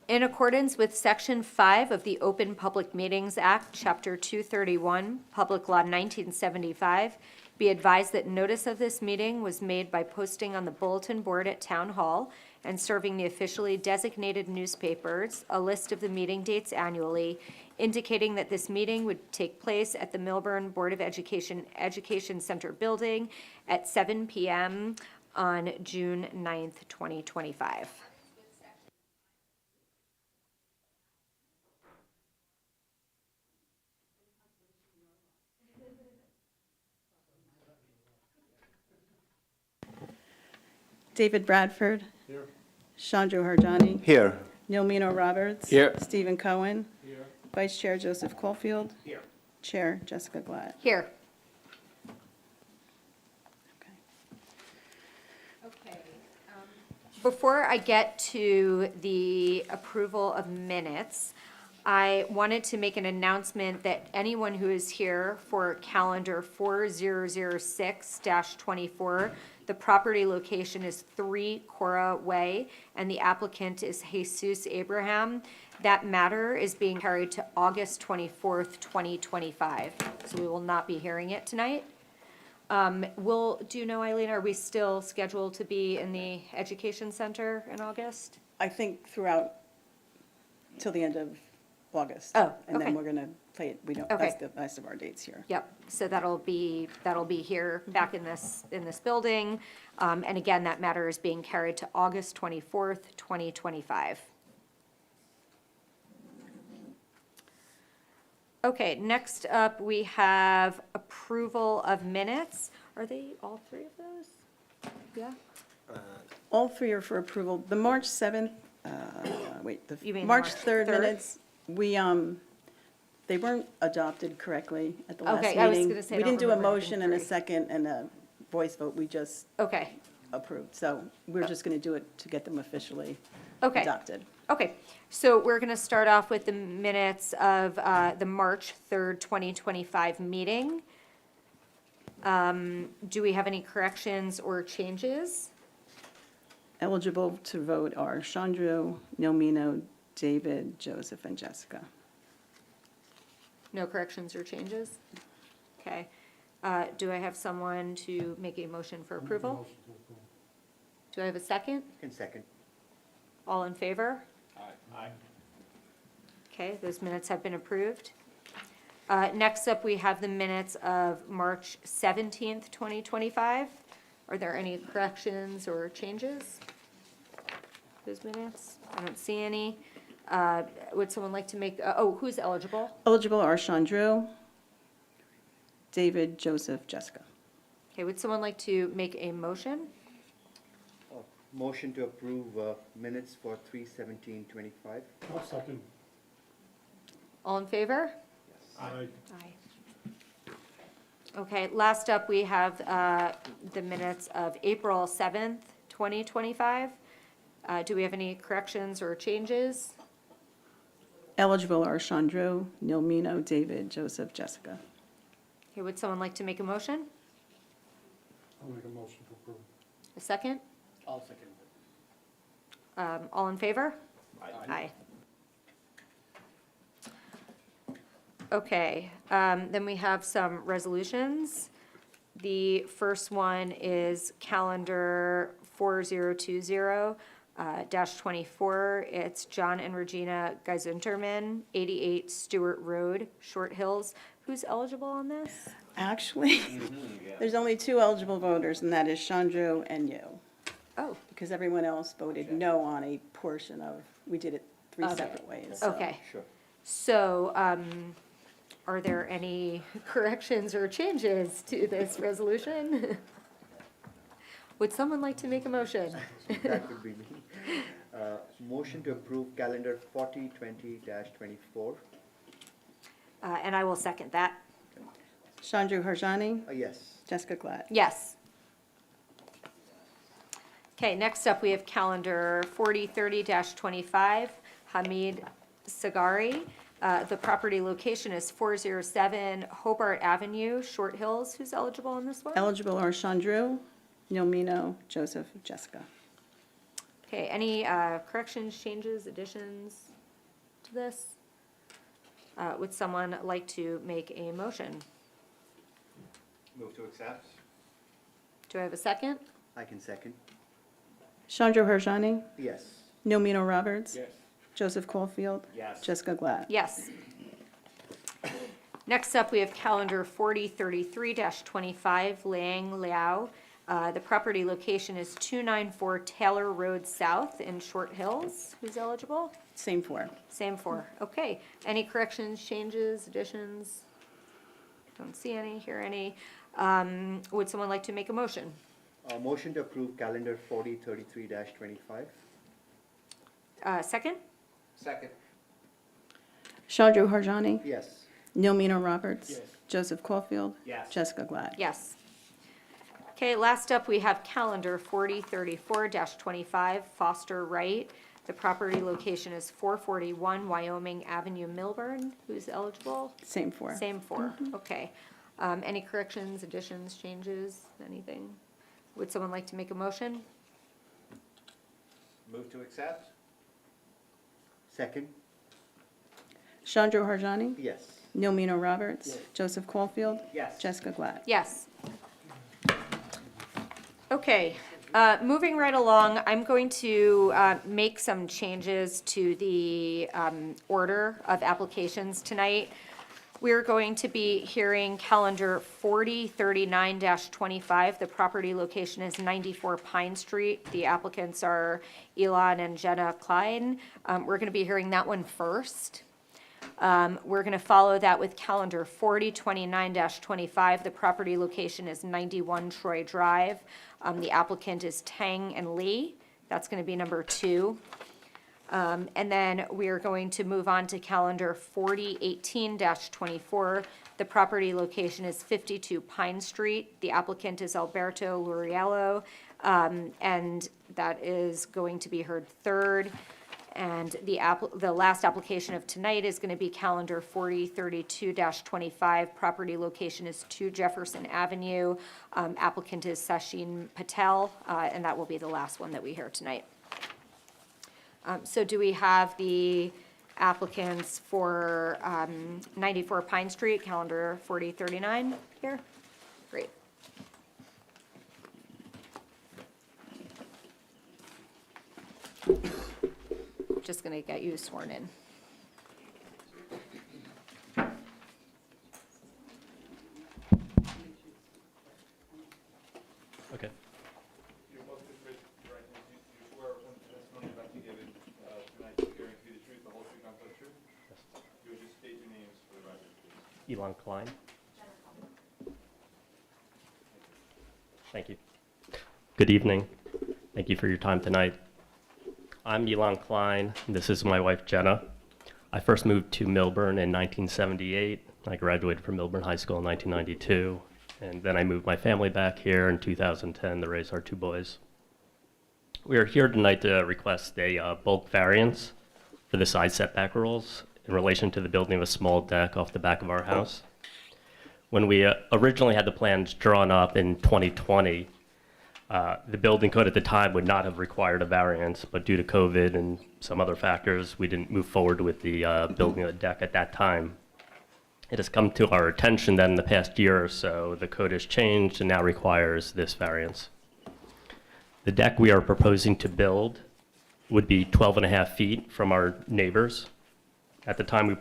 In accordance with Section 5 of the Open Public Meetings Act, Chapter 231, Public Law 1975, be advised that notice of this meeting was made by posting on the bulletin board at Town Hall and serving the officially designated newspapers a list of the meeting dates annually, indicating that this meeting would take place at the Milburn Board of Education Education Center building at 7 p.m. on June 9th, 2025. David Bradford. Here. Chandru Harjani. Here. Neil Mino Roberts. Here. Stephen Cohen. Here. Vice Chair Joseph Caulfield. Here. Chair Jessica Glatt. Here. Okay. Before I get to the approval of minutes, I wanted to make an announcement that anyone who is here for calendar 4006-24, the property location is 3 Cora Way, and the applicant is Jesus Abraham. That matter is being carried to August 24th, 2025, so we will not be hearing it tonight. Do you know, Eileen, are we still scheduled to be in the Education Center in August? I think throughout till the end of August. Oh, And okay. then we're going to play it, Okay. that's the rest of our dates here. Yep, so that'll be here, back in this building. And again, that matter is being carried to August 24th, 2025. Okay, next up, we have approval of minutes. Are they all 3 of those? Yeah? All 3 are for approval. The March 7th, You mean March March 3rd 3rd? minutes, they weren't adopted correctly at the last meeting. Okay, I was gonna say, I We don't didn't do a remember motion and a 3. second and a voice vote, we just Okay, approved. So we're just going to do it to get them officially Okay. adopted. okay. So we're going to start off with the minutes of the March 3rd, 2025 meeting. Do we have any corrections or changes? Eligible to vote are Chandru, Neil Mino, David, Joseph, and Jessica. No corrections or changes? Okay. Do I have someone to make a motion for approval? Do I have a second? And second. All in favor? Aye. Okay, those minutes have been approved. Next up, we have the minutes of March 17th, 2025. Are there any corrections or changes? Those minutes? I don't see any. Would someone like to make, who's eligible? Eligible are Chandru, David, Joseph, Jessica. Okay, would someone like to make a motion? Motion to approve minutes for 3/17/25. I'll second. All in favor? Aye. Aye. Okay, last up, we have the minutes of April 7th, 2025. Do we have any corrections or changes? Eligible are Chandru, Neil Mino, David, Joseph, Jessica. Okay, would someone like to make a motion? I'll make a motion to approve. A second? I'll second. All in favor? Aye. Okay, then we have some resolutions. The first one is calendar 4020, -24, it's John and Regina Geisunterman, 88 Stewart Road, Short Hills. Who's eligible on this? Actually, there's only two eligible voters, and that is Chandru and you, Oh, because everyone else voted no on a portion of, we did it three Okay. separate ways. so. okay. Sure. So, are there any corrections or changes to this resolution? Would someone like to make a motion? That would be me. Motion to approve calendar 4020-24. And I will second that. Chandru Harjani, Yes. Jessica Glad. Yes. Okay, next up, we have calendar 4030-25, Hamid Sagari. The property location is 407 Hobart Avenue, Short Hills. Who's eligible on this one? Eligible are Chandru, Nomino, Joseph, Jessica. Okay, any corrections, changes, additions to this? Would someone like to make a motion? Move to accept. Do I have a second? I can second. Chandru Harjani, Yes. Nomino Roberts. Yes. Joseph Caulfield. Yes. Jessica Glad. Yes. Next up, we have calendar 4033-25, Liang Liao. The property location is 294 Taylor Road South in Short Hills. Who's eligible? Same four. Same four. Okay. Any corrections, changes, additions? Don't see any, hear any. Would someone like to make a motion? Motion to approve calendar 4033-25. Second? Second. Chandru Harjani, Yes. Nomino Roberts. Yes. Joseph Caulfield. Yes. Jessica Glad. Yes. Okay, last up, we have calendar 4034-25, Foster Wright. The property location is 441 Wyoming Avenue, Milburn. Who's eligible? Same four. Same four, okay. Any corrections, additions, changes, anything? Would someone like to make a motion? Move to accept. Second. Chandru Harjani, Yes. Nomino Roberts. Yes. Joseph Caulfield. Yes. Jessica Glad. Yes. Okay, moving right along, I'm going to make some changes to the order of applications tonight. We're going to be hearing calendar 4039-25. The property location is 94 Pine Street. The applicants are Elon and Jenna Klein. We're going to be hearing that one first. We're going to follow that with calendar 4029-25. The property location is 91 Troy Drive. The applicant is Tang and Lee. That's going to be number 2. And then we are going to move on to calendar 4018-24. The property location is 52 Pine Street. The applicant is Alberto Luriello, and that is going to be heard third. And the last application of tonight is going to be calendar 4032-25. Property location is 2 Jefferson Avenue. Applicant is Sachin Patel, and that will be the last one that we hear tonight. So do we have the applicants for 94 Pine Street, calendar 4039 here? Great. Just going to get you sworn in. Okay. You most raise your right hand. You swear affirm the testimony about to give it tonight, you're going to be the truth, the whole truth, nothing but the truth? You would just state your names for the record, please. Elon Klein. Thank you. Good evening. Thank you for your time tonight. I'm Elon Klein. This is my wife, Jenna. I first moved to Milburn in 1978. I graduated from Milburn High School in 1992. And then I moved my family back here in 2010 to raise our 2 boys. We are here tonight to request a bulk variance for the side setback rules in relation to the building of a small deck off the back of our house. When we originally had the plans drawn up in 2020, the building code at the time would not have required a variance, but due to COVID and some other factors, we didn't move forward with the building of the deck at that time. It has come to our attention that in the past year or so, the code has changed and now requires this variance. The deck we are proposing to build would be 12 and a half feet from our neighbors. At the time we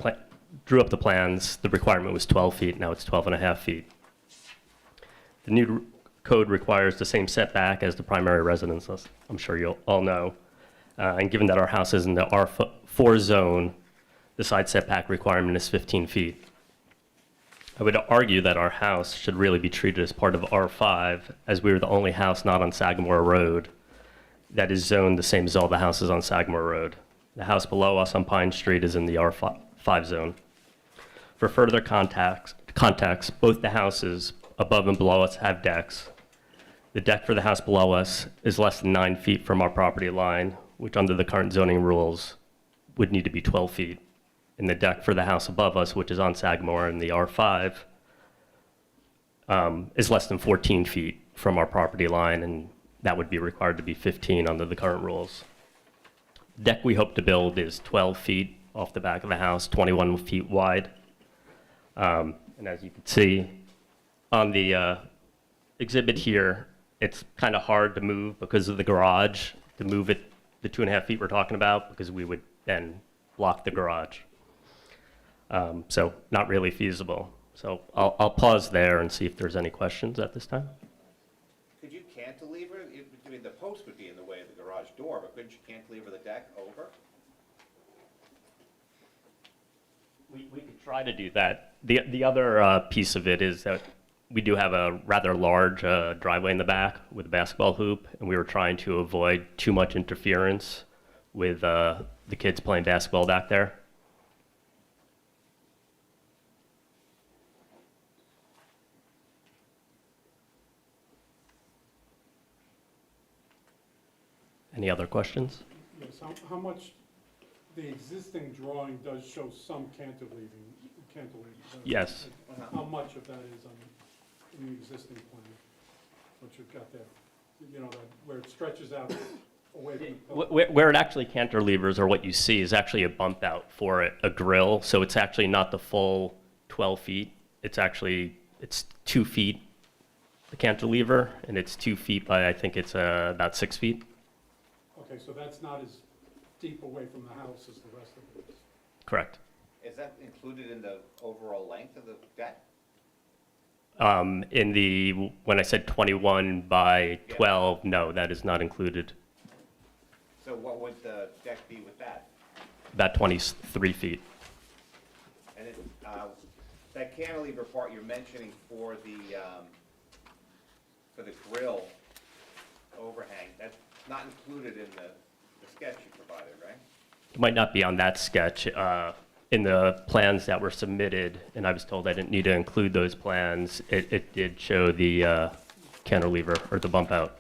drew up the plans, the requirement was 12 feet, now it's 12 and a half feet. The new code requires the same setback as the primary residence, as I'm sure you'll all know. And given that our house is in the R4 zone, the side setback requirement is 15 feet. I would argue that our house should really be treated as part of R5, as we are the only house not on Sagamore Road that is zoned the same as all the houses on Sagamore Road. The house below us on Pine Street is in the R5 zone. For further context, both the houses above and below us have decks. The deck for the house below us is less than 9 feet from our property line, which under the current zoning rules would need to be 12 feet. And the deck for the house above us, which is on Sagamore in the R5, is less than 14 feet from our property line, and that would be required to be 15 under the current rules. The deck we hope to build is 12 feet off the back of the house, 21 feet wide. And as you can see on the exhibit here, it's kind of hard to move because of the garage, to move it the 2.5 feet we're talking about, because we would then block the garage. So not really feasible. So I'll pause there and see if there's any questions at this time. Could you cantilever? I mean, the post would be in the way of the garage door, but couldn't you cantilever the deck over? We could try to do that. The other piece of it is that we do have a rather large driveway in the back with a basketball hoop, and we were trying to avoid too much interference with the kids playing basketball back there. Any other questions? Yes, how much, the existing drawing does show some cantilever. Yes. How much of that is in the existing plan, what you've got there? You know, that where it stretches out away from the building? Where it actually cantilevers, or what you see, is actually a bump out for a grill. So it's actually not the full 12 feet. It's 2 feet, the cantilever, and it's 2 feet by, I think it's about 6 feet. Okay, so that's not as deep away from the house as the rest of it is. Correct. Is that included in the overall length of the deck? When I said 21 by 12, no, that is not included. So what would the deck be with that? About 23 feet. And it, that cantilever part you're mentioning for the grill overhang, that's not included in the sketch you provided, right? It might not be on that sketch. In the plans that were submitted, and I was told I didn't need to include those plans, it did show the cantilever, or the bump out.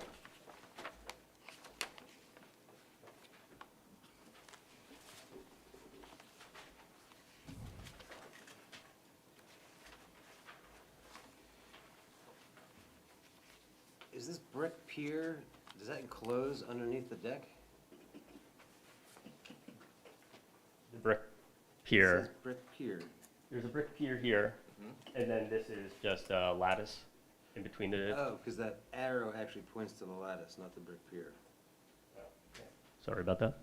Is this brick pier, does that enclose underneath the deck? The brick It pier. says brick pier. There's a brick pier here, and then this is just a lattice in between the. Oh, because that arrow actually points to the lattice, not the brick pier. Sorry about that.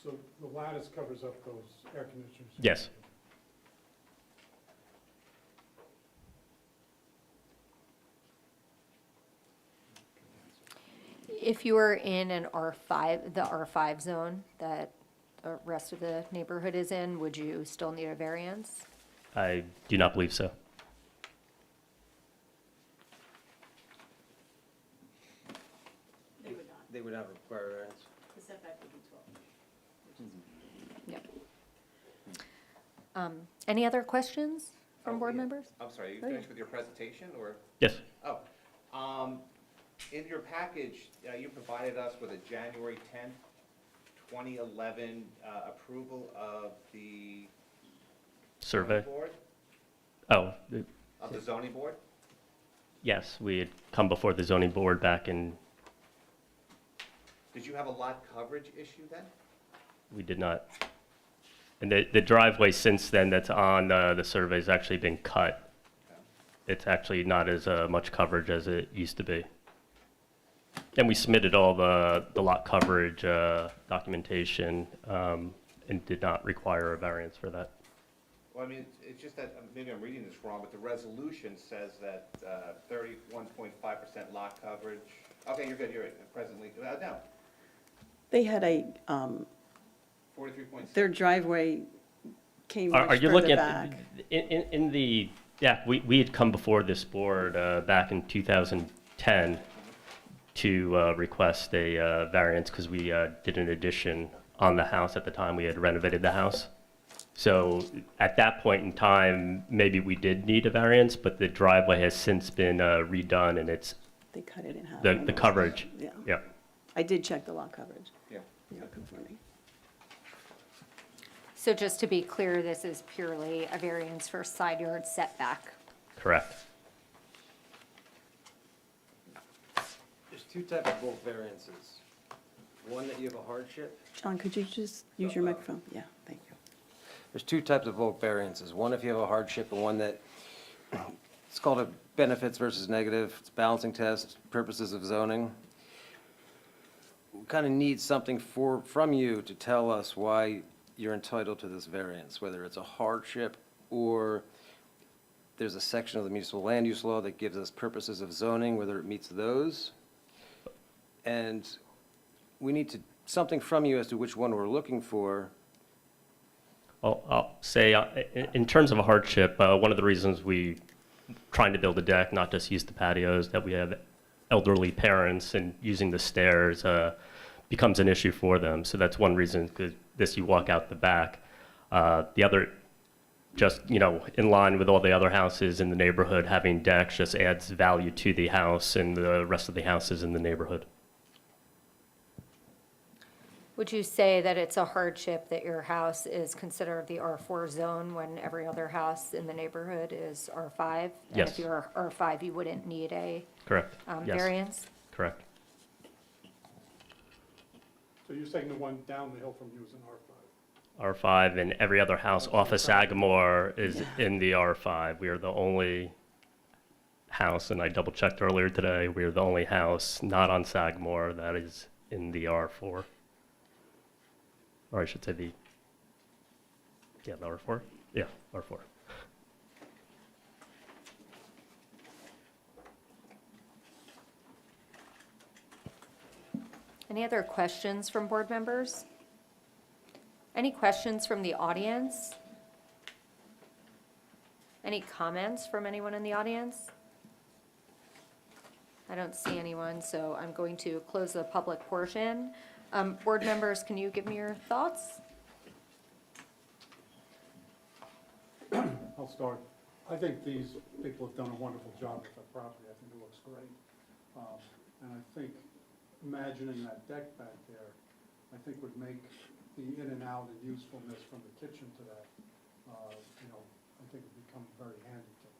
So the lattice covers up those air conditioners? Yes. If you were in an R5, the R5 zone that the rest of the neighborhood is in, would you still need a variance? I do not believe so. They would not require variance. The setback would be 12. Yep. Any other questions from Oh, board yeah. members? I'm sorry, you Oh, yeah. finished with your presentation, or? Yes. Oh, in your package, you provided us with a January 10th, 2011 approval of the Survey. zoning board, Oh, of the zoning board? yes, we had come before the zoning board back in, Did you have a lot coverage issue then? we did not. And the driveway since then that's on the survey has actually been cut. Okay. It's actually not as much coverage as it used to be. And we submitted all the lot coverage documentation and did not require a variance for that. Well, I mean, it's just that, maybe I'm reading this wrong, but the resolution says that 31.5% lot coverage. Okay, you're good, you're right, presently, no, They had 43.6. their driveway came Are much you further looking back. at, in the, yeah, we had come before this board back in 2010 to request a variance because we did an addition on the house at the time. We had renovated the house. So at that point in time, maybe we did need a variance, but the driveway has since been redone and it's They cut it in half. the almost. coverage. Yeah. Yeah, I did check the lot coverage. Yeah. It's not conforming. So just to be clear, this is purely a variance for side yard setback. correct. There's two types of bulk variances. One that you have a hardship. John, could you just use your microphone? Yeah, thank you. There's two types of bulk variances. One if you have a hardship and one that, it's called a benefits versus negative. It's a balancing test, purposes of zoning. We kind of need something from you to tell us why you're entitled to this variance, whether it's a hardship or there's a section of the municipal land use law that gives us purposes of zoning, whether it meets those. And we need something from you as to which one we're looking for. Well, I'll say, in terms of a hardship, one of the reasons we trying to build a deck, not just use the patios, that we have elderly parents and using the stairs becomes an issue for them. So that's one reason, because this, you walk out the back. The other, just, in line with all the other houses in the neighborhood, having decks just adds value to the house and the rest of the houses in the neighborhood. Would you say that it's a hardship that your house is considered the R4 zone when every other house in the neighborhood is R5? And Yes. if you're R5, you wouldn't need a Correct. Yes. variance? Correct. So you're saying the one down the hill from you is an R5? R5, and every other house off of Sagamore is in the R5. We are the only house, and I double-checked earlier today, we are the only house not on Sagamore that is in the R4. Or I should say the R4? Yeah, R4. Any other questions from board members? Any questions from the audience? Any comments from anyone in the audience? I don't see anyone, so I'm going to close the public portion. Board members, can you give me your thoughts? I'll start. I think these people have done a wonderful job with the property. I think it looks great. And I think imagining that deck back there, I think would make the in and out and usefulness from the kitchen to that, I think would become very handy to them.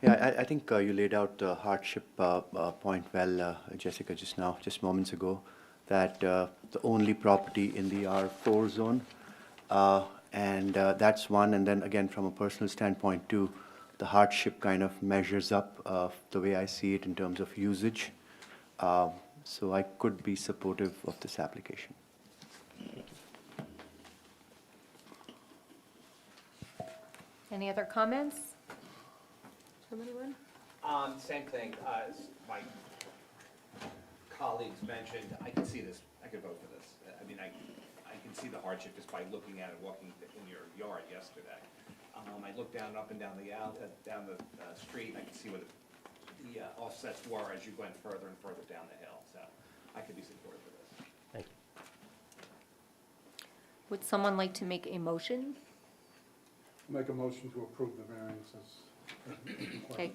Yeah, I think you laid out the hardship point well, Jessica, just now, just moments ago, that the only property in the R4 zone, and that's one. And then again, from a personal standpoint too, the hardship kind of measures up the way I see it in terms of usage. So I could be supportive of this application. Any other comments from anyone? Same thing, as my colleagues mentioned, I can see this, I could vote for this. I mean, I can see the hardship just by looking at it, walking in your yard yesterday. I looked up and down the street, and I could see what the offsets were as you went further and further down the hill, so I could be supportive of this. Thank you. Would someone like to make a motion? Make a motion to approve the variances. Okay,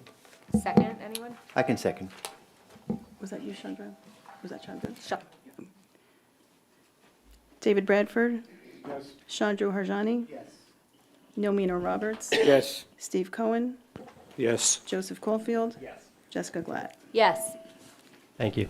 second, anyone? I can second. Was that you, Chandra? Was that Chandra? Shut. David Bradford, Yes? Chandra Harjani, Yes. Nomino Roberts, Yes. Steve Cohen, Yes. Joseph Caulfield, Yes. Jessica Glatt. Yes. Thank you.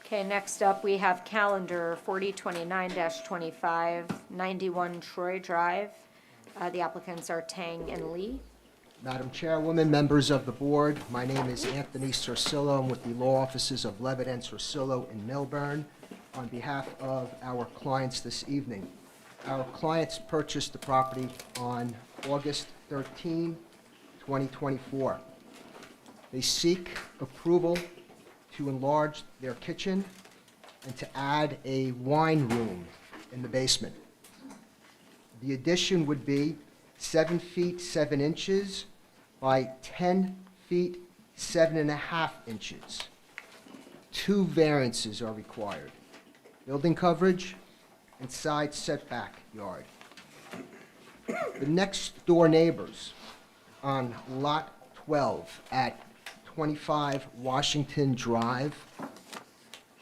Okay, next up, we have calendar 4029-25, 91 Troy Drive. The applicants are Tang and Lee. Madam Chairwoman, members of the board, my name is Anthony Sorsillo. I'm with the law offices of Levitt and Sorsillo in Millburn. On behalf of our clients this evening, our clients purchased the property on August 13, 2024. They seek approval to enlarge their kitchen and to add a wine room in the basement. The addition would be 7 feet 7 inches by 10 feet 7.5 inches. 2 variances are required: building coverage and side setback yard. The next door neighbors on Lot 12 at 25 Washington Drive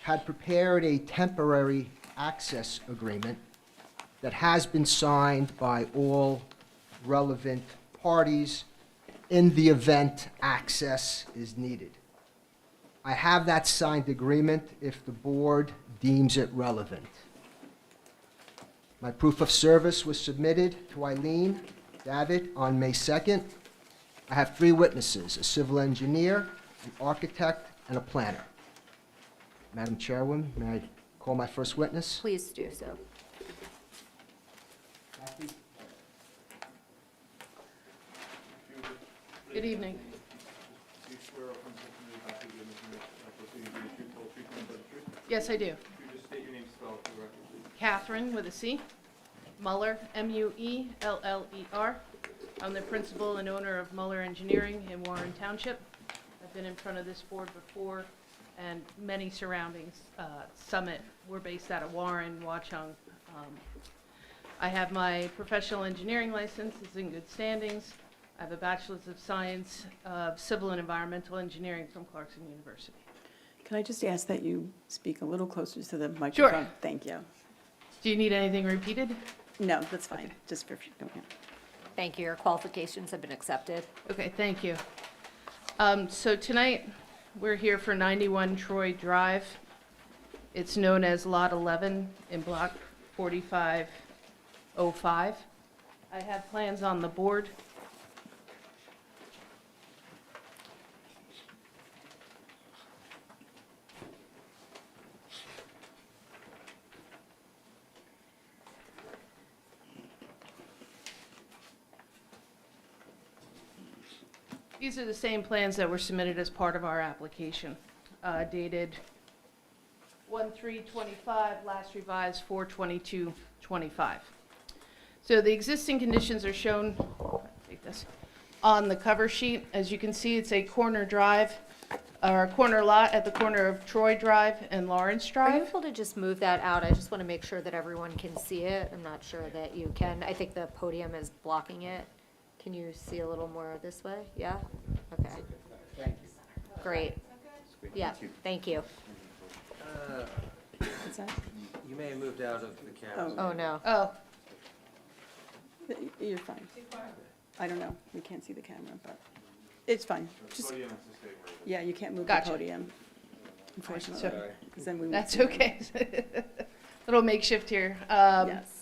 had prepared a temporary access agreement that has been signed by all relevant parties in the event access is needed. I have that signed agreement if the board deems it relevant. My proof of service was submitted to Eileen Davitt on May 2nd. I have 3 witnesses: a civil engineer, an architect, and a planner. Madam Chairwoman, may I call my first witness? Please do so. Good evening. Do you swear or affirm testimony about to give in this proceeding to be the truth, whole truth, and nothing but the truth? Yes, I do. Could you just state your name, spell it for the record, please? Catherine with a C. Mueller, M-U-E-L-L-E-R. I'm the principal and owner of Mueller Engineering in Warren Township. I've been in front of this board before, and many surroundings. Summit, we're based out of Warren, Watchung. I have my professional engineering license, it's in good standings. I have a bachelor's of science of civil and environmental engineering from Clarkson University. Can I just ask that you speak a little closer to the microphone? Thank you. Do you need anything repeated? No, that's fine, just for, okay. Thank you. Your qualifications have been accepted. Okay, thank you. So tonight, we're here for 91 Troy Drive. It's known as Lot 11 in Block 4505. I have plans on the board. These are the same plans that were submitted as part of our application, dated 1/3/25, last revised 4/22/25. So the existing conditions are shown, take this, on the cover sheet. As you can see, it's a corner drive, or a corner lot at the corner of Troy Drive and Lawrence Are you Drive. able to just move that out? I just want to make sure that everyone can see it. I'm not sure that you can. I think the podium is blocking it. Can you see a little more this way? Yeah? Okay. Great. Yeah, thank you. What's that? You may have moved out of the camera. Oh, no. Oh, You're fine. I don't know, we can't see the camera, but it's fine. The Just, podium has to stay where it is. yeah, you can't move the Gotcha. podium, unfortunately, Sorry. because then we. that's okay. Little makeshift here. Yes.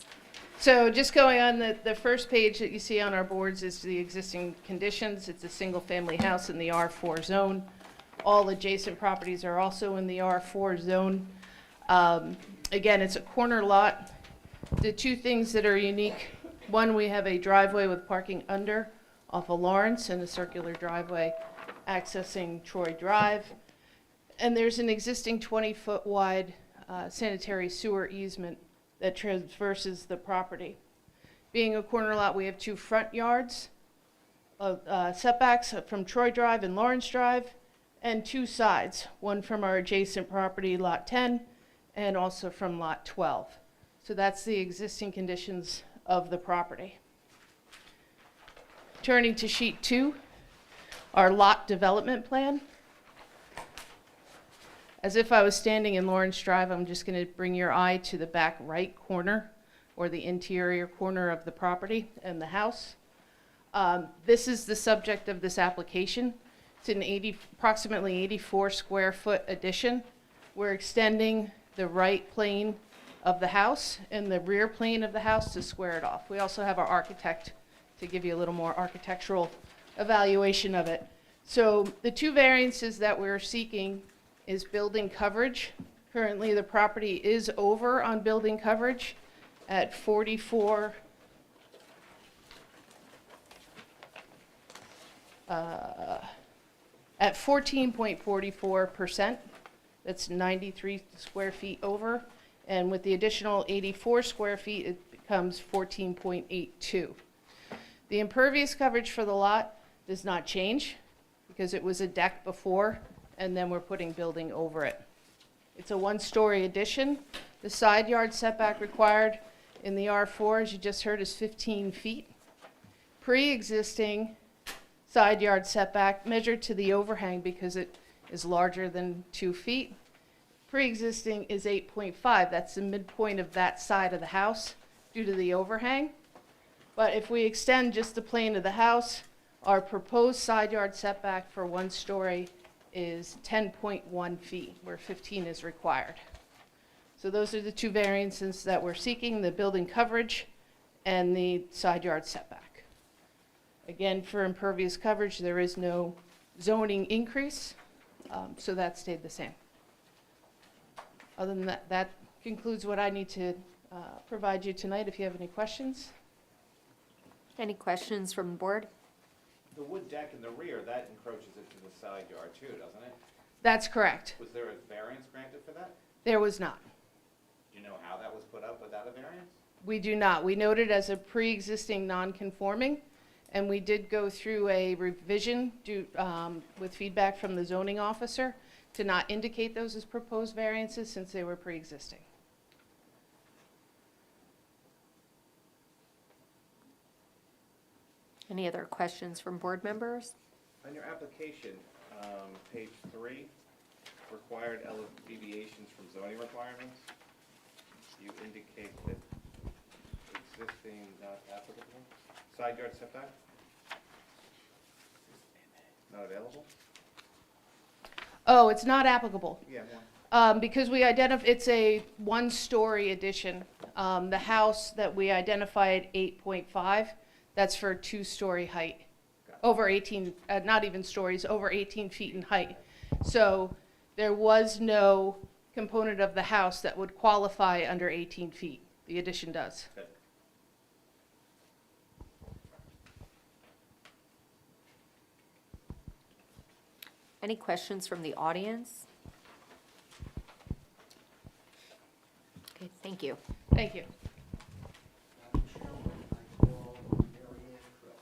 So just going on, the first page that you see on our boards is the existing conditions. It's a single-family house in the R4 zone. All adjacent properties are also in the R4 zone. Again, it's a corner lot. The 2 things that are unique, one, we have a driveway with parking under off of Lawrence and a circular driveway accessing Troy Drive. And there's an existing 20-foot wide sanitary sewer easement that traverses the property. Being a corner lot, we have 2 front yards of setbacks from Troy Drive and Lawrence Drive, and 2 sides, one from our adjacent property, Lot 10, and also from Lot 12. So that's the existing conditions of the property. Turning to sheet 2, our lot development plan. As if I was standing in Lawrence Drive, I'm just going to bring your eye to the back right corner, or the interior corner of the property and the house. This is the subject of this application. It's an approximately 84 square foot addition we're extending the right plane of the house and the rear plane of the house to square it off. We also have our architect to give you a little more architectural evaluation of it. So the two variances that we're seeking is building coverage. Currently, the property is over on building coverage at 44, at 14.44%. That's 93 square feet over. And with the additional 84 square feet, it becomes 14.82. The impervious coverage for the lot does not change because it was a deck before, and then we're putting building over it. It's a one-story addition. The side yard setback required in the R4, as you just heard, is 15 feet. Pre-existing side yard setback measured to the overhang because it is larger than 2 feet. Pre-existing is 8.5. That's the midpoint of that side of the house due to the overhang. But if we extend just the plane of the house, our proposed side yard setback for one story is 10.1 feet, where 15 is required. So those are the two variances that we're seeking, the building coverage and the side yard setback. Again, for impervious coverage, there is no zoning increase, so that stayed the same. Other than that, that concludes what I need to provide you tonight. If you have any questions. Any questions from the board? The wood deck in the rear, that encroaches into the side yard too, doesn't it? That's correct. Was there a variance granted for that? There was not. Do you know how that was put up without a variance? We do not. We noted as a pre-existing non-conforming, and we did go through a revision with feedback from the zoning officer to not indicate those as proposed variances since they were pre-existing. Any other questions from board members? On your application, page 3, required deviations from zoning requirements, you indicate that existing not applicable. Side yard setback? Not available? Oh, it's not applicable. Yeah, Because we it's a one-story addition. The house that we identify at 8.5, that's for a two-story height, over 18, not even stories, over 18 feet in height. So there was no component of the house that would qualify under 18 feet. The addition does. Good. Any questions from the audience? Okay, thank you. Thank you. Madam Chairman, I call Mary Ann Krill.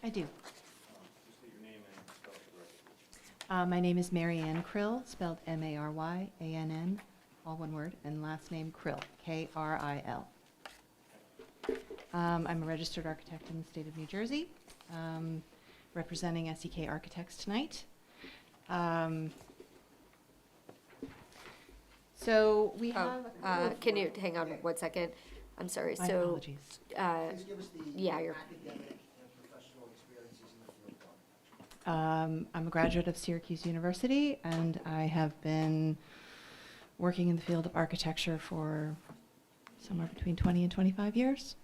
I do. Just state your name and spell it for the record. My name is Mary Ann Krill, spelled M-A-R-Y-A-N-N, all one word, and last name Krill, K-R-I-L. I'm a registered architect in the state of New Jersey, representing SEK Architects tonight. So we have a couple of Can you hang on 1 second? I'm sorry, My so, apologies. Please give us the yeah, you're- academic and professional experiences in the field of architecture. I'm a graduate of Syracuse University, and I have been working in the field of architecture for somewhere between 20 and 25 years.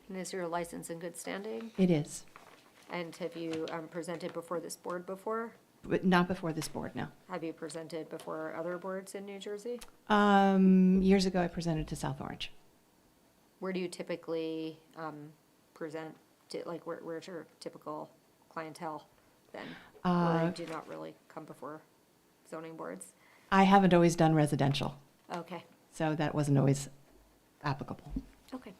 and is your license in good standing? It is, And have you presented before this board before? but not before this board, no. Have you presented before other boards in New Jersey? Years ago, I presented to South Orange. Where do you typically present, to, like, where's your typical clientele then? Or do you not really come before zoning boards? I haven't always done residential, Okay, so that wasn't always applicable. okay.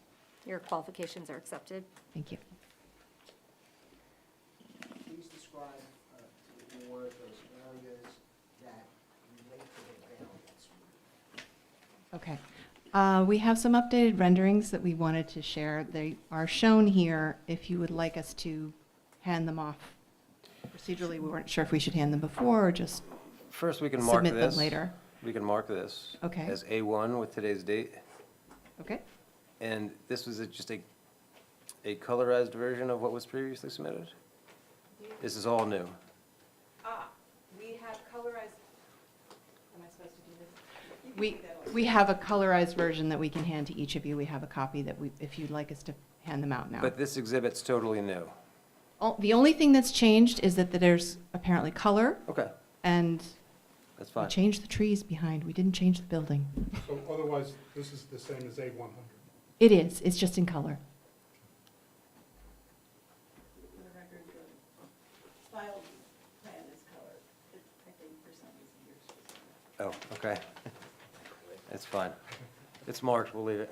Your qualifications are accepted. Thank you. Please describe to the board those areas that relate to the variance. Okay. We have some updated renderings that we wanted to share. They are shown here if you would like us to hand them off. Procedurally, we weren't sure if we should hand them before or just First, we can mark submit them this. later. We can mark this. Okay. As A1 with today's date. Okay? And this was just a colorized version of what was previously submitted? This is all new. We have colorized, am I supposed to do this? We have a colorized version that we can hand to each of you. We have a copy that we, if you'd like us to hand them out now. But this exhibit's totally new. The only thing that's changed is that there's apparently color, Okay, and that's we fine. changed the trees behind. We didn't change the building. So otherwise, this is the same as A100. It is, it's just in color. For the record, the filed plan is colored. I think for some reason yours was. Oh, okay. It's fine. It's marked, we'll leave it.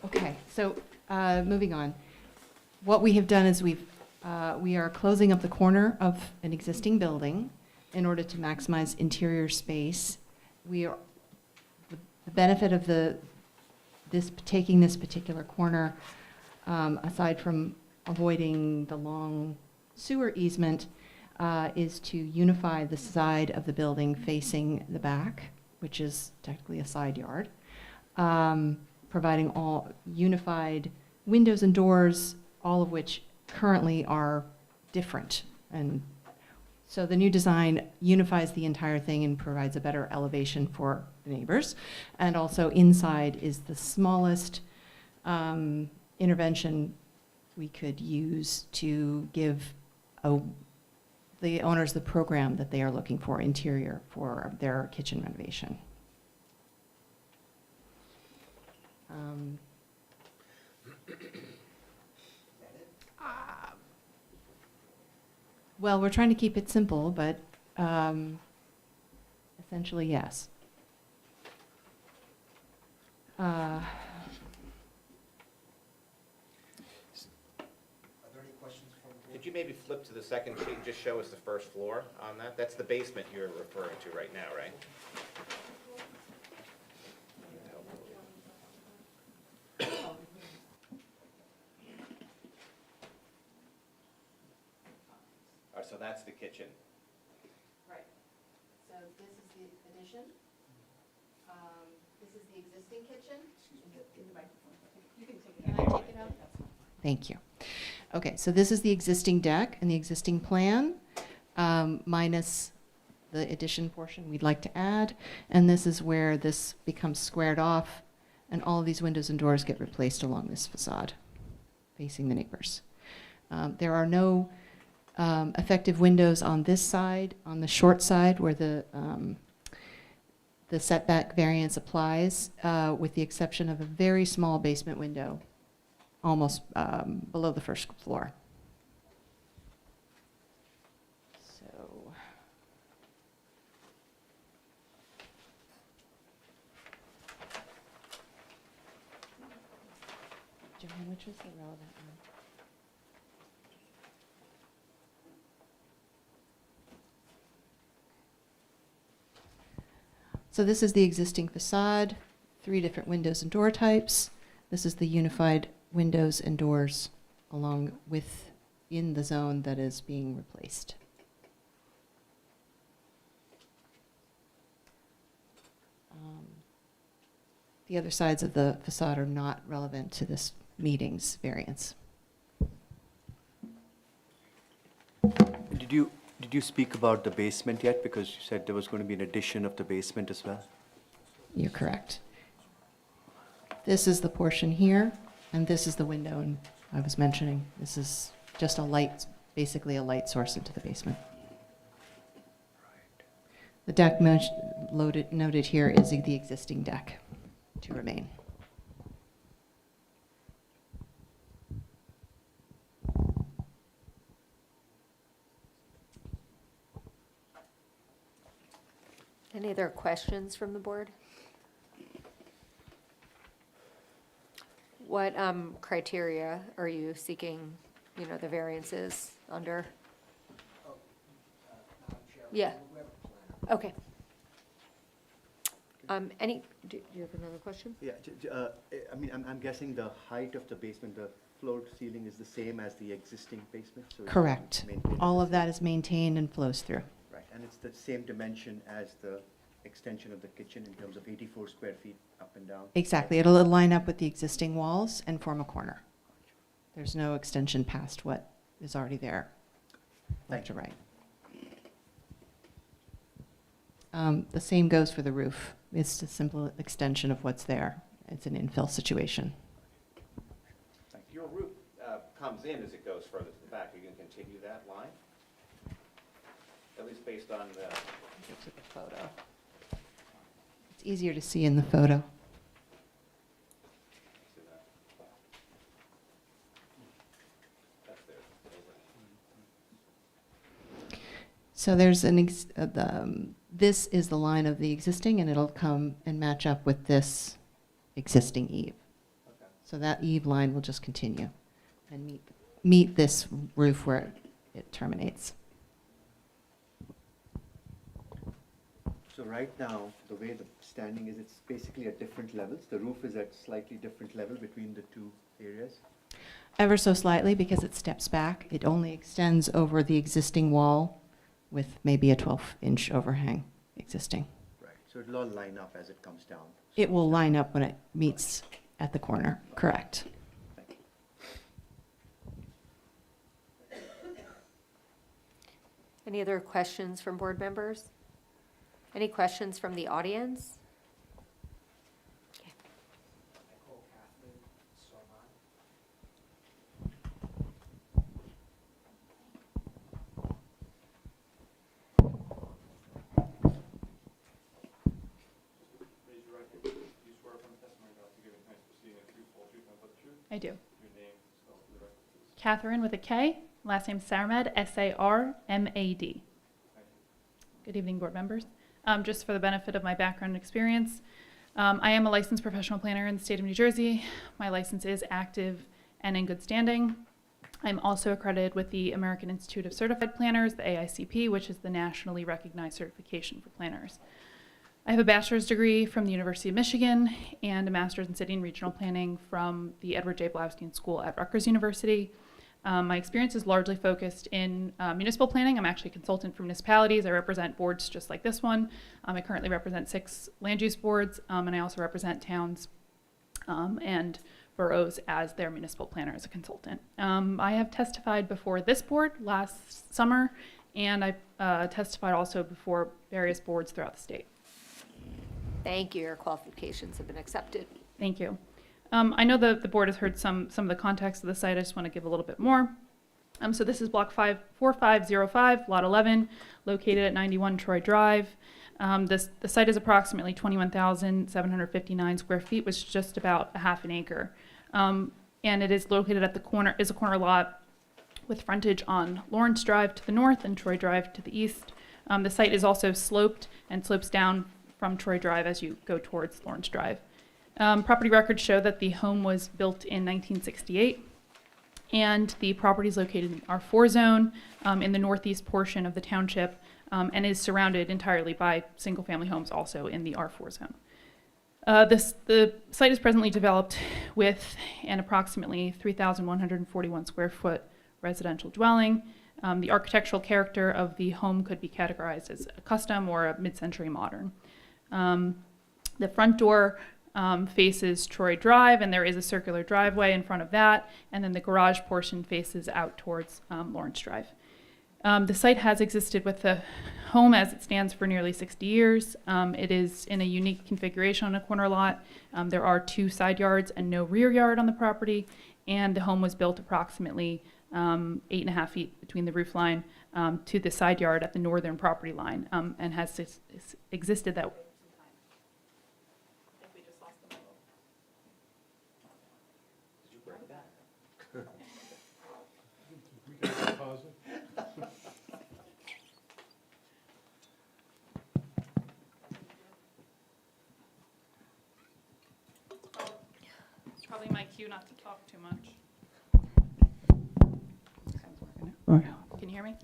Okay, so, moving on. What we have done is we are closing up the corner of an existing building in order to maximize interior space. The benefit of taking this particular corner, aside from avoiding the long sewer easement, is to unify the side of the building facing the back, which is technically a side yard, providing all unified windows and doors, all of which currently are different. And so the new design unifies the entire thing and provides a better elevation for the neighbors. And also inside is the smallest intervention we could use to give the owners the program that they are looking for interior for their kitchen renovation. Well, we're trying to keep it simple, but essentially, yes. Are there any questions from the board? Could you maybe flip to the second sheet and just show us the first floor on that? That's the basement you're referring to right now, right? All right, so that's the kitchen. Right. So this is the addition. This is the existing kitchen. Can I take it out? Thank you. Okay, so this is the existing deck and the existing plan, minus the addition portion we'd like to add. And this is where this becomes squared off, and all of these windows and doors get replaced along this facade, facing the neighbors. There are no effective windows on this side, on the short side where the setback variance applies, with the exception of a very small basement window, almost below the first floor. So, Joanne, which was the relevant one? So this is the existing facade, 3 different windows and door types. This is the unified windows and doors along with, in the zone that is being replaced. The other sides of the facade are not relevant to this meeting's variance. Did you speak about the basement yet? Because you said there was going to be an addition of the basement as well. You're correct. This is the portion here, and this is the window I was mentioning. This is just a light, basically a light source into the basement. The deck noted here is the existing deck to remain. Any other questions from the board? What criteria are you seeking, the variances under? Madam Chair, Yeah. we have a planner. Okay. Do you have another question? Yeah, I mean, I'm guessing the height of the basement, the floor to ceiling is the same as the existing basement? So it's Correct. maintained at All the of that same- is maintained and flows through. Right, and it's the same dimension as the extension of the kitchen in terms of 84 square feet up and down? Exactly. It'll line up with the existing walls and form a corner. There's no extension past what is already there, left to right. The same goes for the roof. It's a simple extension of what's there. It's an infill situation. Your roof comes in as it goes further to the back. Are you going to continue that line? At least based on the, Look at the photo. It's easier to see in the photo. that's there. So there's this is the line of the existing, and it'll come and match up with this existing eave. Okay. So that eave line will just continue and meet this roof where it terminates. So right now, the way the standing is, it's basically at different levels. The roof is at slightly different level between the two areas. Ever so slightly, because it steps back. It only extends over the existing wall with maybe a 12-inch overhang existing. Right, so it'll all line up as it comes down. It will line up when it meets at the corner, correct. Thank you. Any other questions from board members? Any questions from the audience? Raise your right hand. Do you swear upon the testimony about to give in tonight's proceeding a truthful truth and but the truth? I do. Your name, spelled for the record, please. Catherine with a K, last name Sarmad, S-A-R-M-A-D. Thank you. Good evening, board members. Just for the benefit of my background and experience, I am a licensed professional planner in the state of New Jersey. My license is active and in good standing. I'm also accredited with the American Institute of Certified Planners, the AICP, which is the nationally recognized certification for planners. I have a bachelor's degree from the University of Michigan and a master's in city and regional planning from the Edward J. Blaustein School at Rutgers University. My experience is largely focused in municipal planning. I'm actually a consultant for municipalities. I represent boards just like this one. I currently represent 6 land use boards, and I also represent towns and boroughs as their municipal planner as a consultant. I have testified before this board last summer, and I testified also before various boards throughout the state. Thank you. Your qualifications have been accepted. Thank you. I know the board has heard some of the context of the site. I just want to give a little bit more. So this is block 4505, lot 11, located at 91 Troy Drive. The site is approximately 21,759 square feet, which is just about a half an acre. And it is located at the corner, is a corner lot with frontage on Lawrence Drive to the north and Troy Drive to the east. The site is also sloped and slopes down from Troy Drive as you go towards Lawrence Drive. Property records show that the home was built in 1968, and the property is located in R4 zone in the northeast portion of the township, and is surrounded entirely by single-family homes also in the R4 zone. The site is presently developed with an approximately 3,141 square foot residential dwelling. The architectural character of the home could be categorized as a custom or a mid-century modern. The front door faces Troy Drive, and there is a circular driveway in front of that, and then the garage portion faces out towards Lawrence Drive. The site has existed with the home as it stands for nearly 60 years. It is in a unique configuration on a corner lot. There are 2 side yards and no rear yard on the property, and the home was built approximately 8.5 feet between the roof line to the side yard at the northern property line, and has existed that way. Did you break that? We can pause it. It's probably my cue not to talk too much. Can you hear me?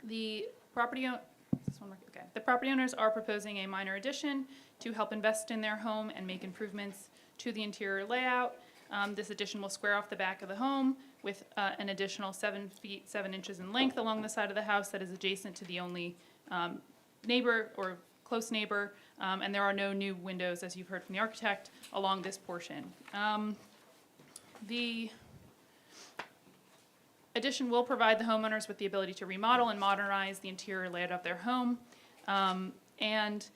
The property, is this one Okay. The property owners are proposing a minor addition to help invest in their home and make improvements to the interior layout. This addition will square off the back of the home with an additional 7 feet, 7 inches in length along the side of the house that is adjacent to the only neighbor or close neighbor, and there are no new windows, as you've heard from the architect, along this portion. The addition will provide the homeowners with the ability to remodel and modernize the interior layout of their home. And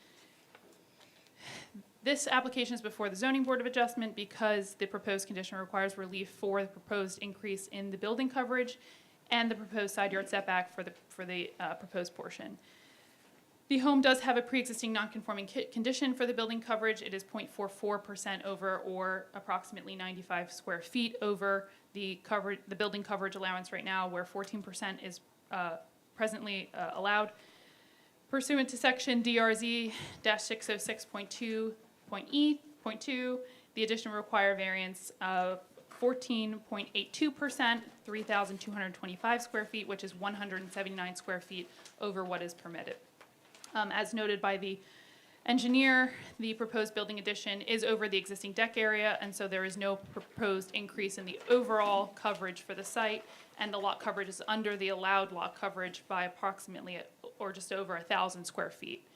this application is before the Zoning Board of Adjustment because the proposed condition requires relief for the proposed increase in the building coverage and the proposed side yard setback for the proposed portion. The home does have a pre-existing non-conforming condition for the building coverage. It is 0.44% over, or approximately 95 square feet over the building coverage allowance right now, where 14% is presently allowed. Pursuant to section DRZ-606.2.E.2, the addition will require variance of 14.82%, 3,225 square feet, which is 179 square feet over what is permitted. As noted by the engineer, the proposed building addition is over the existing deck area, and so there is no proposed increase in the overall coverage for the site, and the lot coverage is under the allowed lot coverage by approximately or just over 1,000 square feet.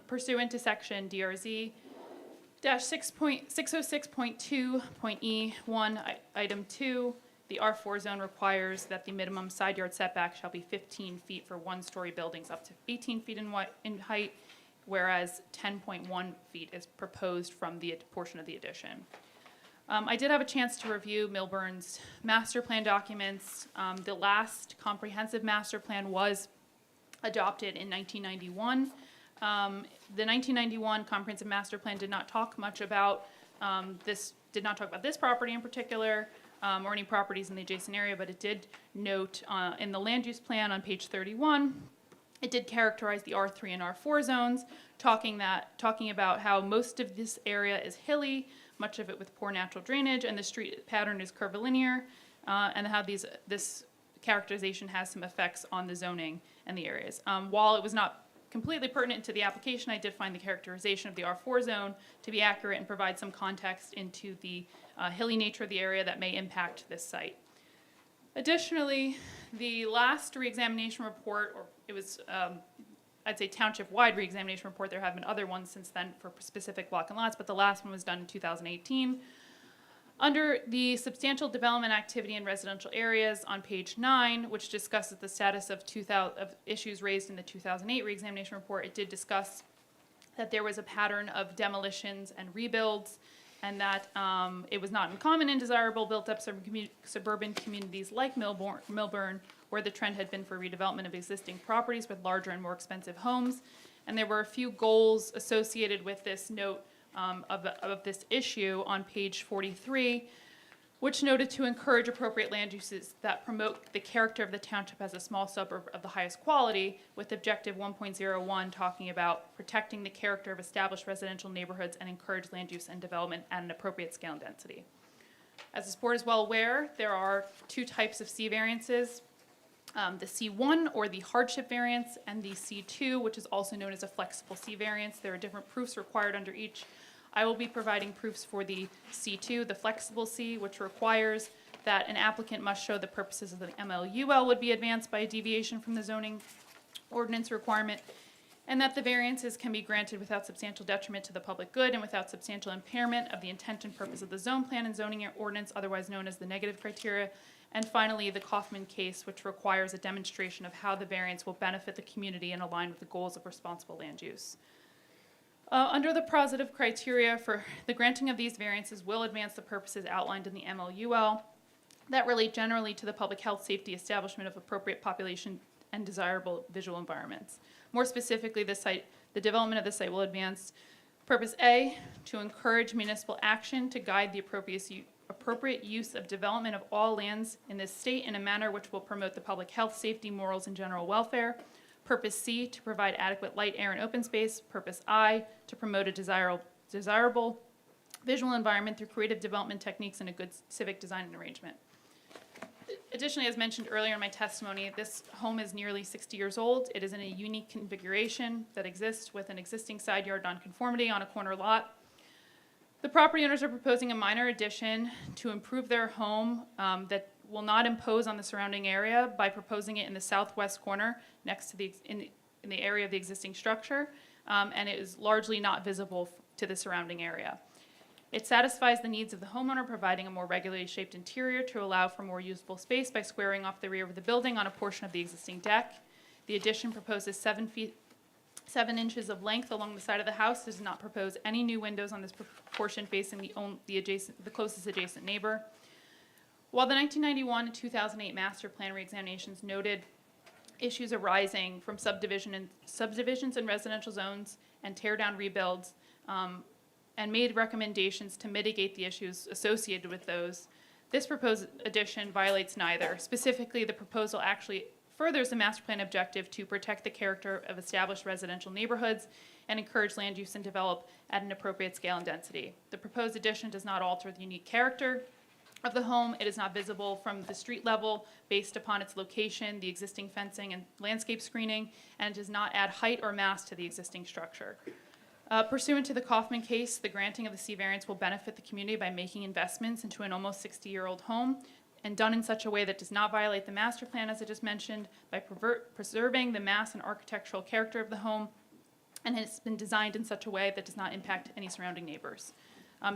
Pursuant to section DRZ-606.2.E1, item 2, the R4 zone requires that the minimum side yard setback shall be 15 feet for one-story buildings up to 18 feet in height, whereas 10.1 feet is proposed from the portion of the addition. I did have a chance to review Milburn's master plan documents. The last comprehensive master plan was adopted in 1991. The 1991 comprehensive master plan did not talk much about this property in particular, or any properties in the adjacent area, but it did note in the land use plan on page 31, it did characterize the R3 and R4 zones, talking about how most of this area is hilly, much of it with poor natural drainage, and the street pattern is curvilinear, and how this characterization has some effects on the zoning and the areas. While it was not completely pertinent to the application, I did find the characterization of the R4 zone to be accurate and provide some context into the hilly nature of the area that may impact this site. Additionally, the last reexamination report, or it was, I'd say township-wide reexamination report, there have been other ones since then for specific block and lots, but the last one was done in 2018. Under the substantial development activity in residential areas on page 9, which discusses the status of issues raised in the 2008 reexamination report, it did discuss that there was a pattern of demolitions and rebuilds, and that it was not uncommon in desirable built-up suburban communities like Milburn, where the trend had been for redevelopment of existing properties with larger and more expensive homes. And there were a few goals associated with this note of this issue on page 43, which noted to encourage appropriate land uses that promote the character of the township as a small suburb of the highest quality, with objective 1.01 talking about protecting the character of established residential neighborhoods and encourage land use and development at an appropriate scale and density. As this board is well aware, there are two types of C variances, the C1 or the hardship variance, and the C2, which is also known as a flexible C variance. There are different proofs required under each. I will be providing proofs for the C2, the flexible C, which requires that an applicant must show the purposes of the MLUL would be advanced by a deviation from the zoning ordinance requirement, and that the variances can be granted without substantial detriment to the public good and without substantial impairment of the intent and purpose of the zone plan and zoning ordinance, otherwise known as the negative criteria. And finally, the Kaufman case, which requires a demonstration of how the variance will benefit the community and align with the goals of responsible land use. Under the positive criteria for the granting of these variances will advance the purposes outlined in the MLUL that relate generally to the public health, safety, establishment of appropriate population and desirable visual environments. More specifically, the development of the site will advance purpose A, to encourage municipal action to guide the appropriate use of development of all lands in this state in a manner which will promote the public health, safety, morals, and general welfare. Purpose C, to provide adequate light, air, and open space. Purpose I, to promote a desirable visual environment through creative development techniques and a good civic design and arrangement. Additionally, as mentioned earlier in my testimony, this home is nearly 60 years old. It is in a unique configuration that exists with an existing side yard nonconformity on a corner lot. The property owners are proposing a minor addition to improve their home that will not impose on the surrounding area by proposing it in the southwest corner next to in the area of the existing structure, and it is largely not visible to the surrounding area. It satisfies the needs of the homeowner, providing a more regularly shaped interior to allow for more usable space by squaring off the rear of the building on a portion of the existing deck. The addition proposes 7 inches of length along the side of the house. Does not propose any new windows on this portion facing the closest adjacent neighbor. While the 1991 and 2008 master plan reexaminations noted issues arising from subdivisions and residential zones and tear down rebuilds, and made recommendations to mitigate the issues associated with those, this proposed addition violates neither. Specifically, the proposal actually furthers the master plan objective to protect the character of established residential neighborhoods and encourage land use and develop at an appropriate scale and density. The proposed addition does not alter the unique character of the home. It is not visible from the street level based upon its location, the existing fencing and landscape screening, and it does not add height or mass to the existing structure. Pursuant to the Kaufman case, the granting of the C variance will benefit the community by making investments into an almost 60-year-old home and done in such a way that does not violate the master plan, as I just mentioned, by preserving the mass and architectural character of the home, and it's been designed in such a way that does not impact any surrounding neighbors.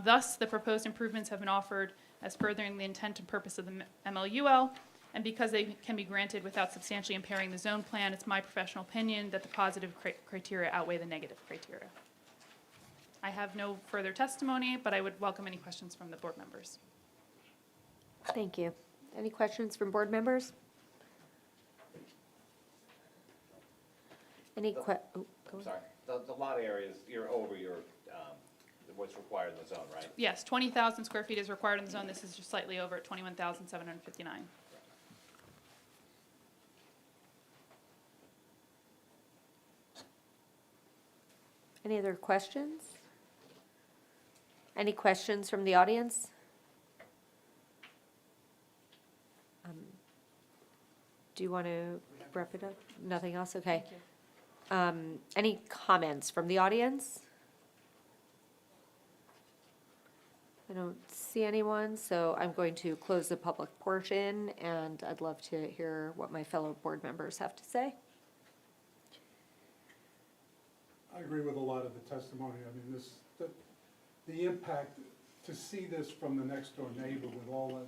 Thus, the proposed improvements have been offered as furthering the intent and purpose of the MLUL, and because they can be granted without substantially impairing the zone plan, it's my professional opinion that the positive criteria outweigh the negative criteria. I have no further testimony, but I would welcome any questions from the board members. Thank you. Any questions from board members? Any oh, go I'm ahead. sorry, the lot areas, you're over your, what's required in the zone, right? Yes, 20,000 square feet is required in the zone. This is just slightly over at 21,759. Any other questions? Any questions from the audience? Do you want to wrap it up? Nothing else? Okay. Any comments from the audience? I don't see anyone, so I'm going to close the public portion, and I'd love to hear what my fellow board members have to say. I agree with a lot of the testimony. I mean, the impact, to see this from the next door neighbor with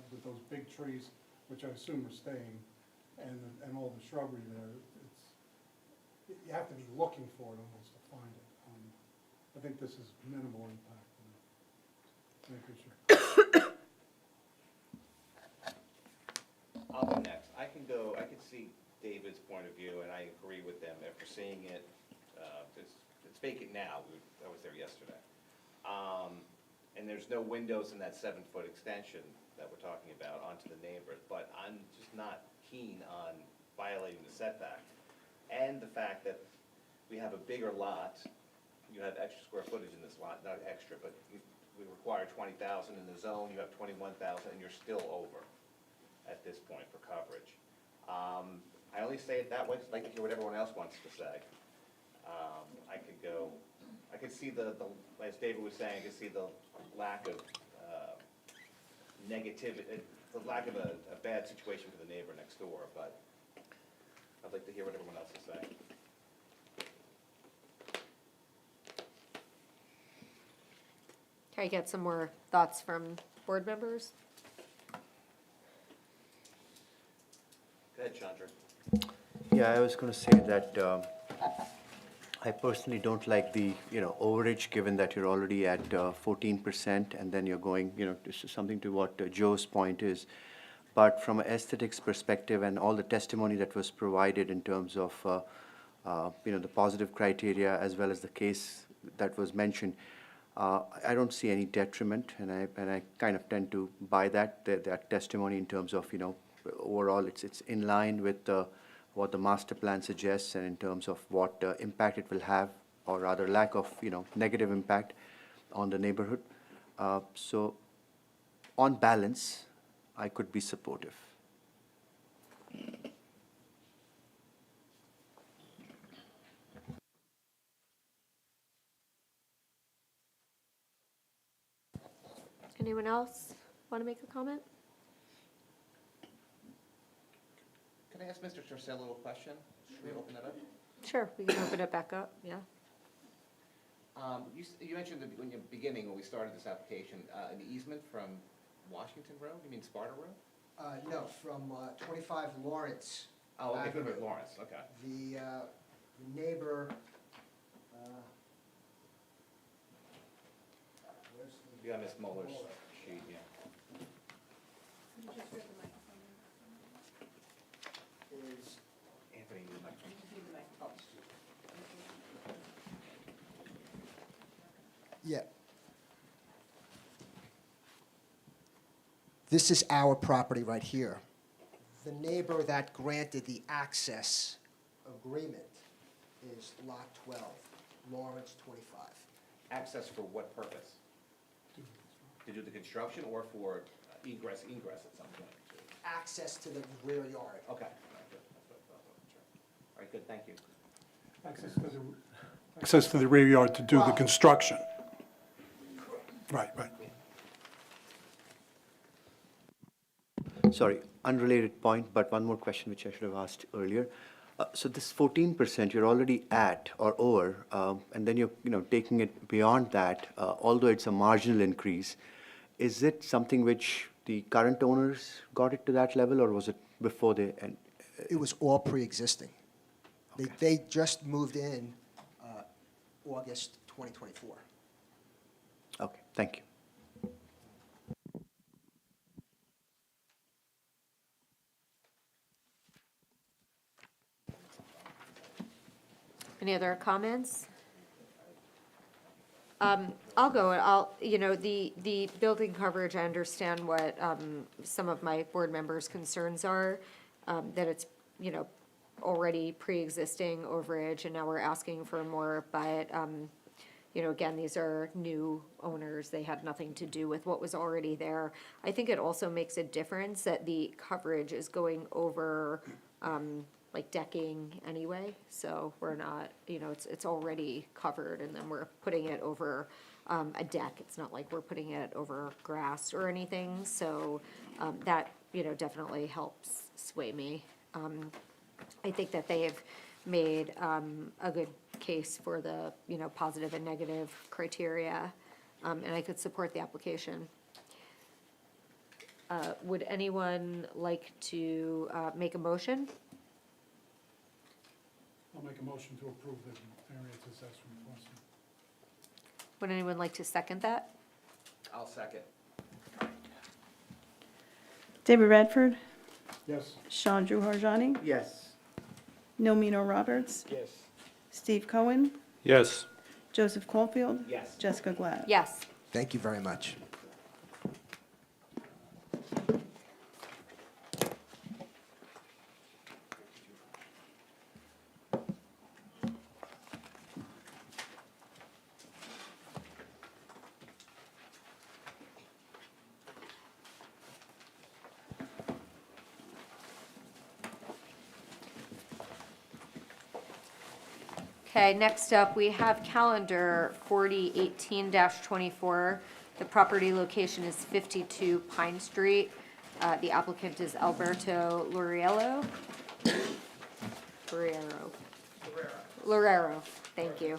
with those big trees, which I assume are staying, and all the shrubbery there, you have to be looking for it almost to find it. I think this is minimal impact. Thank you, sir. I'll go next. I can see David's point of view, and I agree with them after seeing it. It's vacant now. I was there yesterday. And there's no windows in that 7-foot extension that we're talking about onto the neighbor, but I'm just not keen on violating the setback. And the fact that we have a bigger lot, you have extra square footage in this lot, not extra, but we require 20,000 in the zone, you have 21,000, and you're still over at this point for coverage. I only say it that way, I'd like to hear what everyone else wants to say. I could see as David was saying, I could see the lack of negativity, the lack of a bad situation for the neighbor next door, but I'd like to hear what everyone else is saying. Can I get some more thoughts from board members? Go ahead, Chandra. Yeah, I was going to say that I personally don't like the, overage, given that you're already at 14%, and then you're going, this is something to what Joe's point is. But from an aesthetics perspective and all the testimony that was provided in terms of, the positive criteria as well as the case that was mentioned, I don't see any detriment, and I kind of tend to buy that testimony in terms of, overall it's in line with what the master plan suggests, and in terms of what impact it will have, or rather lack of, negative impact on the neighborhood. So on balance, I could be supportive. Anyone else want to make a comment? Can I ask Mr. Torsello a question? Should we open it up? Sure, we can open it back up, yeah. You mentioned in the beginning, when we started this application, an easement from Washington Road? You mean Sparta Road? No, from 25 Lawrence. Oh, okay, Avenue. from Lawrence, okay. The neighbor, where's the? You got Miss Muller's sheet, yeah. Could you just grab the microphone? Is, Anthony, you might. You just need the microphone. oh, yeah. This is our property right here. The neighbor that granted the access agreement is Lot 12, Lawrence 25. Access for what purpose? To do the construction or for egress at some point? Access to the rear yard. Okay. All right, good. That's what I thought, wasn't sure. All right, good, thank you. Access to the rear yard to do the Well- construction. Right, right. Sorry, unrelated point, but one more question which I should have asked earlier. So this 14% you're already at or over, and then you're, taking it beyond that, although it's a marginal increase. Is it something which the current owners got it to that level, or was it before they? And It was all pre-existing. Okay. They just moved in August 2024. okay, thank you. Any other comments? I'll go, the building coverage, I understand what, some of my board members' concerns are, that it's, already pre-existing overage, and now we're asking for more, but, again, these are new owners, they had nothing to do with what was already there. I think it also makes a difference that the coverage is going over, like decking anyway, so we're not, it's already covered, and then we're putting it over a deck. It's not like we're putting it over grass or anything, so that, definitely helps sway me. I think that they have made a good case for the, positive and negative criteria, and I could support the application. Would anyone like to make a motion? I'll make a motion to approve the variances as requested. Would anyone like to second that? I'll second. David Radford, Yes. Sean Drew Harjani, Yes. Neil Mino Roberts, Yes. Steve Cohen, Yes. Joseph Caulfield, Yes. Jessica Glad. Yes. Thank you very much. Okay, next up, we have calendar 4018-24. The property location is 52 Pine Street. The applicant is Alberto Lorello. Lorero, thank you.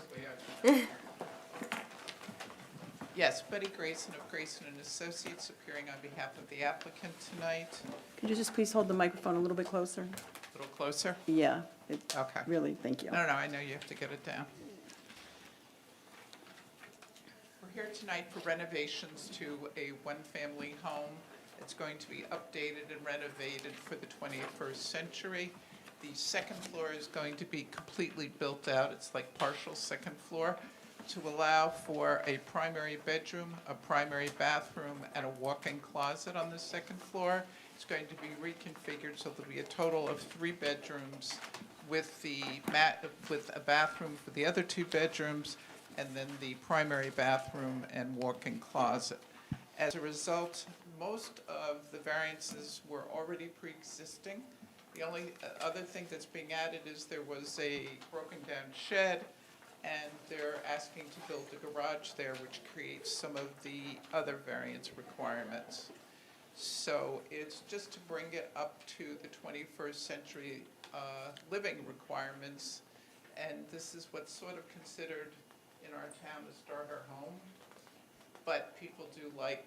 Yes, Betty Grayson of Grayson and Associates, appearing on behalf of the applicant tonight. Could you just please hold the microphone a little bit closer? A little closer? Yeah, Okay. really, thank you. No, I know you have to get it down. We're here tonight for renovations to a one-family home. It's going to be updated and renovated for the 21st century. The second floor is going to be completely built out. It's like partial second floor to allow for a primary bedroom, a primary bathroom, and a walk-in closet on the second floor. It's going to be reconfigured so there'll be a total of 3 bedrooms with with a bathroom for the other 2 bedrooms, and then the primary bathroom and walk-in closet. As a result, most of the variances were already pre-existing. The only other thing that's being added is there was a broken-down shed and they're asking to build a garage there, which creates some of the other variance requirements. So it's just to bring it up to the 21st century living requirements, and this is what's sort of considered in our town a starter home. But people do like,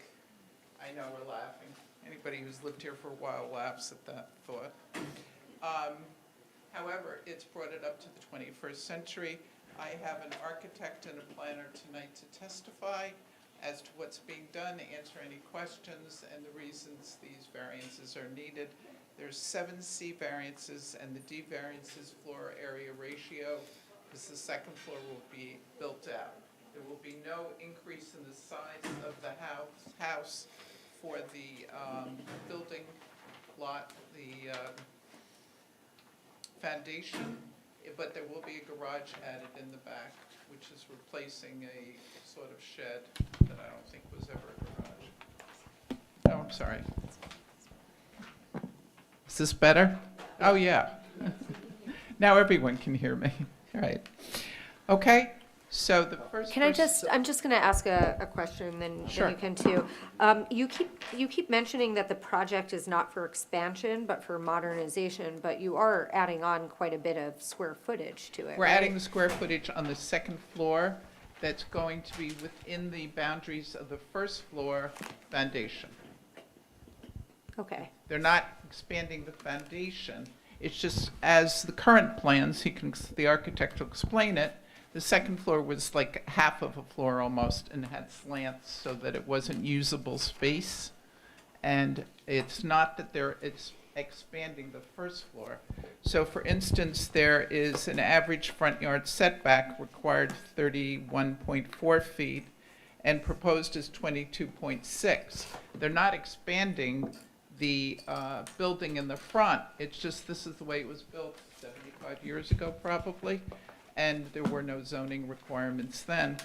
I know we're laughing, anybody who's lived here for a while laughs at that thought. However, it's brought it up to the 21st century. I have an architect and a planner tonight to testify as to what's being done, answer any questions, and the reasons these variances are needed. There's 7 C variances, and the D variance is floor area ratio, because the second floor will be built out. There will be no increase in the size of the house for the building lot, the foundation, but there will be a garage added in the back, which is replacing a sort of shed that I don't think was ever a garage. Oh, I'm sorry. Is this better? Oh, yeah. Now everyone can hear me. All right. Okay, so the first. I'm just gonna ask a question, then Sure. you can too. You keep mentioning that the project is not for expansion, but for modernization, but you are adding on quite a bit of square footage to it, We're right? adding the square footage on the second floor that's going to be within the boundaries of the first floor foundation. Okay, They're not expanding the foundation. It's just, as the current plans, the architect will explain it, the second floor was like half of a floor almost and had slants so that it wasn't usable space. And it's not that it's expanding the first floor. So for instance, there is an average front yard setback required 31.4 feet and proposed is 22.6. They're not expanding the building in the front. It's just this is the way it was built 75 years ago probably, and there were no zoning requirements then.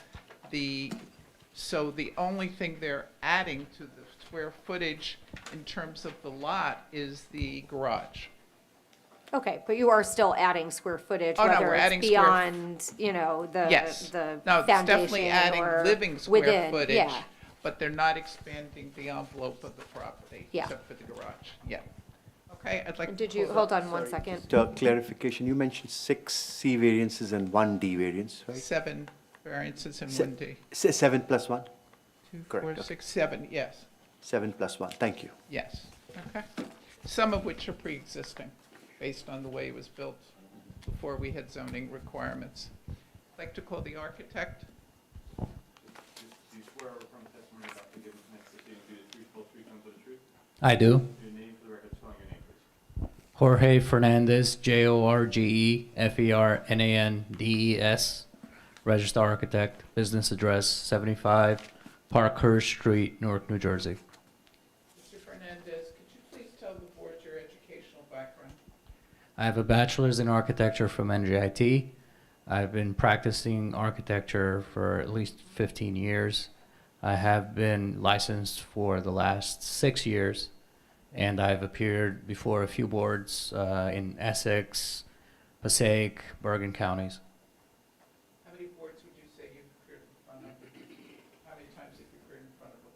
So the only thing they're adding to the square footage in terms of the lot is the garage. okay, but you are still adding square footage, Oh, no, whether we're it's adding beyond, you know, Yes. the No, it's definitely foundation adding or living square within, footage, yeah. but they're not expanding the envelope of the property. Yeah. Except for the garage, yeah. Okay, I'd like to. Did you, pull hold that- on one second. Just a clarification, you mentioned 6 C variances and 1 D variance, right? 7 variances and Se- 1 D. 7 plus 1? 2, Correct, 4, okay. 6, 7, yes, 7 plus 1, thank you. yes, okay. Some of which are pre-existing, based on the way it was built before we had zoning requirements. I'd like to call the architect. Do you swear or affirm the testimony about to give next to being the truth, whole truth, and the truth? I do. Your name for the record, spelling your name, please. Jorge Fernandez, Jorge Fernandez, registered architect, business address 75 Parkhurst Street, Newark, New Jersey. Mr. Fernandez, could you please tell the board your educational background? I have a bachelor's in architecture from NJIT. I've been practicing architecture for at least 15 years. I have been licensed for the last 6 years, and I've appeared before a few boards in Essex, Passaic, Bergen counties. How many boards would you say you've appeared in front of? How many times have you appeared in front of a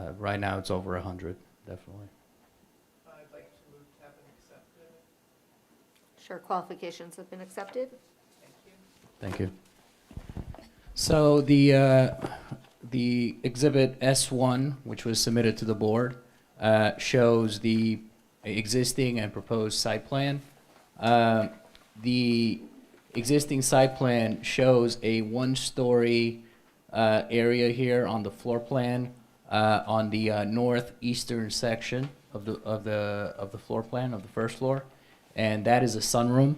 board? Right now, it's over 100, definitely. I'd like to move to have it accepted. Sure, qualifications have been accepted. Thank you. Thank you. So the exhibit S1, which was submitted to the board, shows the existing and proposed site plan. The existing site plan shows a one-story area here on the floor plan on the northeastern section of the floor plan of the first floor, and that is a sunroom.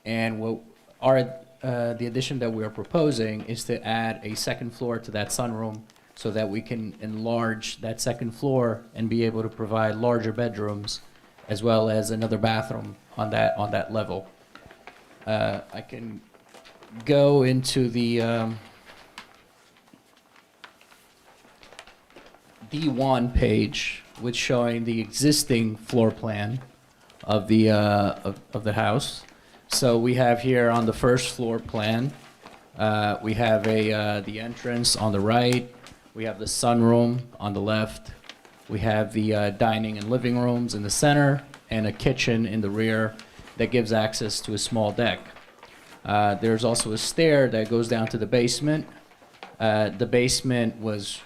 And what the addition that we are proposing is to add a second floor to that sunroom so that we can enlarge that second floor and be able to provide larger bedrooms as well as another bathroom on that level. I can go into the D1 page, which showing the existing floor plan of the house. So we have here on the first floor plan We have the entrance on the right. We have the sunroom on the left. We have the dining and living rooms in the center and a kitchen in the rear that gives access to a small deck. There's also a stair that goes down to the basement. The basement was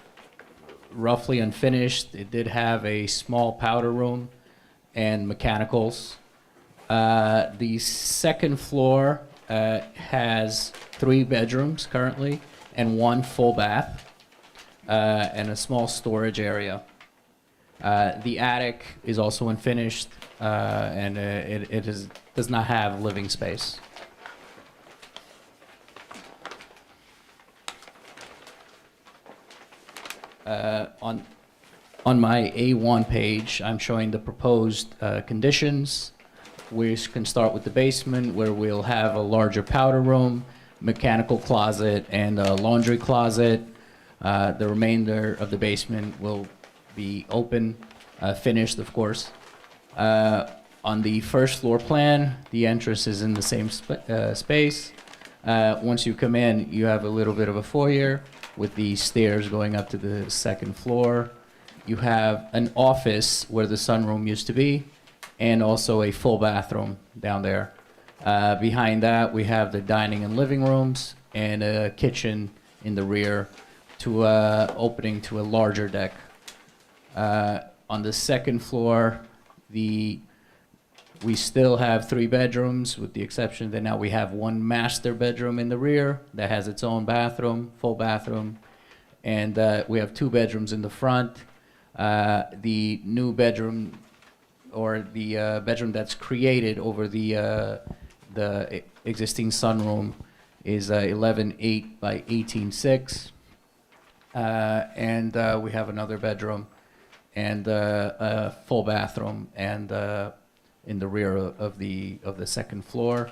roughly unfinished. It did have a small powder room and mechanicals. The second floor has 3 bedrooms currently and 1 full bath and a small storage area. The attic is also unfinished and does not have living space. On my A1 page, I'm showing the proposed conditions. We can start with the basement, where we'll have a larger powder room, mechanical closet, and a laundry closet. The remainder of the basement will be open, finished, of course. On the first floor plan, the entrance is in the same space. Once you come in, you have a little bit of a foyer with the stairs going up to the second floor. You have an office where the sunroom used to be, and also a full bathroom down there. Behind that, we have the dining and living rooms and a kitchen in the rear to opening to a larger deck. On the second floor, we still have 3 bedrooms, with the exception that now we have 1 master bedroom in the rear that has its own bathroom, full bathroom, and we have 2 bedrooms in the front. The new bedroom, or the bedroom that's created over the existing sunroom, is 11.8 by 18.6, and we have another bedroom and a full bathroom and in the rear of the second floor.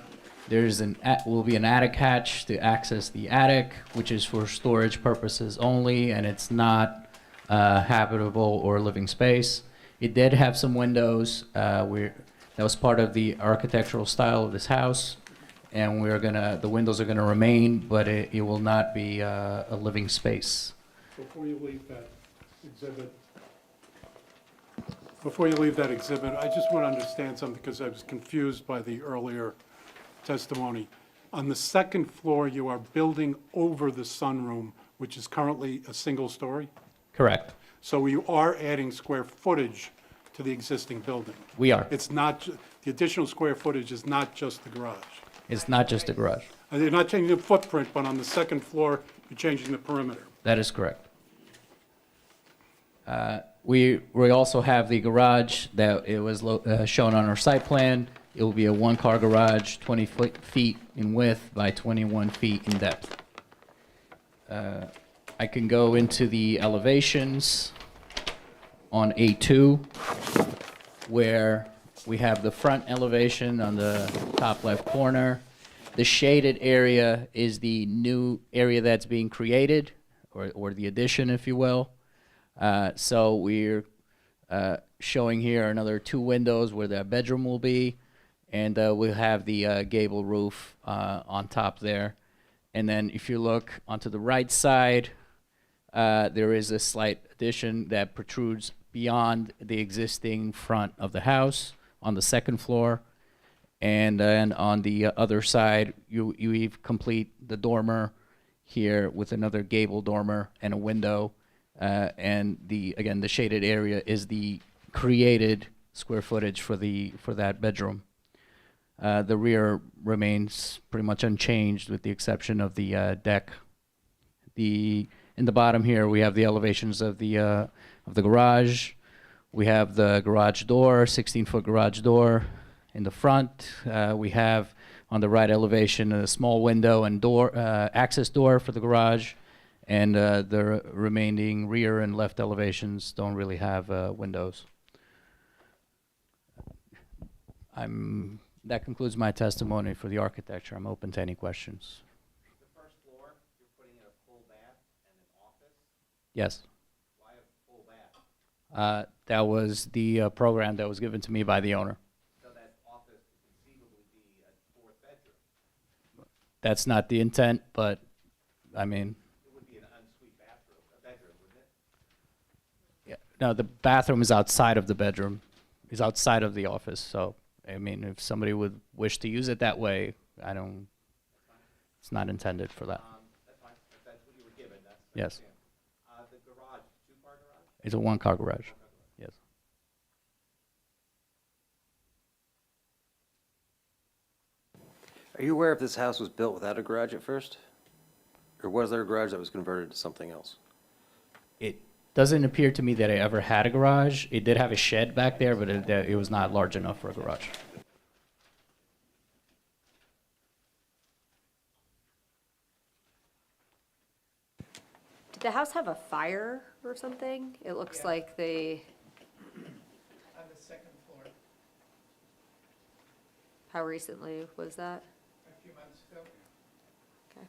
Will be an attic hatch to access the attic, which is for storage purposes only, and it's not habitable or living space. It did have some windows. That was part of the architectural style of this house, and the windows are gonna remain, but it will not be a living space. Before you leave that exhibit, I just want to understand something, because I was confused by the earlier testimony. On the second floor, you are building over the sunroom, which is currently a single story? Correct. So you are adding square footage to the existing building? We are. It's not, the additional square footage is not just the garage? It's not just a garage. You're not changing the footprint, but on the second floor, you're changing the perimeter? That is correct. We also have the garage that it was shown on our site plan. It will be a 1-car garage, 20 feet in width by 21 feet in depth. I can go into the elevations on A2, where we have the front elevation on the top left corner. The shaded area is the new area that's being created, or the addition, if you will. So we're showing here another 2 windows where the bedroom will be, and we'll have the gable roof on top there. And then if you look onto the right side, there is a slight addition that protrudes beyond the existing front of the house on the second floor. And then on the other side, you complete the dormer here with another gable dormer and a window. And again, the shaded area is the created square footage for that bedroom. The rear remains pretty much unchanged, with the exception of the deck. In the bottom here, we have the elevations of the garage. We have the garage door, 16-foot garage door in the front. We have on the right elevation a small window and door, access door for the garage. And the remaining rear and left elevations don't really have windows. That concludes my testimony for the architecture. I'm open to any questions. The first floor, you're putting in a full bath and an office? Yes. Why a full bath? That was the program that was given to me by the owner. So that office could conceivably be a 4th bedroom? That's not the intent, but I mean, It would be an ensuite bathroom, a bedroom, wouldn't it? yeah, no, the bathroom is outside of the bedroom, is outside of the office, so, I mean, if somebody would wish to use it that way, it's not intended for that. That's fine, if that's what you were given, that's. I Yes. understand. The garage, two-car garage? It's a one-car garage, yes. Are you aware if this house was built without a garage at first? Or was there a garage that was converted to something else? It doesn't appear to me that it ever had a garage. It did have a shed back there, but it was not large enough for a garage. Did the house have a fire or something? It looks Yeah. like they, On the second floor, how recently was that? a few months ago. Okay.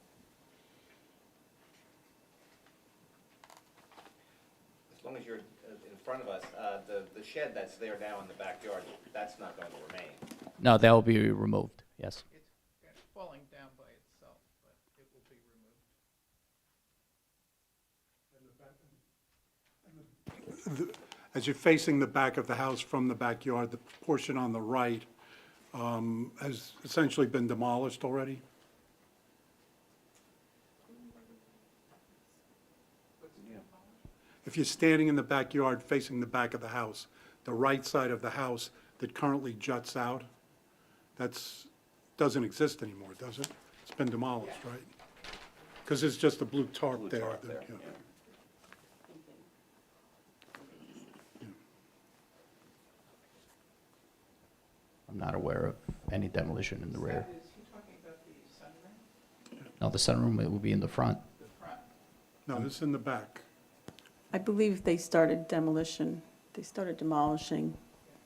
As long as you're in front of us, the shed that's there now in the backyard, that's not going to remain. No, that will be removed, yes. It's falling down by itself, but it will be removed. As you're facing the back of the house from the backyard, the portion on the right has essentially been demolished already. If you're standing in the backyard facing the back of the house, the right side of the house that currently juts out, doesn't exist anymore, does it? It's been demolished, right? Because it's just a blue tarp there. Yeah. I'm not aware of any demolition in the rear. Is he talking about the sunroom? No, the sunroom, it will be in the front. The front? No, this is in the back. I believe they started demolishing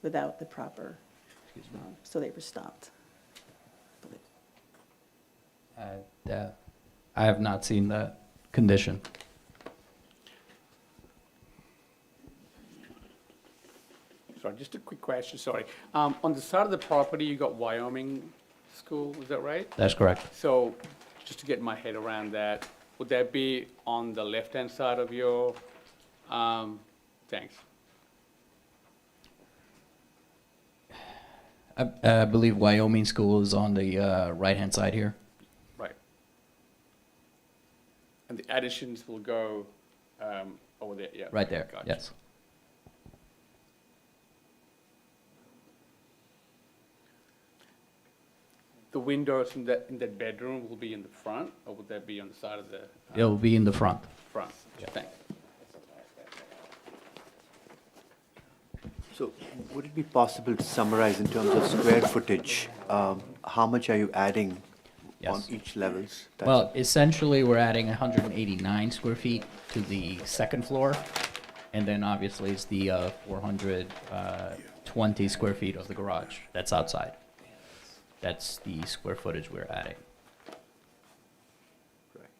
without the proper, so they were stopped. I believe. I have not seen that condition. Sorry, just a quick question, sorry. On the side of the property, you got Wyoming School, is that right? That's correct. So, just to get my head around that, would that be on the left-hand side of your, thanks. I believe Wyoming School is on the right-hand side here. Right. And the additions will go over there, yeah? Right there, Gotcha. yes. The windows in that bedroom will be in the front, or would that be on the side of the? It will be in the front. Front, thanks. So would it be possible to summarize in terms of square footage, how much are you adding on Yes. each levels? That's Well, essentially, we're adding 189 square feet to the second floor, and then obviously it's the 420 square feet of the garage that's outside. That's the square footage we're adding. correct.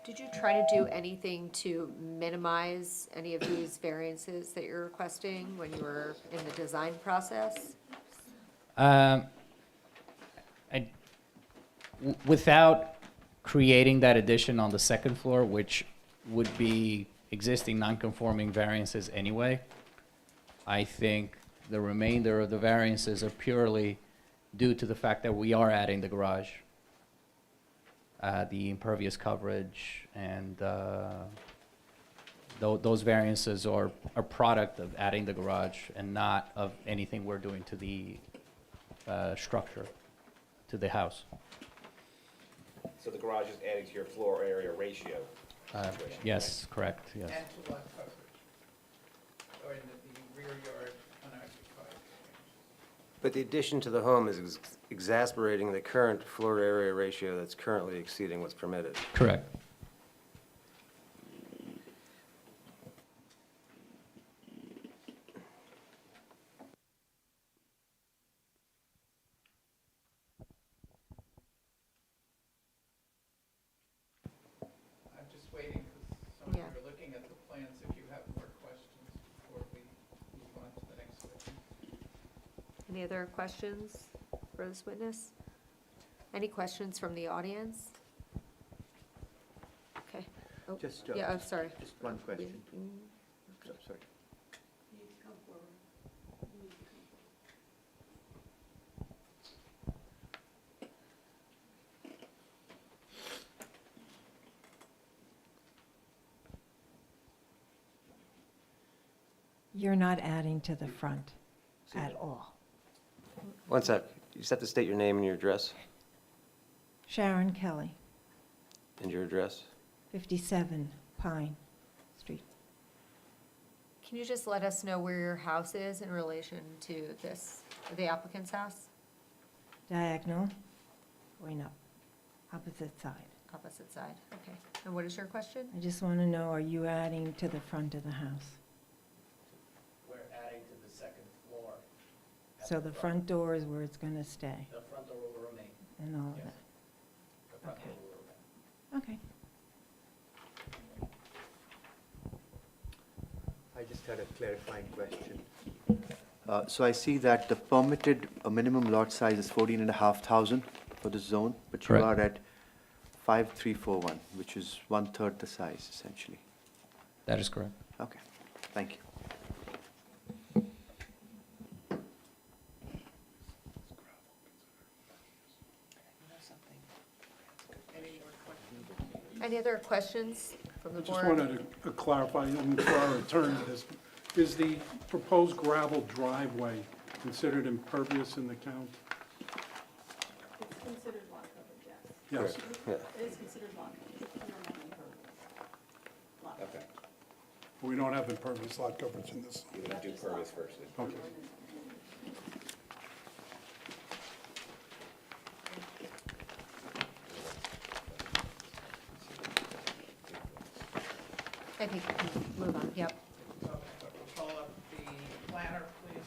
Did you try to do anything to minimize any of these variances that you're requesting when you were in the design process? Without creating that addition on the second floor, which would be existing non-conforming variances anyway, I think the remainder of the variances are purely due to the fact that we are adding the garage, the impervious coverage, and those variances are a product of adding the garage and not of anything we're doing to the structure, to the house. So the garage is adding to your floor area ratio? Yes, correct, yes. And to lot coverage, or in the rear yard unoccupied. But the addition to the home is exacerbating the current floor area ratio that's currently exceeding what's permitted. Correct. I'm just waiting because some of you Yeah. are looking at the plans if you have more questions before we move on to the next witness. Any other questions for this witness? Any questions from the audience? Okay. Oh, Just, yeah, I'm sorry. Just one question. Sorry. You need to come forward. You need to come forward. You're not adding to the front at all. One sec, you just have to state your name and your address, Sharon Kelly, and your address. 57 Pine Street. Can you just let us know where your house is in relation to this, the applicant's house? Diagonal, going up, opposite side. Opposite side, okay. And what is your question? I just want to know, are you adding to the front of the house? We're adding to the second floor. So the front door is where it's going to stay The front door will remain. and all of Yes. that? The front Okay. door will remain. Okay. I just had a clarifying question. So I see that the permitted minimum lot size is 14,500 for the zone, but you Correct. are at 5341, which is 1/3 the size, essentially. That is correct. Okay, thank you. Any other questions from the I just board? wanted to clarify, and for our attorney, this, is the proposed gravel driveway considered impervious in the count? It's considered lot coverage, yes. Yes. Yeah. It is considered lot coverage. We don't have impervious lot coverage. Okay, We don't have impervious lot coverage in this. you're gonna do pervious first. then. Okay. I think we can move on, yep. So, call up the planner, please.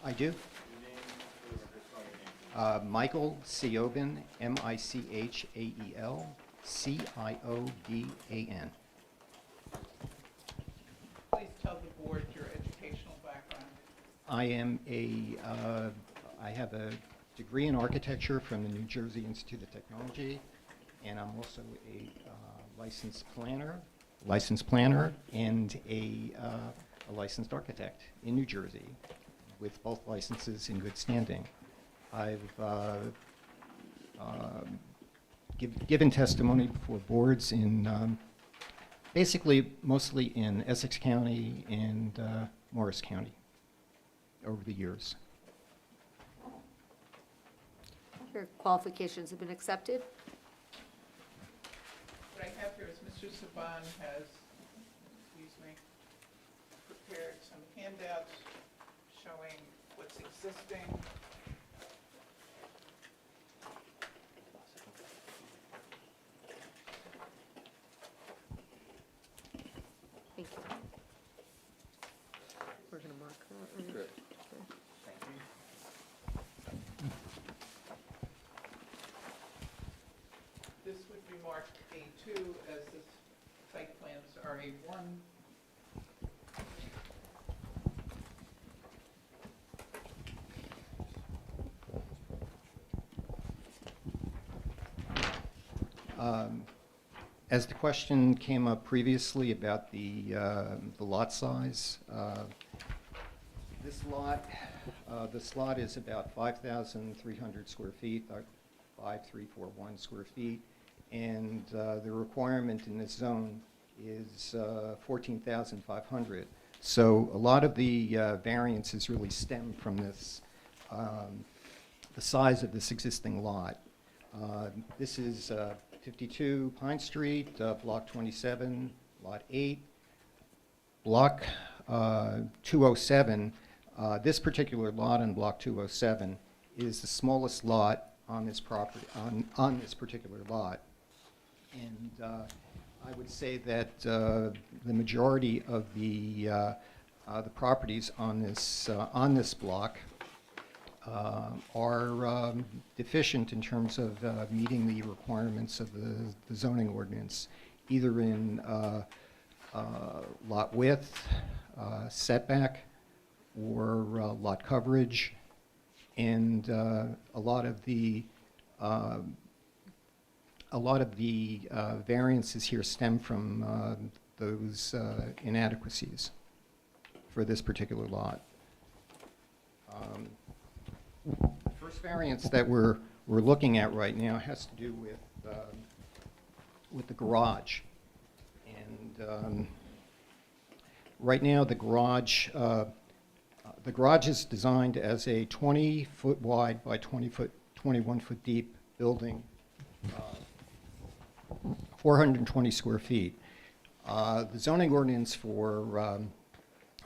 I do. Michael Ciobin, Michael Ciodan. Please tell the board your educational background. I have a degree in architecture from the New Jersey Institute of Technology, and I'm also a licensed planner, and a licensed architect in New Jersey, with both licenses in good standing. I've given testimony before boards in basically mostly in Essex County and Morris County over the years. Your qualifications have been accepted. What I have here is Mr. Saban has, prepared some handouts showing what's existing. Thank you. We're going to mark that. right? Good. Okay. This would be marked A2 as the site plans are A1. As the question came up previously about the lot size, this lot is about 5,300 square feet, 5,341 square feet, and the requirement in this zone is 14,500. So a lot of the variances really stem from this, the size of this existing lot. This is 52 Pine Street, Block 27, Lot 8. Block 207, this particular lot in Block 207 is the smallest lot on this property, on this particular lot. And I would say that the majority of the properties on this block are deficient in terms of meeting the requirements of the zoning ordinance, either in lot width, setback, or lot coverage, and a lot of the variances here stem from those inadequacies for this particular lot. The first variance that we're looking at right now has to do with the garage. And right now, the garage is designed as a 20-foot wide by 21-foot deep building, 420 square feet. The zoning ordinance for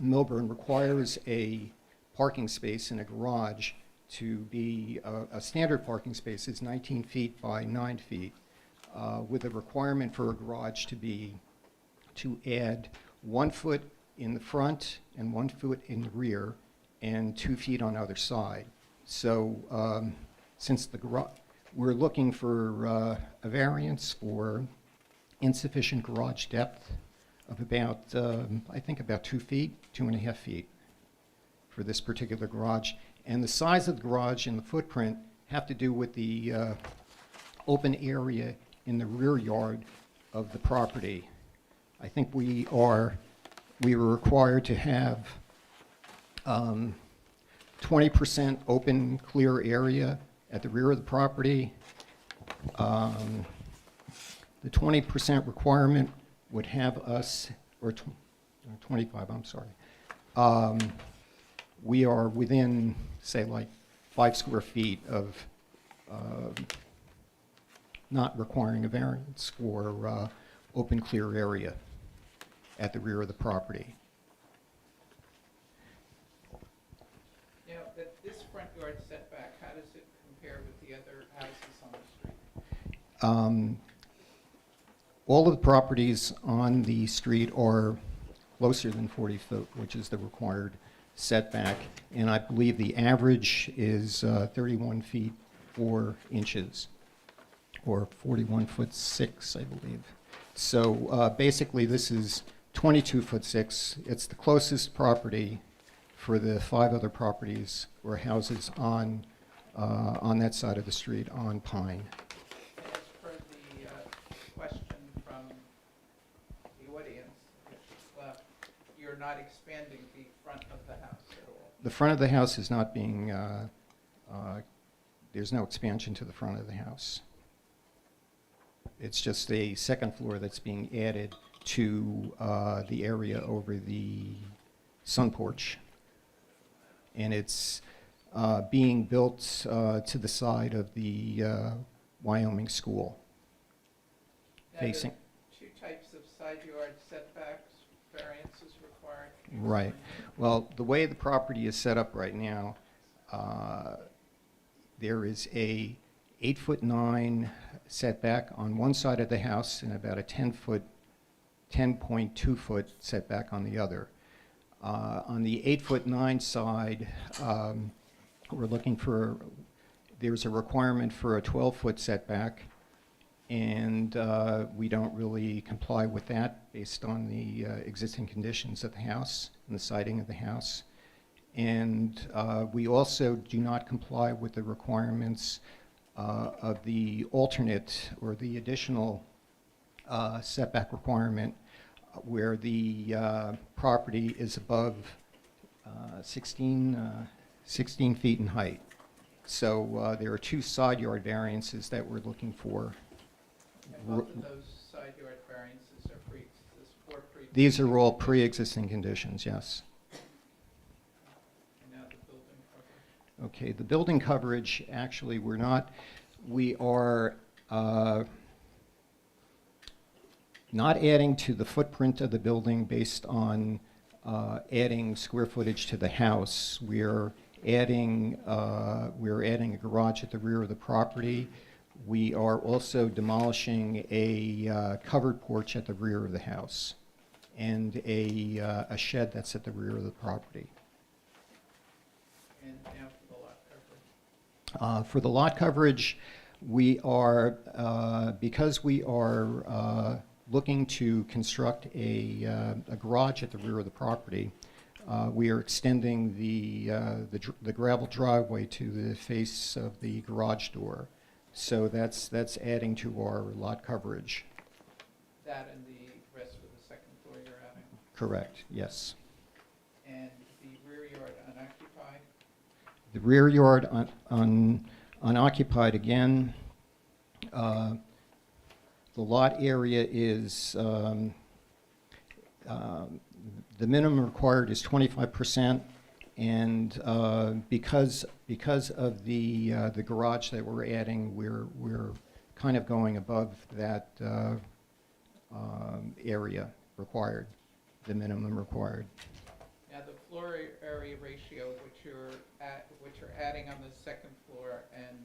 Milburn requires a parking space in a garage to be, a standard parking space is 19 feet by 9 feet, with a requirement for a garage to add 1 foot in the front and 1 foot in the rear and 2 feet on either side. So since the garage, we're looking for a variance for insufficient garage depth of about, I think about 2 feet, 2.5 feet for this particular garage. And the size of the garage and the footprint have to do with the open area in the rear yard of the property. I think we were required to have 20% open clear area at the rear of the property. The 20% requirement would have us, or 25, I'm sorry. We are within, say, like 5 square feet of not requiring a variance for open clear area at the rear of the property. Now, this front yard setback, how does it compare with the other houses on the street? All of the properties on the street are closer than 40 foot, which is the required setback, and I believe the average is 31 feet 4 inches, or 41 foot 6, I believe. So basically, this is 22 foot 6. It's the closest property for the 5 other properties or houses on that side of the street on Pine. As per the question from the audience, which is left, you're not expanding the front of the house at all? The front of the house is not being, there's no expansion to the front of the house. It's just a second floor that's being added to the area over the sun porch. And it's being built to the side of the Wyoming school. Now, Facing. there are 2 types of side yard setbacks, variances required. Can you Right. explain? Well, the way the property is set up right now, there is a 8'9" setback on one side of the house and about a 10.2 foot setback on the other. On the 8'9" side, we're looking for, there's a requirement for a 12-foot setback, and we don't really comply with that based on the existing conditions of the house and the siding of the house. And we also do not comply with the requirements of the alternate or the additional setback requirement where the property is above 16 feet in height. So there are 2 side yard variances that we're looking for. And both of those side yard variances are pre-existing? These are all pre-existing conditions, yes. And now the building coverage? Okay, the building coverage, actually, we are not adding to the footprint of the building based on adding square footage to the house. We're adding a garage at the rear of the property. We are also demolishing a covered porch at the rear of the house and a shed that's at the rear of the property. And now for the lot coverage. For the lot coverage, we are, because we are looking to construct a garage at the rear of the property, we are extending the gravel driveway to the face of the garage door. So that's adding to our lot coverage. That and the rest of the second floor you're adding? Correct, yes. And the rear yard unoccupied? The rear yard unoccupied again. The lot area is, the minimum required is 25%, and because of the garage that we're adding, we're kind of going above that area required, the minimum required. Now, the floor area ratio, which you're adding on the second floor and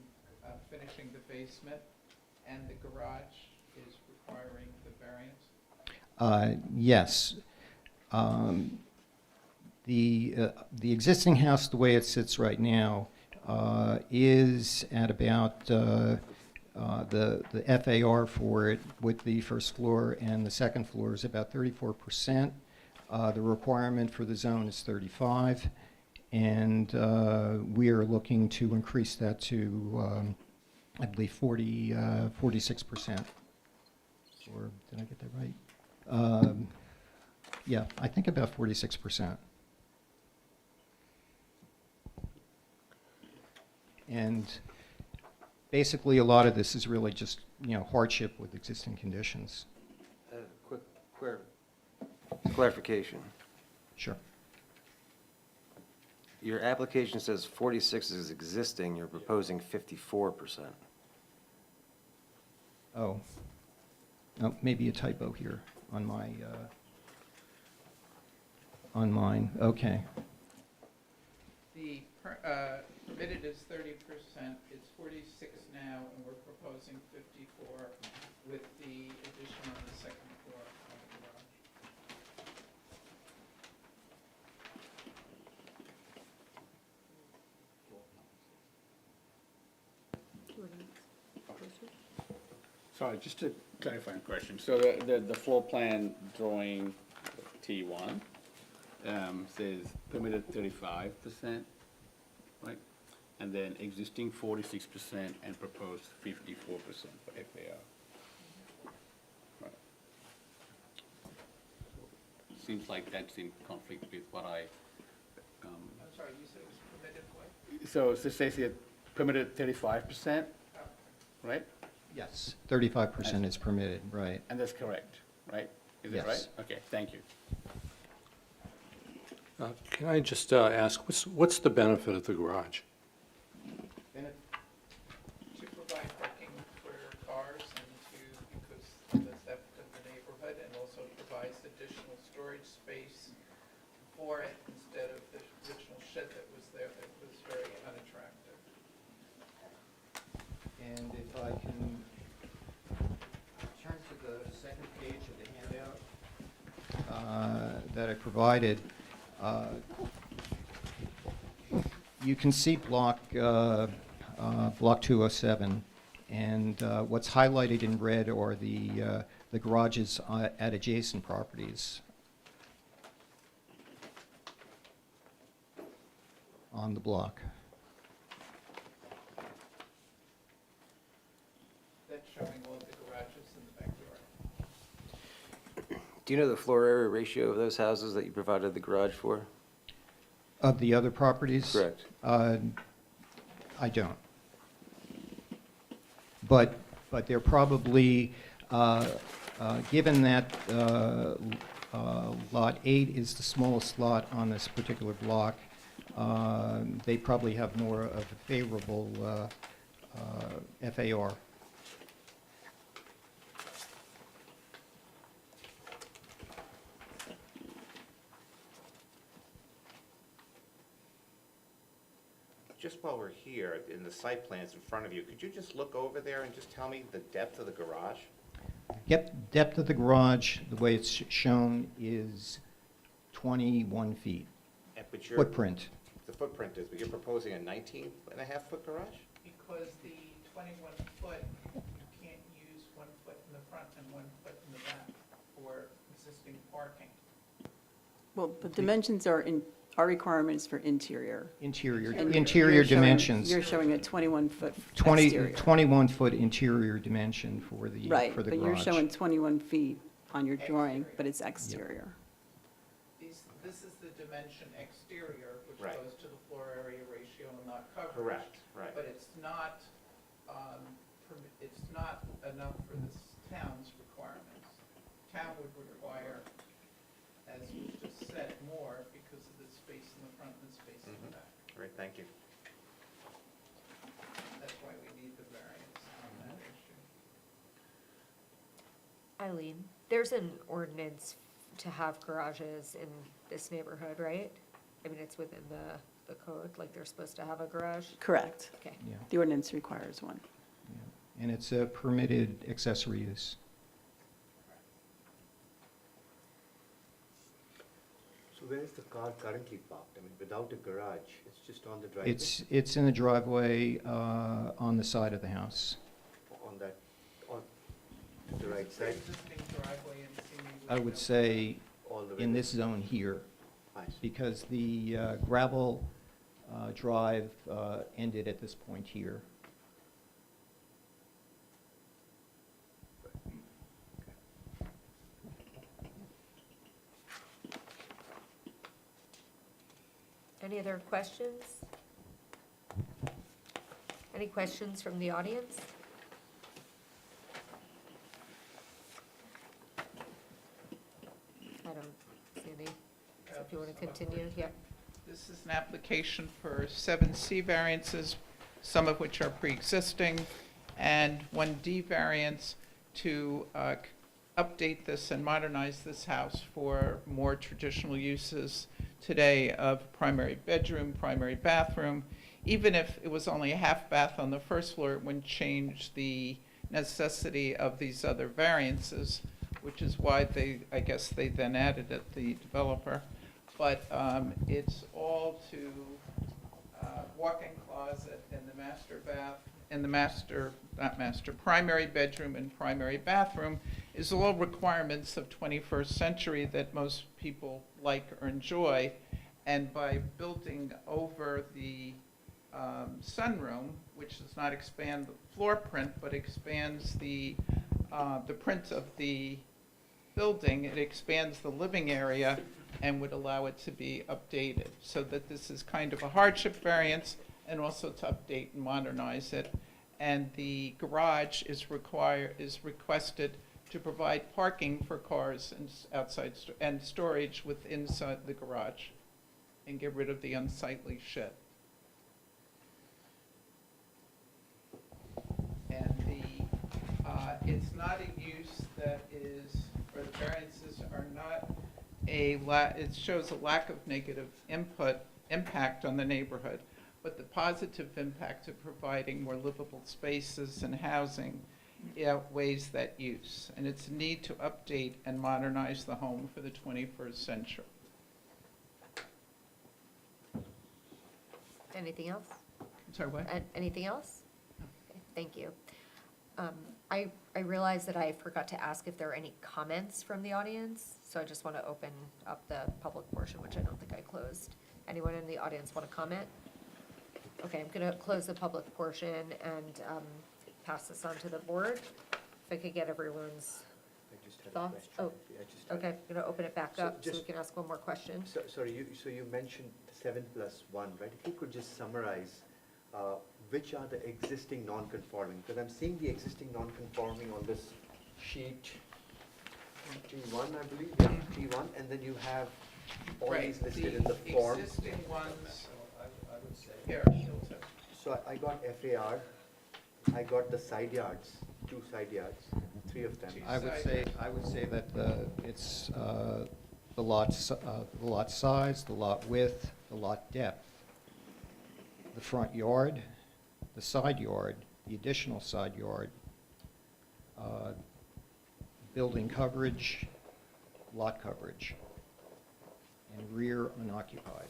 finishing the basement, and the garage is requiring the variance? Yes. The existing house, the way it sits right now, is at about the FAR for it with the first floor and the second floor is about 34%. The requirement for the zone is 35, and we are looking to increase that to, I believe, 46%. Or did I get that right? Yeah, I think about 46%. And basically, a lot of this is really just, hardship with existing conditions. Quick clarification. Sure. Your application says 46 is existing, you're proposing 54%. Oh, maybe a typo here on my, on mine. Okay. The permitted is 30%, it's 46 now, and we're proposing 54 with the addition on the second floor of the garage. Sorry, just a clarifying question. So the floor plan drawing T1 says permitted 35%, right? And then existing 46% and proposed 54% for FAR. Right. Seems like that's in conflict with what I. I'm sorry, you said it was permitted what? So it says here permitted 35%, right? Yes, 35% is permitted, right. And that's correct, right? Is it Yes. right? Okay, thank you. Can I just ask, what's the benefit of the garage? To provide parking for cars and because the theft of the neighborhood, and also provides additional storage space for it instead of the original shed that was there that was very unattractive. And if I can turn to the second page of the handout that I provided, you can see block 207, and what's highlighted in red are the garages at adjacent properties on the block. That's showing all of the garages in the backyard. Do you know the floor area ratio of those houses that you provided the garage for? Of the other properties? Correct. I don't. But they're probably, given that Lot 8 is the smallest lot on this particular block, they probably have more of a favorable FAR. Just while we're here, in the site plans in front of you, could you just look over there and just tell me the depth of the garage? Depth of the garage, the way it's shown, is 21 feet. But your Footprint. The footprint is, but you're proposing a 19.5-foot garage? because the 21 foot, you can't use 1 foot in the front and 1 foot in the back for existing parking. Well, the dimensions are in, our requirement is for interior. Interior, And interior you're showing- dimensions. You're showing a 21-foot 20, exterior. 21-foot interior dimension for the garage. Right, but you're showing 21 feet on your drawing, but it's exterior. This is the dimension exterior, which Right. goes to the floor area ratio and lot coverage. Correct, right. But it's not, it's not enough for this town's requirements. Town would require, as you just said, more because of the space in the front and the space in the back. Great, thank you. That's why we need the variance on that issue. Eileen, there's an ordinance to have garages in this neighborhood, right? I mean, it's within the code, like they're supposed to have a garage? Correct. Okay. Yeah, The ordinance requires one. yeah. And it's a permitted accessory use. So where is the car currently parked? I mean, without a garage, it's just on the driveway? It's in the driveway on the side of the house. On that, on the right side, Existing driveway and see. I would say all the way? in this zone here, I see. because the gravel drive ended at this point here. Any other questions? Any questions from the audience? I don't see any. So if you want to continue, yeah. This is an application for 7 C variances, some of which are pre-existing, and 1D variance to update this and modernize this house for more traditional uses today of primary bedroom, primary bathroom. Even if it was only a half bath on the first floor, it wouldn't change the necessity of these other variances, which is why I guess they then added it, the developer. But it's all to walk-in closet in the master bath, in the primary bedroom and primary bathroom is all requirements of 21st century that most people like or enjoy. And by building over the sunroom, which does not expand the floor print, but expands the print of the building, it expands the living area and would allow it to be updated. So that this is kind of a hardship variance and also to update and modernize it. And the garage is requested to provide parking for cars and outside and storage with inside the garage and get rid of the unsightly shed. And it's not a use that is, or the variances are not it shows a lack of negative impact on the neighborhood, but the positive impact of providing more livable spaces and housing outweighs that use. And it's a need to update and modernize the home for the 21st century. Anything else? I'm sorry, what? Anything else? Okay, thank you. I realize that I forgot to ask if there are any comments from the audience, so I just want to open up the public portion, which I don't think I closed. Anyone in the audience want to comment? Okay, I'm going to close the public portion and pass this on to the board. If I could get everyone's I just had a thoughts? question, Oh, actually. I just had- okay, I'm going to open it back So up so we just- can ask one more question. Sorry, so you mentioned 7+1, right? If you could just summarize, which are the existing non-conforming? Because I'm seeing the existing non-conforming on this sheet, T1, I believe, yeah, T1, and then you have all Right, these listed in the form. The existing ones, I would say. here, So I got FAR, I got the side yards, 2 side yards, 3 of them. I would say that it's the lot size, the lot width, the lot depth, the front yard, the side yard, the additional side yard, building coverage, lot coverage, and rear unoccupied.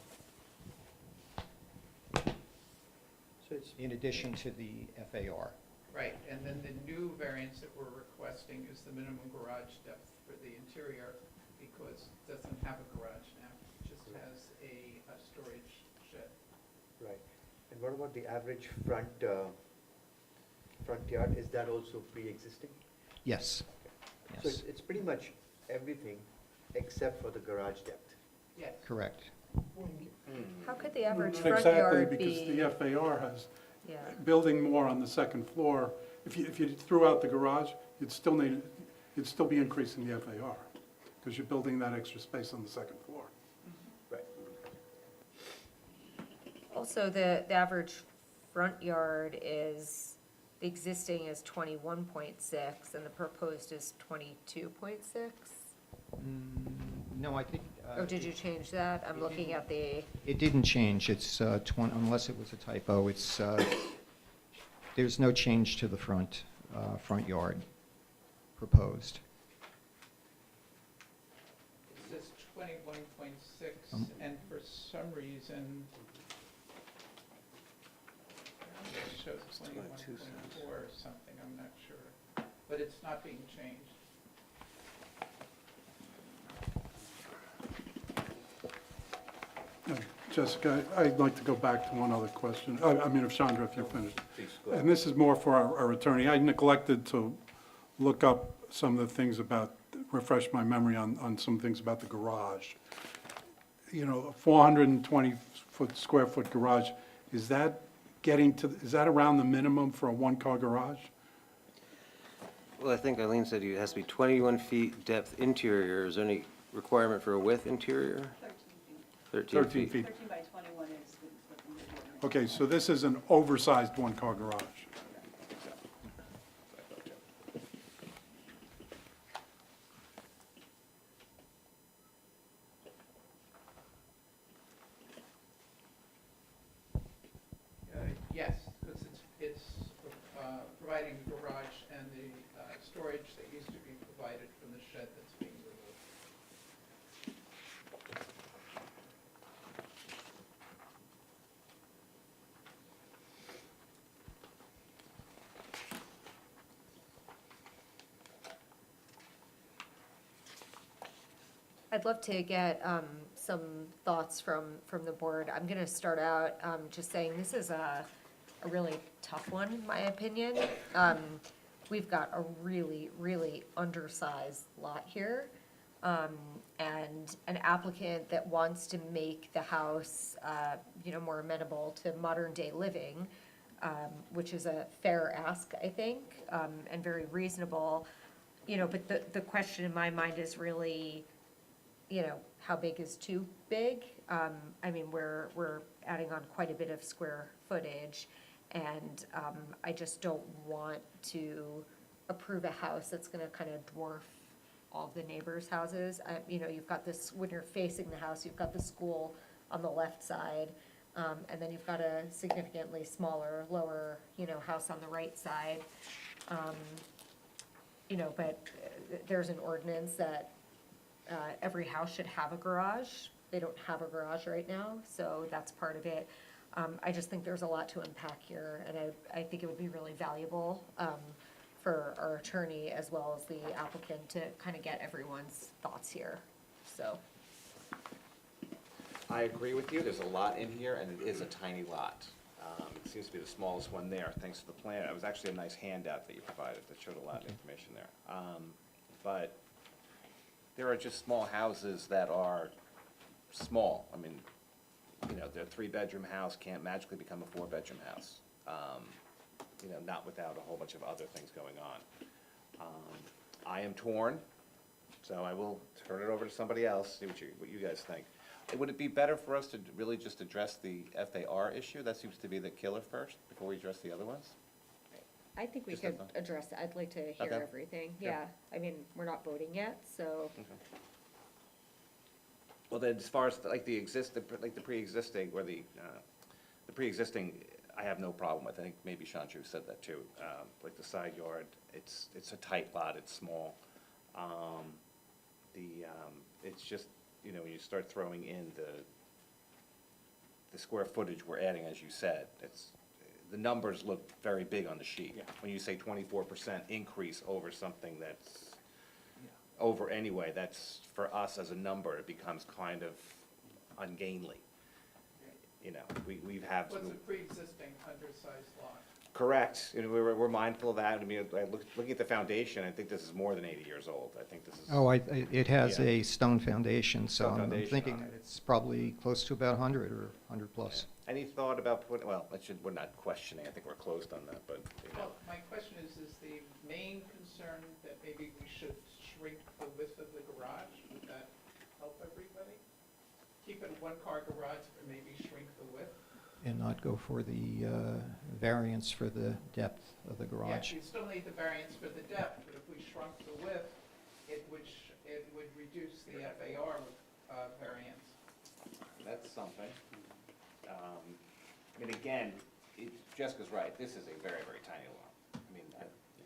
So in addition to the FAR. Right, and then the new variance that we're requesting is the minimum garage depth for the interior, because it doesn't have a garage now, it just has a storage shed. Right. And what about the average front yard? Is that also pre-existing? Yes. So Yes, it's pretty much everything except for the garage depth. Yes. correct. How could the average front Exactly, yard because be? the FAR has, Yeah. building more on the second floor, if you threw out the garage, you'd still be increasing the FAR, because you're building that extra space on the second floor. Right. Also, the average front yard is, the existing is 21.6 and the proposed is 22.6? No, I think. Or did you change that? I'm looking at the, It didn't change. It's 20, unless it was a typo, there's no change to the front yard proposed. It says 21.6, and for some reason, it shows 21.4 or something, I'm not sure. But it's not being changed. Jessica, I'd like to go back to one other question. I mean, if Chandra, if you're finished. Please, go ahead. And this is more for our attorney. I neglected to look up some of the things about, refresh my memory on some things about the garage. You know, a 420 square foot garage, is that is that around the minimum for a one-car garage? Well, I think Eileen said it has to be 21 feet depth interior. Is there any requirement for a width interior? 13 13 feet. feet. 13 by 21 is what the new ordinance. Okay, so this is an oversized one-car garage. Yes, because it's providing the garage and the storage that used to be provided from the shed that's being removed. I'd love to get some thoughts from the board. I'm going to start out just saying this is a really tough one, in my opinion. We've got a really, really undersized lot here, and an applicant that wants to make the house, more amenable to modern-day living, which is a fair ask, I think, and very reasonable. But the question in my mind is really, how big is too big? I mean, we're adding on quite a bit of square footage, and I just don't want to approve a house that's gonna kind of dwarf all of the neighbors' houses. You've got this, when you're facing the house, you've got the school on the left side, and then you've got a significantly smaller, lower, house on the right side. But there's an ordinance that every house should have a garage. They don't have a garage right now, so that's part of it. I just think there's a lot to unpack here, and I think it would be really valuable for our attorney as well as the applicant to kind of get everyone's thoughts here, so. I agree with you, there's a lot in here, and it is a tiny lot. It seems to be the smallest one there, thanks to the plan. It was actually a nice handout that you provided that showed a lot of information there. But there are just small houses that are small. I mean, their three-bedroom house can't magically become a four-bedroom house. Not without a whole bunch of other things going on. I am torn, so I will turn it over to somebody else, see what you guys think. Would it be better for us to really just address the FAR issue? That seems to be the killer first, before we address the other ones? I think we Just could a thought. address it. I'd like to hear Okay. everything, Sure. yeah. I mean, we're not voting yet, so. Okay. Well, then, as far as like the pre-existing, or the pre-existing, I have no problem with. I think maybe Shantru said that too. Like the side yard, it's a tight lot, it's small. It's just, when you start throwing in the square footage we're adding, as you said, the numbers look very big on the sheet. Yeah. When you say 24% increase over something that's over anyway, that's, for us as a number, it becomes kind of ungainly. You know, we've had. What's a pre-existing undersized lot? Correct, and we're mindful of that. I mean, looking at the foundation, I think this is more than 80 years old. I think this is. Oh, it has Yeah. a stone foundation, so Stone I'm foundation thinking on it. that it's probably close to about 100 or 100 plus. Any thought about putting, well, we're not questioning, I think we're closed on that, but, you know. Well, my question is the main concern that maybe we should shrink the width of the garage? Would that help everybody? Keep it a one-car garage, but maybe shrink the width? And not go for the variance for the depth of the Yeah, garage. you still need the variance for the depth, but if we shrunk the width, it would reduce the FAR variance. That's something. I mean, again, Jessica's right, this is a very, very tiny lot. I mean,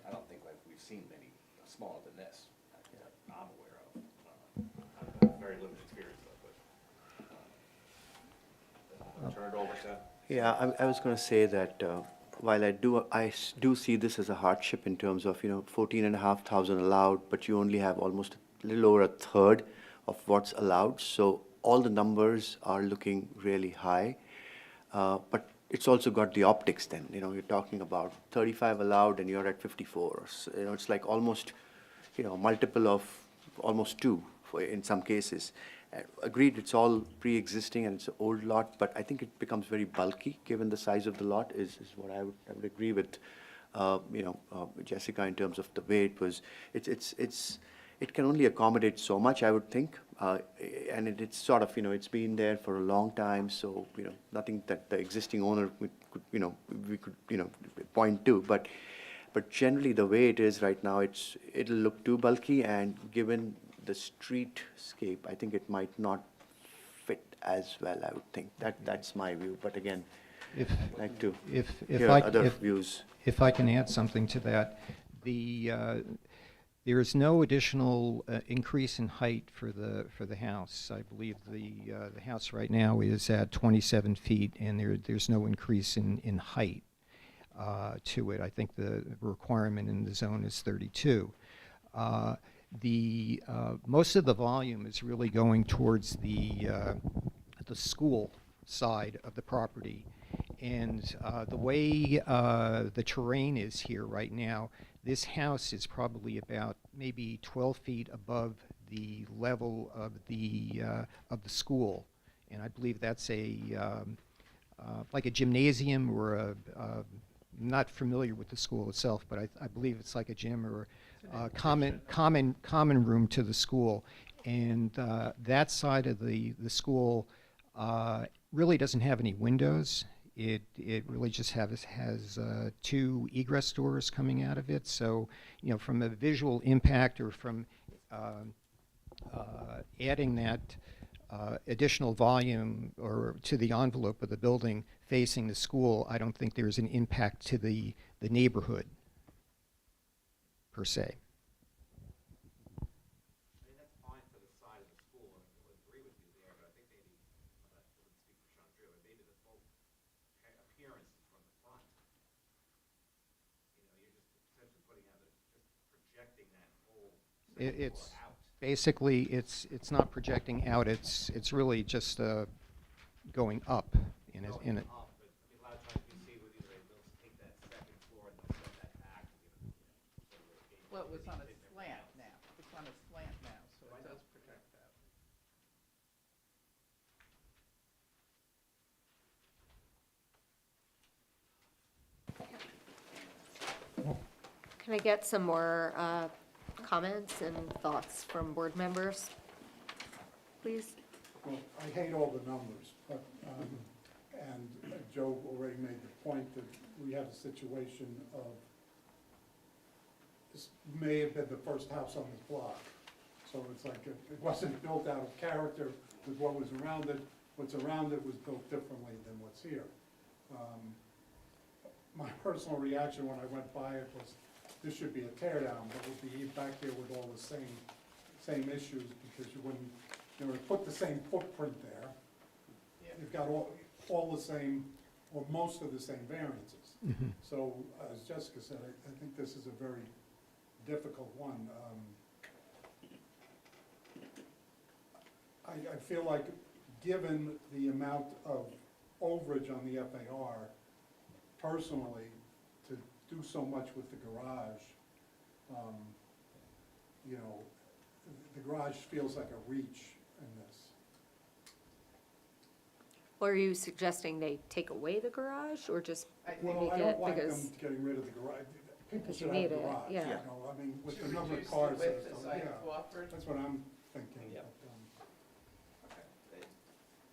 I don't think we've seen many smaller than this, that I'm aware of. I have very limited experience though, but. I'll turn it over to. Yeah, I was going to say that while I do see this as a hardship in terms of, 14,500 allowed, but you only have almost a little over a third of what's allowed. So all the numbers are looking really high. But it's also got the optics then, you're talking about 35 allowed and you're at 54. So, it's like almost, multiple of almost 2 in some cases. Agreed, it's all pre-existing and it's an old lot, but I think it becomes very bulky given the size of the lot is what I would agree with, Jessica, in terms of the way it was. It can only accommodate so much, I would think, and it's sort of, it's been there for a long time, so, nothing that the existing owner we could point to, but generally the way it is right now, it'll look too bulky, and given the streetscape, I think it might not fit as well, I would think. That's my view, but again, If, I'd like to if hear I, other if, views. if I can add something to that, there is no additional increase in height for the house. I believe the house right now is at 27 feet, and there's no increase in height to it. I think the requirement in the zone is 32. Most of the volume is really going towards the school side of the property, and the way the terrain is here right now, this house is probably about maybe 12 feet above the level of the school, and I believe that's like a gymnasium or not familiar with the school itself, but I believe it's like a gym or common room to the school, and that side of the school really doesn't have any windows. It really just has 2 egress doors coming out of it. So, from a visual impact or from adding that additional volume or to the envelope of the building facing the school, I don't think there's an impact to the neighborhood per se. I mean, that's fine for the side of the school, and I would agree with you there, but I think maybe, I wouldn't speak for Sean Drew, but maybe the full appearance is from the front. You're just essentially putting out, just projecting that whole It's out. basically, it's not projecting out, it's really just going up in it. Up, but I mean, a lot of times you see with either they'll take that second floor and they'll set that back and give it, sort of a Well, it was on a slant now. It's on a slant now, so it does protect that. Can I get some more comments and thoughts from board members, please? Well, I hate all the numbers, but, and Joe already made the point that we have a situation of, this may have been the first house on this block. So it's like, it wasn't built out of character with what was around it. What's around it was built differently than what's here. My personal reaction when I went by it was, this should be a tear down, but we'll be back there with all the same issues, because you wouldn't, put the same footprint there. You've got all the same, or most of the same variances. So, as Jessica said, I think this is a very difficult one. I feel like, given the amount of overage on the FAR, personally, to do so much with the garage, you know, the garage feels like a reach in this. Or are you suggesting they take away the garage, or just Well, make I it don't like them because? getting rid of the garage. People Because you should have need a it, garage, you yeah. know, I mean, with To the number of reduce the cars. width that as are- I yeah, offered? that's what I'm thinking. Yep. but, Okay,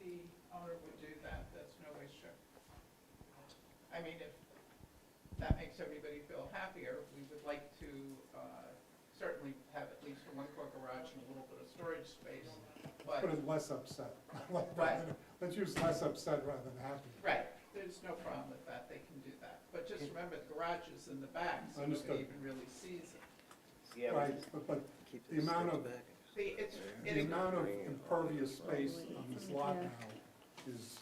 the owner would do that, that's no issue. I mean, if that makes everybody feel happier, we would like to certainly have at least a one-car garage and a little bit of storage space, but, Put it less upset. Right. Let's use less upset rather than happy. right, there's no problem with that, they can do that. But just remember, the garage is in the back, so Understood. nobody even really sees it. Yeah, Right, but the amount of, It the amount of impervious space on this lot Yeah. now is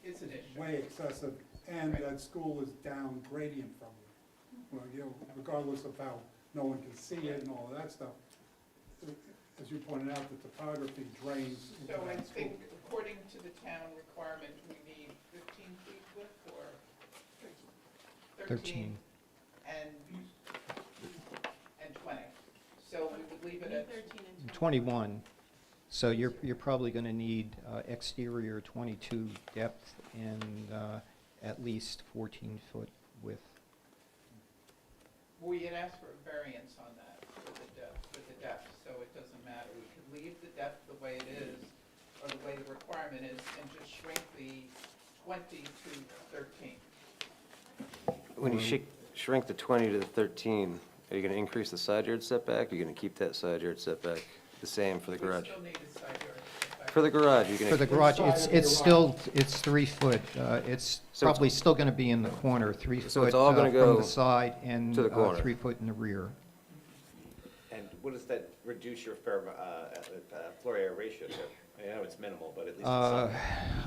is an issue. way excessive, and Right. that school is down gradient from you. Well, you know, regardless of how no one can see it and all of that stuff, as you pointed out, the topography drains into So I that school. think, according to the town requirement, we need 15 feet width or 13 and 20. So we would leave it at 21, so you're probably going to need exterior 22 depth and at least 14-foot width. We had asked for a variance on that with the depth, so it doesn't matter. We could leave the depth the way it is, or the way the requirement is, and just shrink the 20 to 13. When you shrink the 20 to the 13, are you going to increase the side yard setback? Are you going to keep that side yard setback the same for the We garage? still need a side yard setback. For the garage, you're going For to... the garage, Inside of the it's garage. still, it's 3 foot. It's So it's- probably still going to be in the corner, 3 So foot it's all gonna go from the side and to the corner. 3 foot in the rear. And what does that reduce your floor area ratio to? I know it's minimal, but at least it's something.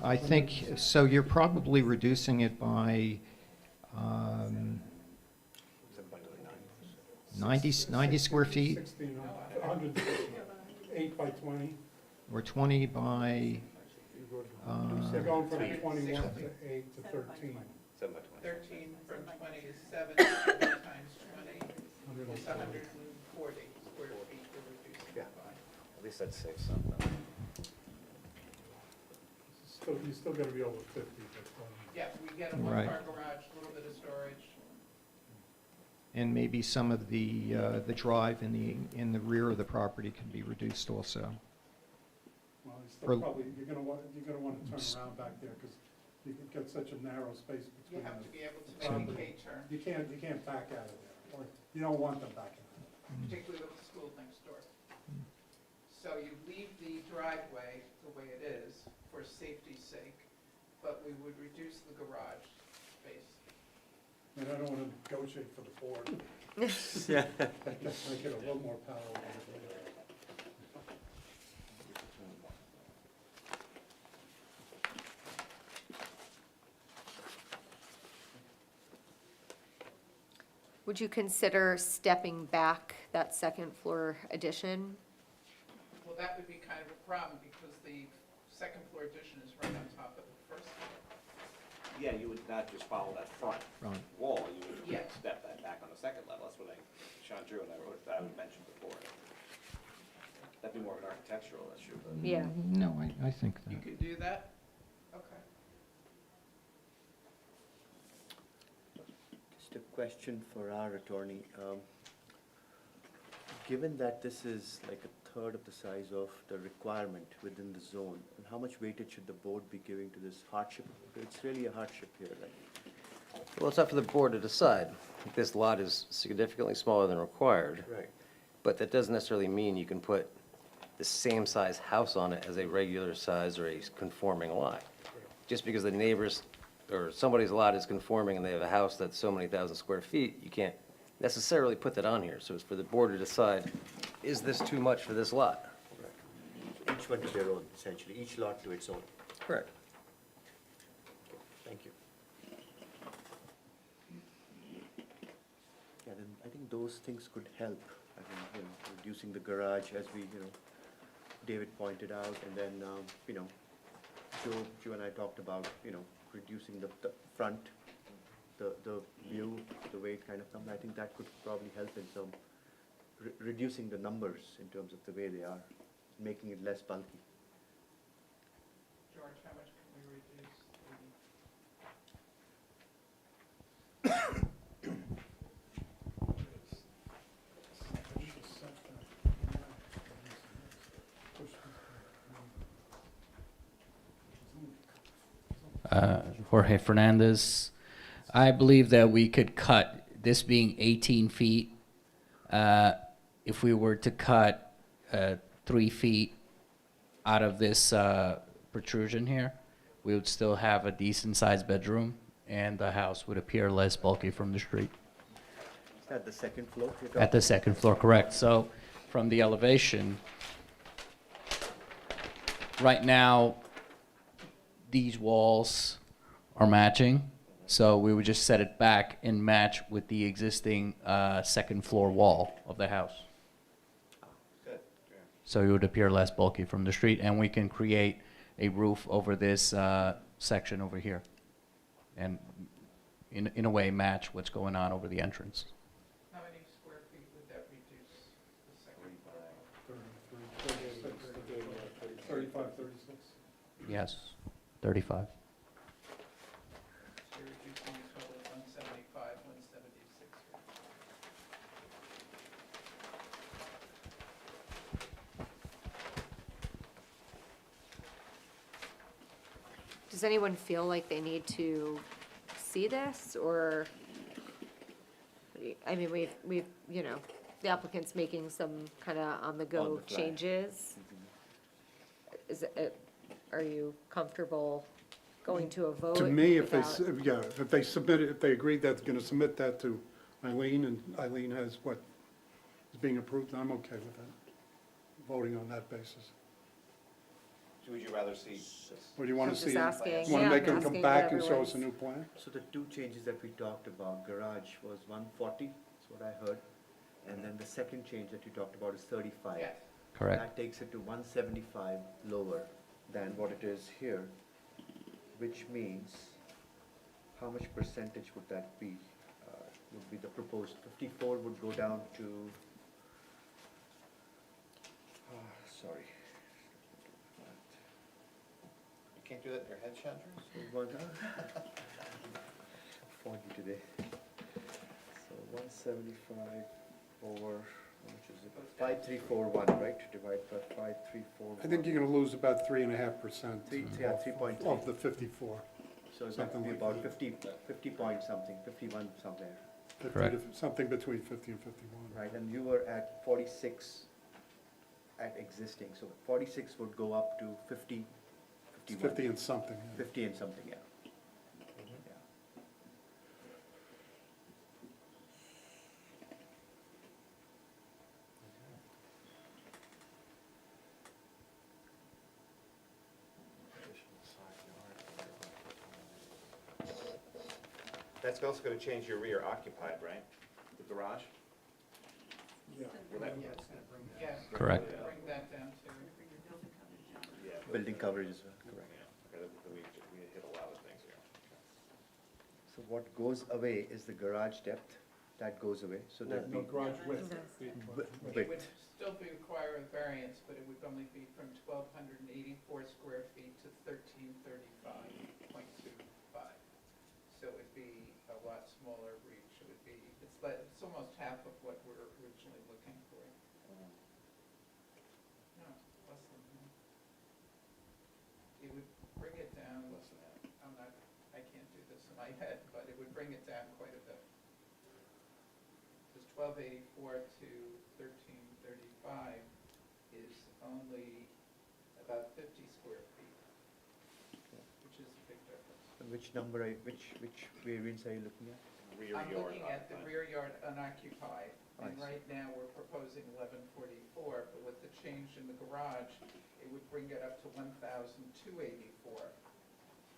I think, so you're probably reducing it by 90 square feet, 100, 8 by 20. or 20 by, They're going from 21 to 8 to 13. 7 by 20. 13 from 20 is 7, 7 times 20 is 140 square feet we're reducing Yeah. it by. At least that saves some. Still, you still gotta be over 50, but, Yeah, we get a Right. one-car garage, a little bit of storage. and maybe some of the drive in the rear of the property can be reduced also. well, you For- still probably, you're gonna want to turn around back there, because you've got such a narrow space You between have to them. be able to make a K-turn, You can't back out of there, or you don't want them backing out. particularly with the school next door. So you leave the driveway the way it is for safety's sake, but we would reduce the garage space. And I don't want to negotiate for the board. Yeah. I get a little more power over the board. Would you consider stepping back that second floor addition? Well, that would be kind of a problem because the second floor addition is right on top of the first floor. Yeah, you would not just follow that front Front. wall, you would Yeah. step that back on the second level. That's what Sean Drew and I mentioned before. That'd be more of an architectural issue, but. Yeah. No, I think You that. could do that? Okay. Just a question for our attorney. Given that this is like a third of the size of the requirement within the zone, and how much weightage should the board be giving to this hardship? It's really a hardship here, right? Well, it's up for the board to decide. This lot is significantly smaller than required, Right. but that doesn't necessarily mean you can put the same size house on it as a regular size or a conforming lot. Just because the neighbors, or somebody's lot is conforming and they have a house that's so many thousand square feet, you can't necessarily put that on here. So it's for the board to decide, is this too much for this lot? Each one to their own, essentially, each lot to its own. Correct. Thank you. those things could help. I mean, reducing the garage as we, David pointed out, and then, Joe and I talked about, reducing the front, the view, the way it kind of comes. I think that could probably help in some, reducing the numbers in terms of the way they are, making it less bulky. George, how much can we reduce Jorge Fernandez. I believe that we could cut, this being 18 feet, if we were to cut 3 feet out of this protrusion here, we would still have a decent sized bedroom and the house would appear less bulky from the street. Is that the second floor? At the second floor, correct. So from the elevation, right now, these walls are matching. So we would just set it back and match with the existing second floor wall of the house. Good. So it would appear less bulky from the street, and we can create a roof over this section over here, and in a way match what's going on over the entrance. How many square feet would that reduce the second floor? 35, 36. Yes, 35. So you're reducing the total 175, 176. Does anyone feel like they need to see this, or, I mean, we've, the applicant's making some kind of on-the-go On the fly. changes. Is it, are you comfortable going to a vote? To me, if without- if they submit it, if they agreed that's gonna submit that to Eileen, and Eileen has what is being approved, I'm okay with that, voting on that basis. Would you rather see? Or do you wanna I'm see? just asking, Wanna yeah, make I'm them come asking back what and show us a everyone's- new plan? So the two changes that we talked about, garage was 140, is what I heard. And then the second change that you talked about is 35. Yes. Correct. That takes it to 175 lower than what it is here, which means, how much percentage would that be? Would be the proposed 54 would go down to, sorry. You can't do that in your head, Chandra? 40 today. So 175 over, how much is it? 5341, right? Divide by 5341. I think you're gonna lose about 3.5% Yeah, 3.3. of the 54. So that something would be like about that. 50 point something, 51 somewhere, 50 Correct. Something between 50 and 51. right? And you were at 46 at existing, so 46 would go up to 50, It's 51. 50 and something. Yeah. 50 and something, yeah. Yeah. That's also gonna change your rear occupied, right? The garage? Yeah. Will that- Yeah. Correct. Bring that down to. Yeah. Building coverage as well, correct. Yeah, okay, we hit a lot of things here. So what goes away is the garage depth, that goes away, so that No, garage width. It would width. still be require a variance, but it would only be from 1,284 square feet to 1,335.25. So it'd be a lot smaller reach. It would be, it's almost half of what we're originally looking for. No, less than that. It would bring it down. Less than that. I can't do this in my head, but it would bring it down quite a bit. Because 1,284 to 1,335 is only about 50 square feet, which is a big difference. Which number, which variance are you looking at? Rear I'm yard looking at the occupied. rear yard unoccupied, I and see. right now we're proposing 1144, but with the change in the garage, it would bring it up to 1,284,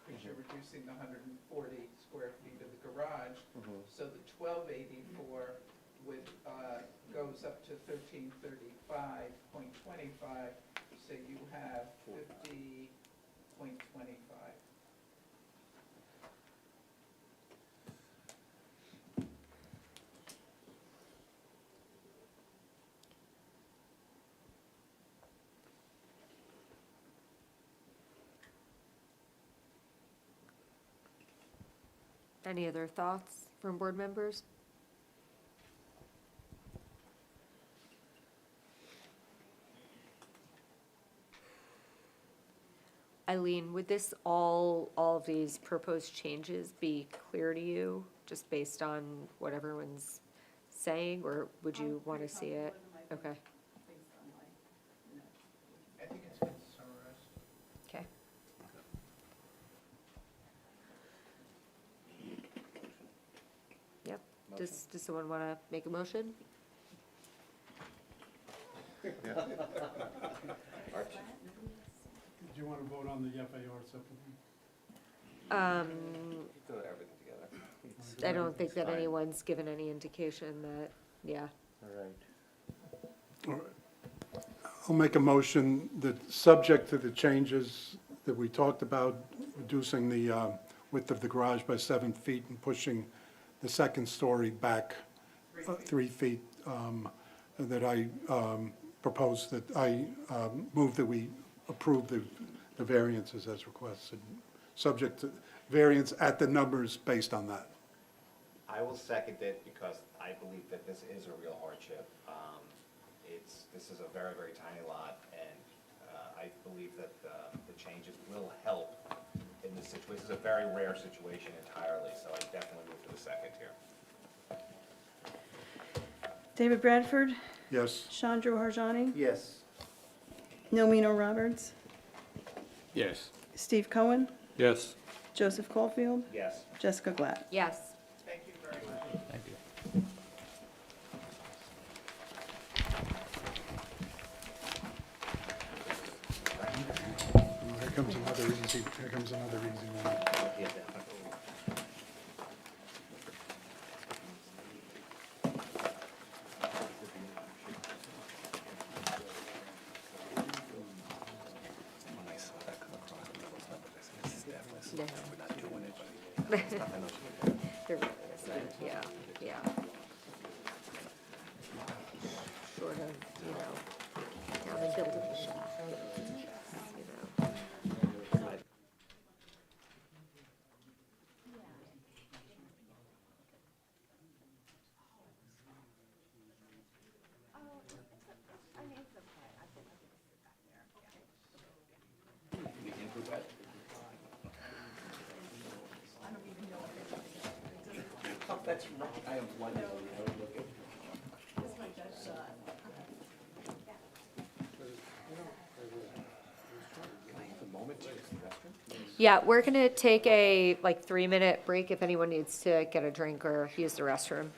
because you're reducing the 140 square feet of the garage. Mhm. So the 1,284 goes up to 1335.25, so you have 50.25. Any other thoughts from board members? Eileen, would this, all of these proposed changes be clear to you, just based on what everyone's saying, or would you want to see it? Okay, Based on my notes. I think it's been summarized. okay. Yep, does someone want to make a motion? Do you want to vote on the FAR separately? Throw everything together. I don't think that Fine. anyone's given any indication that, yeah. All right. All right. I'll make a motion that, subject to the changes that we talked about, reducing the width of the garage by 7 feet and pushing the second story back 3 feet, that I propose that I move that we approve the variances as requested, subject to variance at the numbers based on that. I will second it because I believe that this is a real hardship. This is a very, very tiny lot, and I believe that the changes will help in this situation. This is a very rare situation entirely, so I definitely move for the second here. David Bradford, Yes? Chandra Harjani, Yes. Nomino Roberts, Yes. Steve Cohen, Yes. Joseph Caulfield, Yes. Jessica Glatt. Yes. Thank you very much. Thank you. Here comes another easy one. There really isn't, yeah, yeah. Short of, down and building a shack, That's right, I am wonderful. Yeah, we're gonna take a 3-minute break if anyone needs to get a drink or use the restroom.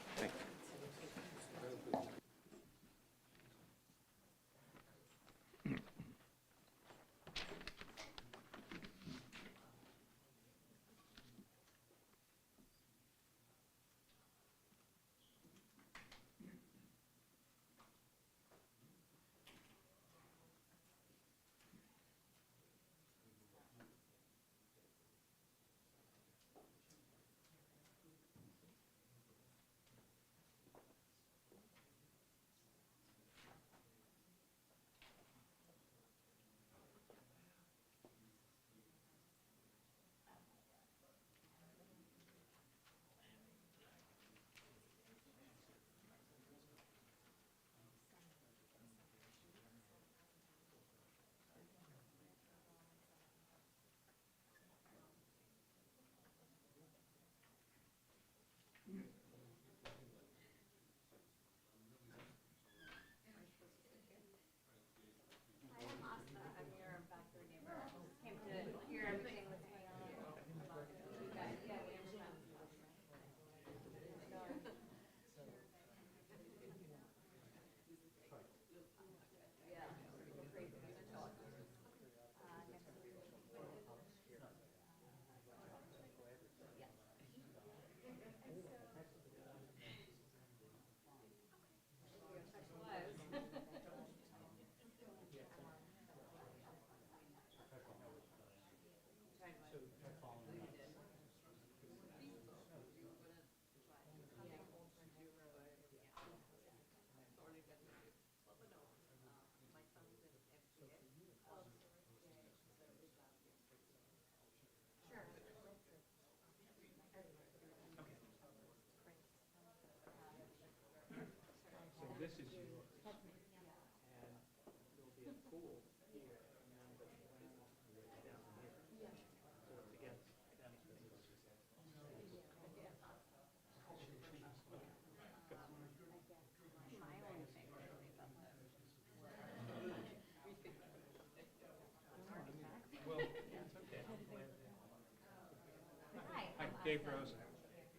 Dave Rosen.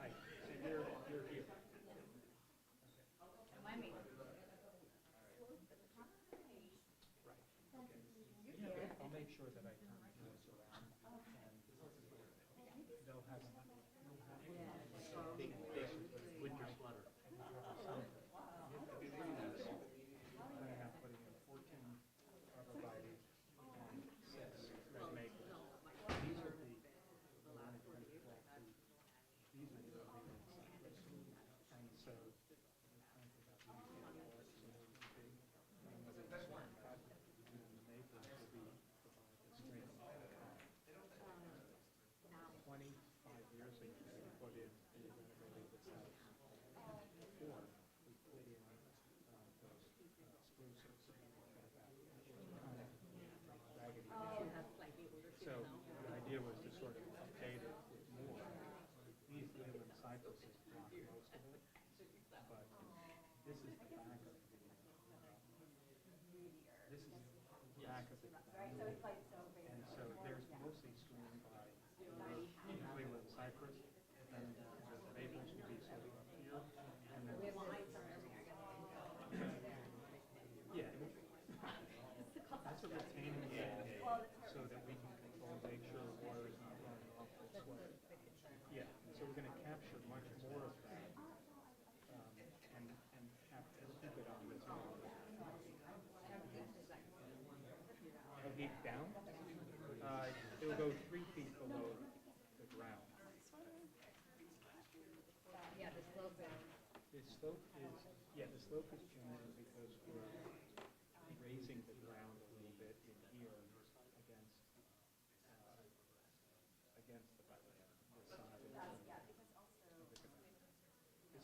Hi. So you're here. I'll make sure that I turn yours around, and they'll have a big with your sweater. I'm now putting in 14 arborvitae and 6 red maples. These are the only 12 feet. These are the only cypress. And so we're planting about these apart, so they're big. And with the swing cut, and then the maples will be provide the screen. 25 years ago, we put in, we renovated this house. Before, we put in those spruces that kind of raggedy. So the idea was to sort of update it with more. These Leyland cypresses block most of it, but this is the back of the, this is the back of the and so there's mostly screened by Leyland cypress, and the maples will be sort of up here, and then yeah, that's a retaining wall, so that we can control, make sure the water is not running off this way. Yeah, and so we're going to capture much more of that, and keep it on this wall. Deep down, it'll go 3 feet below the ground. Yeah, the slope is. The slope is, the slope is changing because we're raising the ground a little bit in here against the side of the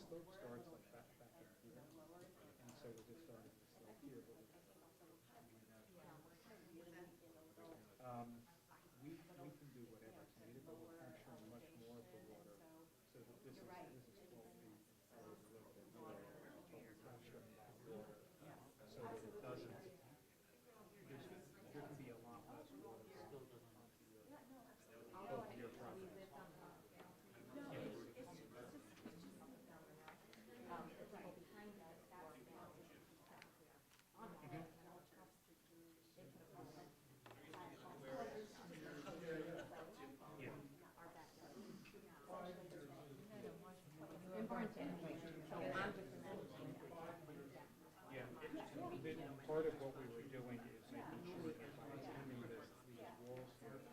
slope starts like back in here, and so we're just starting the slope here. But we can do whatever's needed, but we're capturing much more of the water, so that this is 12 feet, or a little bit more, but we're capturing that water, so that it doesn't, there can be a lot less water still onto your property. Part of what we were doing is making sure that by extending these walls here, we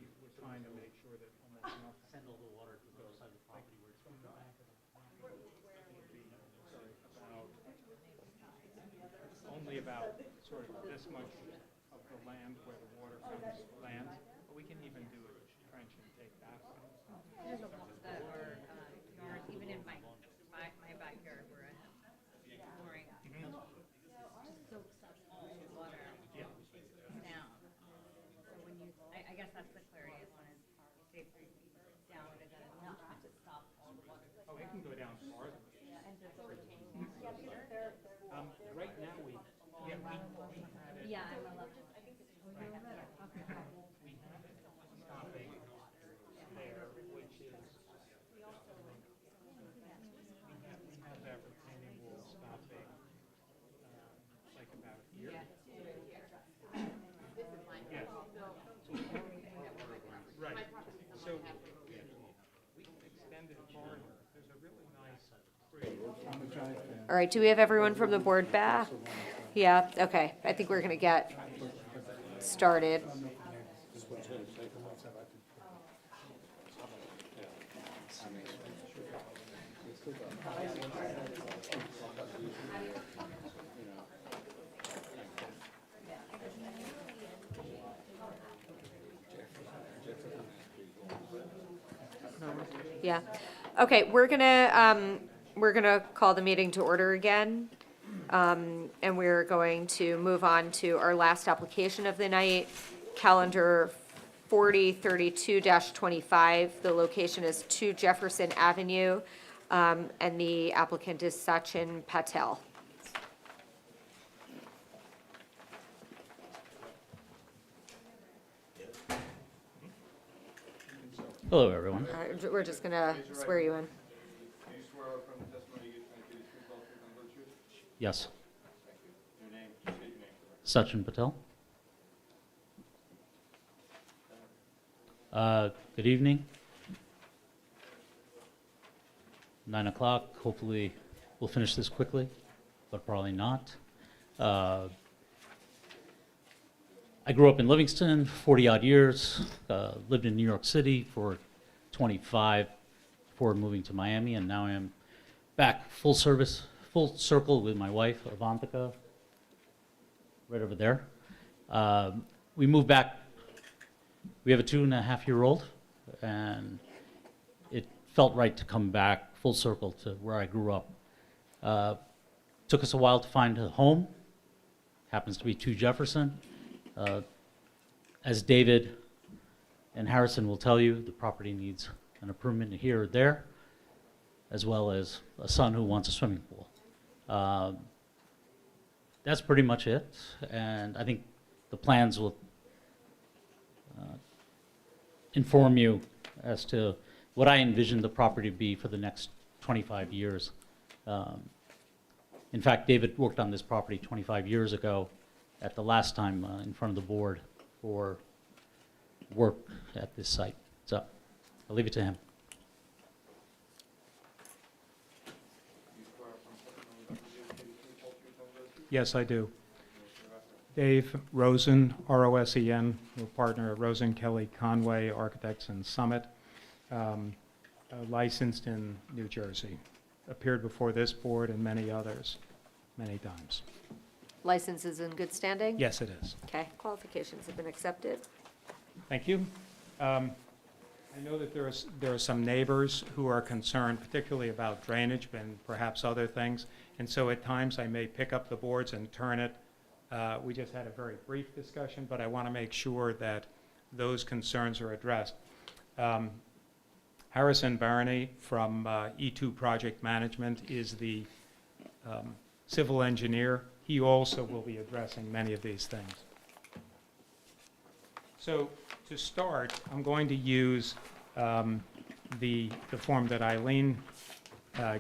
were trying to make sure that almost nothing. Send all the water to the other side of the property where it's from the back of the only about sort of this much of the land where the water lands, but we can even do a trench and take that out. There's a lot that are yours, even in my backyard where I have flooring, just soaks up all the water down. So when you, I guess that's the clarity, is when it's, say, 3 feet down, is that enough to stop all the water? Oh, it can go down farther. And does it retain? Right now, we had it. Yeah, I'm allowed. We have it stopping there, which is, we have that retaining wall stopping, like about here. Yeah. Right. So we can extend it farther. There's a really nice tree. All right, do we have everyone from the board back? Yeah, okay, I think we're gonna get started. Yeah, okay, we're gonna call the meeting to order again. And we're going to move on to our last application of the night, calendar 4032-25. The location is 2 Jefferson Avenue, and the applicant is Sachin Patel. Hello, everyone. We're just going to swear you in. Do you swear from the testimony you give tonight be the truth, whole truth, and the truth? Yes, Thank you. Your name, state your name for the Sachin Patel. Good evening. 9 o'clock. Hopefully, we'll finish this quickly, but probably not. I grew up in Livingston, 40-odd years. Lived in New York City for 25 before moving to Miami, and now I am back full circle with my wife, Avantika, right over there. We moved back. We have a 2.5-year-old, and it felt right to come back full circle to where I grew up. Took us a while to find a home. Happens to be 2 Jefferson. As David and Harrison will tell you, the property needs an improvement here or there, as well as a son who wants a swimming pool. That's pretty much it, and I think the plans will inform you as to what I envision the property to be for the next 25 years. In fact, David worked on this property 25 years ago at the last time in front of the board for work at this site. So I'll leave it to him. Yes, I do. Dave Rosen, R-O-S-E-N, we're partner at Rosen, Kelly, Conway, Architects and Summit, licensed in New Jersey. Appeared before this board and many others, many times. License is in good standing? Yes, it is. Okay, qualifications have been accepted. Thank you. I know that there are some neighbors who are concerned, particularly about drainage and perhaps other things, and so at times I may pick up the boards and turn it. We just had a very brief discussion, but I want to make sure that those concerns are addressed. Harrison Barney from E2 Project Management is the civil engineer. He also will be addressing many of these things. So to start, I'm going to use the form that Eileen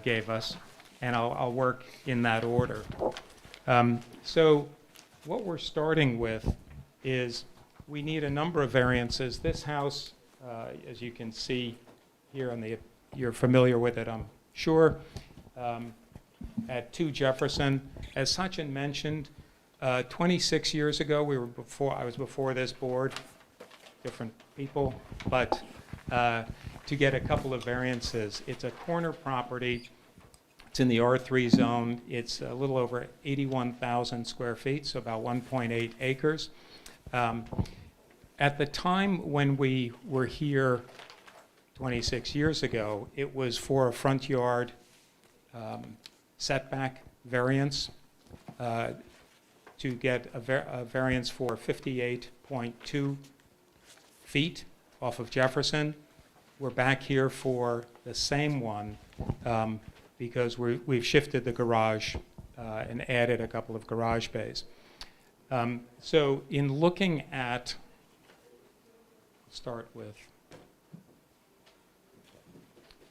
gave us, and I'll work in that order. So what we're starting with is we need a number of variances. This house, as you can see here on the, you're familiar with it, I'm sure, at 2 Jefferson. As Sachin mentioned, 26 years ago, I was before this board, different people, but to get a couple of variances. It's a corner property. It's in the R3 zone. It's a little over 81,000 square feet, so about 1.8 acres. At the time when we were here 26 years ago, it was for a front yard setback variance to get a variance for 58.2 feet off of Jefferson. We're back here for the same one because we've shifted the garage and added a couple of garage bays. So in looking at, start with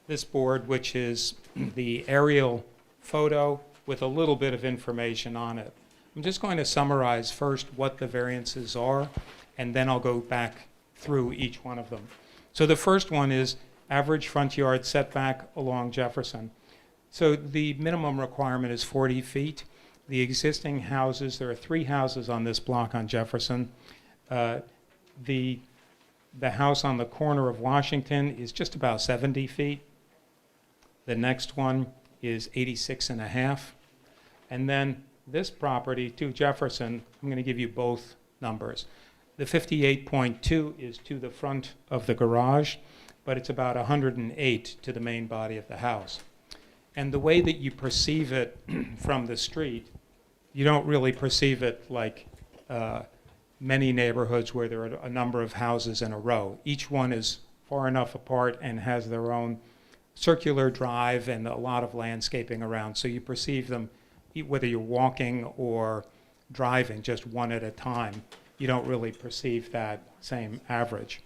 this board, which is the aerial photo with a little bit of information on it. I'm just going to summarize first what the variances are, and then I'll go back through each one of them. So the first one is average front yard setback along Jefferson. So the minimum requirement is 40 feet. The existing houses, there are 3 houses on this block on Jefferson. The house on the corner of Washington is just about 70 feet. The next one is 86.5. And then this property, 2 Jefferson, I'm going to give you both numbers. The 58.2 is to the front of the garage, but it's about 108 to the main body of the house. And the way that you perceive it from the street, you don't really perceive it like many neighborhoods where there are a number of houses in a row. Each one is far enough apart and has their own circular drive and a lot of landscaping around. So you perceive them, whether you're walking or driving, just one at a time. You don't really perceive that same average.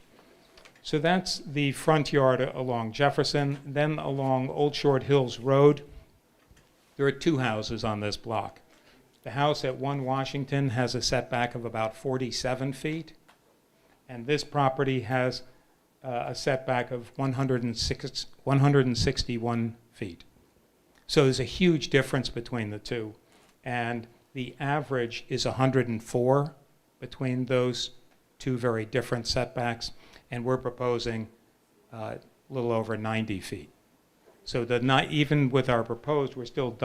So that's the front yard along Jefferson. Then along Old Short Hills Road, there are two houses on this block. The house at 1 Washington has a setback of about 47 feet, and this property has a setback of 161 feet. So there's a huge difference between the two, and the average is 104 between those two very different setbacks, and we're proposing a little over 90 feet. So even with our proposed, we're still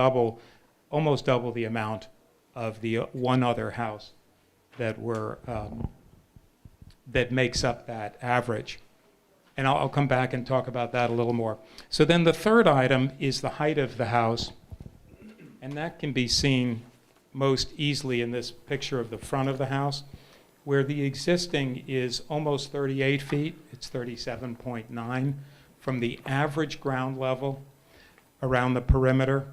almost double the amount of the one other house that that makes up that average. And I'll come back and talk about that a little more. So then the third item is the height of the house, and that can be seen most easily in this picture of the front of the house, where the existing is almost 38 feet. It's 37.9 from the average ground level around the perimeter.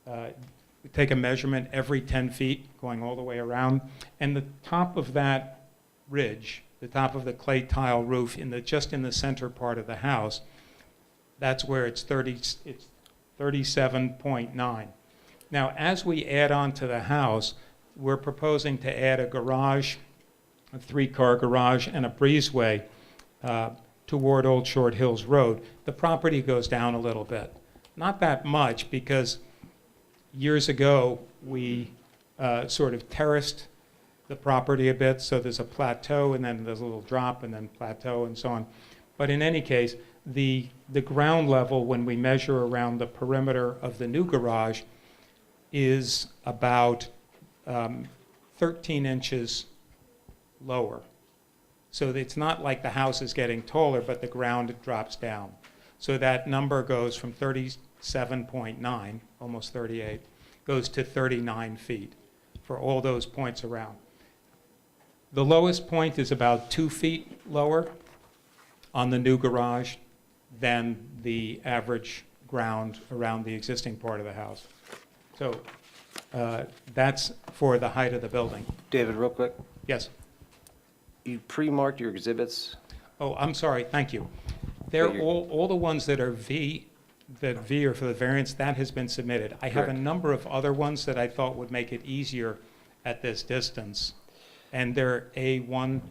We take a measurement every 10 feet going all the way around, and the top of that ridge, the top of the clay tile roof just in the center part of the house, that's where it's 37.9. Now, as we add on to the house, we're proposing to add a garage, a 3-car garage, and a breezeway toward Old Short Hills Road. The property goes down a little bit. Not that much, because years ago we sort of terraced the property a bit, so there's a plateau, and then there's a little drop, and then plateau, and so on. But in any case, the ground level, when we measure around the perimeter of the new garage, is about 13 inches lower. So it's not like the house is getting taller, but the ground drops down. So that number goes from 37.9, almost 38, goes to 39 feet for all those points around. The lowest point is about 2 feet lower on the new garage than the average ground around the existing part of the house. So that's for the height of the building. David, real quick. Yes. You pre-marked your exhibits? Oh, I'm sorry, thank you. They're all the ones that are V are for the variance, that has been submitted. I have a number of other ones that I thought would make it easier at this distance. And they're A1,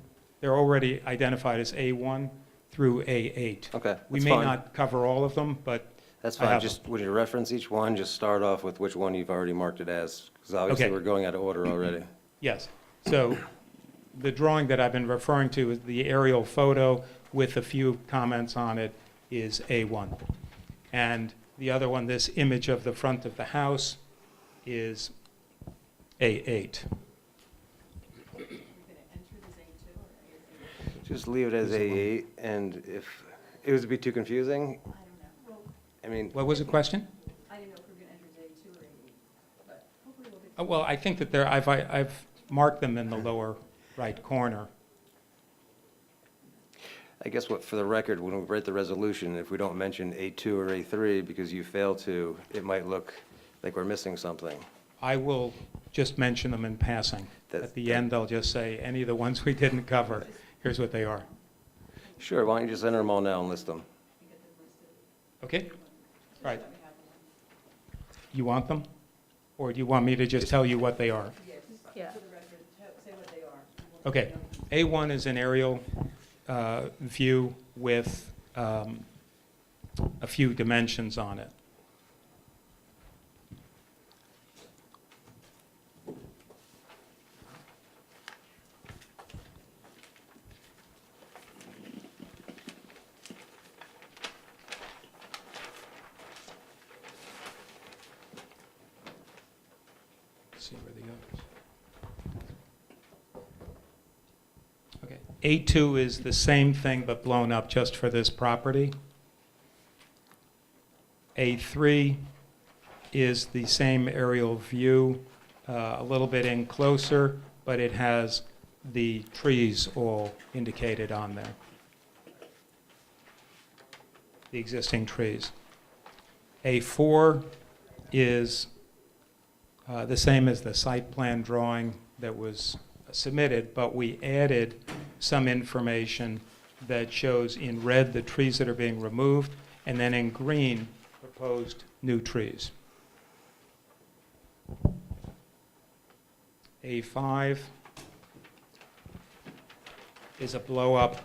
they're already identified as A1 through A8. Okay, We that's may fine. not cover all of them, but That's I fine, have just when you reference each one, just start off with which one you've already marked it as, because obviously Okay. we're going out of order already. Yes. So the drawing that I've been referring to is the aerial photo with a few comments on it is A1. And the other one, this image of the front of the house, is A8. Just leave it as A8, and if it was to be too confusing, I mean. What was the question? I didn't know if we were gonna enter day 2 or 8, but hopefully we'll get. Well, I think that I've marked them in the lower right corner. I guess for the record, when we write the resolution, if we don't mention A2 or A3 because you fail to, it might look like we're missing something. I will just mention them in passing. At the end, I'll just say, any of the ones we didn't cover, here's what they are. Sure, why don't you just enter them all now and list them? Okay? All right. You want them? Or do you want me to just tell you what they are? Yeah. For the record, say what they are. Okay. A1 is an aerial view with a few dimensions on it. See where the others. Okay. A2 is the same thing but blown up just for this property. A3 is the same aerial view, a little bit in closer, but it has the trees all indicated on there. The existing trees. A4 is the same as the site plan drawing that was submitted, but we added some information that shows in red the trees that are being removed, and then in green, proposed new trees. A5 is a blow-up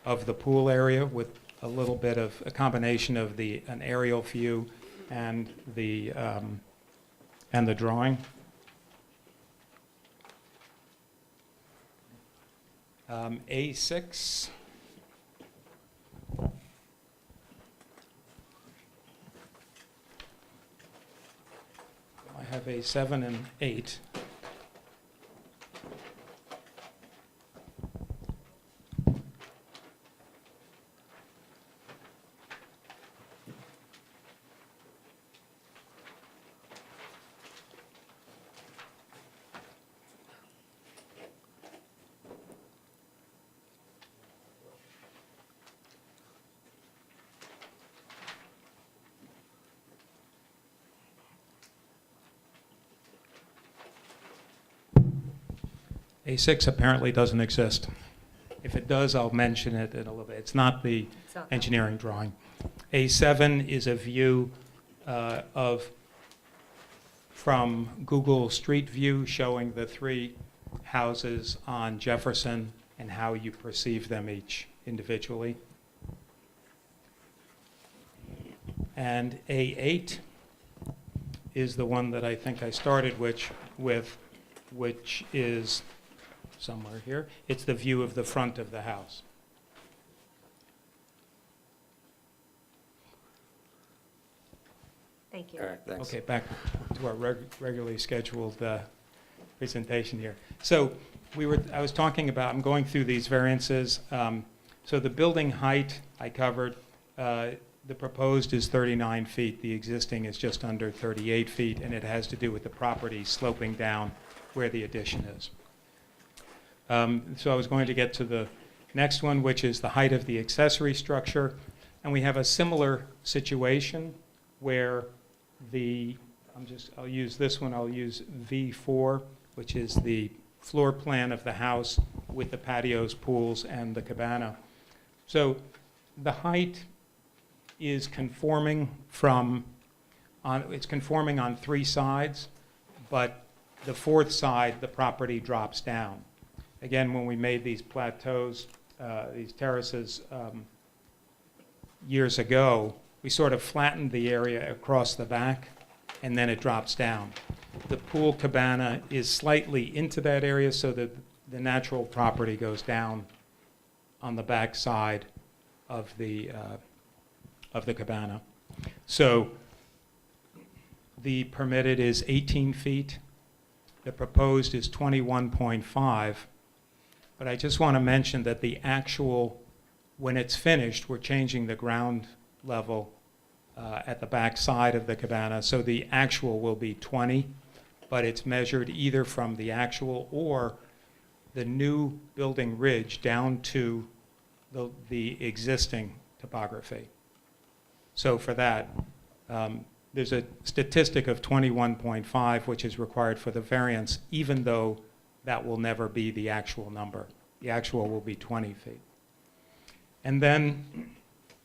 of the pool area with a little bit of a combination of an aerial view and the drawing. A6. I have A7 and 8. A6 apparently doesn't exist. If it does, I'll mention it in a little bit. It's not the engineering drawing. A7 is a view from Google Street View showing the three houses on Jefferson and how you perceive them each individually. And A8 is the one that I think I started with, which is somewhere here. It's the view of the front of the house. Thank you. All right, thanks. Okay, back to our regularly scheduled presentation here. So I was talking about, I'm going through these variances. So the building height I covered, the proposed is 39 feet. The existing is just under 38 feet, and it has to do with the property sloping down where the addition is. So I was going to get to the next one, which is the height of the accessory structure. And we have a similar situation where I'll use this one, I'll use V4, which is the floor plan of the house with the patios, pools, and the cabana. So the height is conforming it's conforming on three sides, but the fourth side, the property drops down. Again, when we made these plateaus, these terraces years ago, we sort of flattened the area across the back, and then it drops down. The pool cabana is slightly into that area, so that the natural property goes down on the back side of the cabana. So the permitted is 18 feet. The proposed is 21.5. But I just want to mention that the actual, when it's finished, we're changing the ground level at the back side of the cabana. So the actual will be 20, but it's measured either from the actual or the new building ridge down to the existing topography. So for that, there's a statistic of 21.5, which is required for the variance, even though that will never be the actual number. The actual will be 20 feet. And then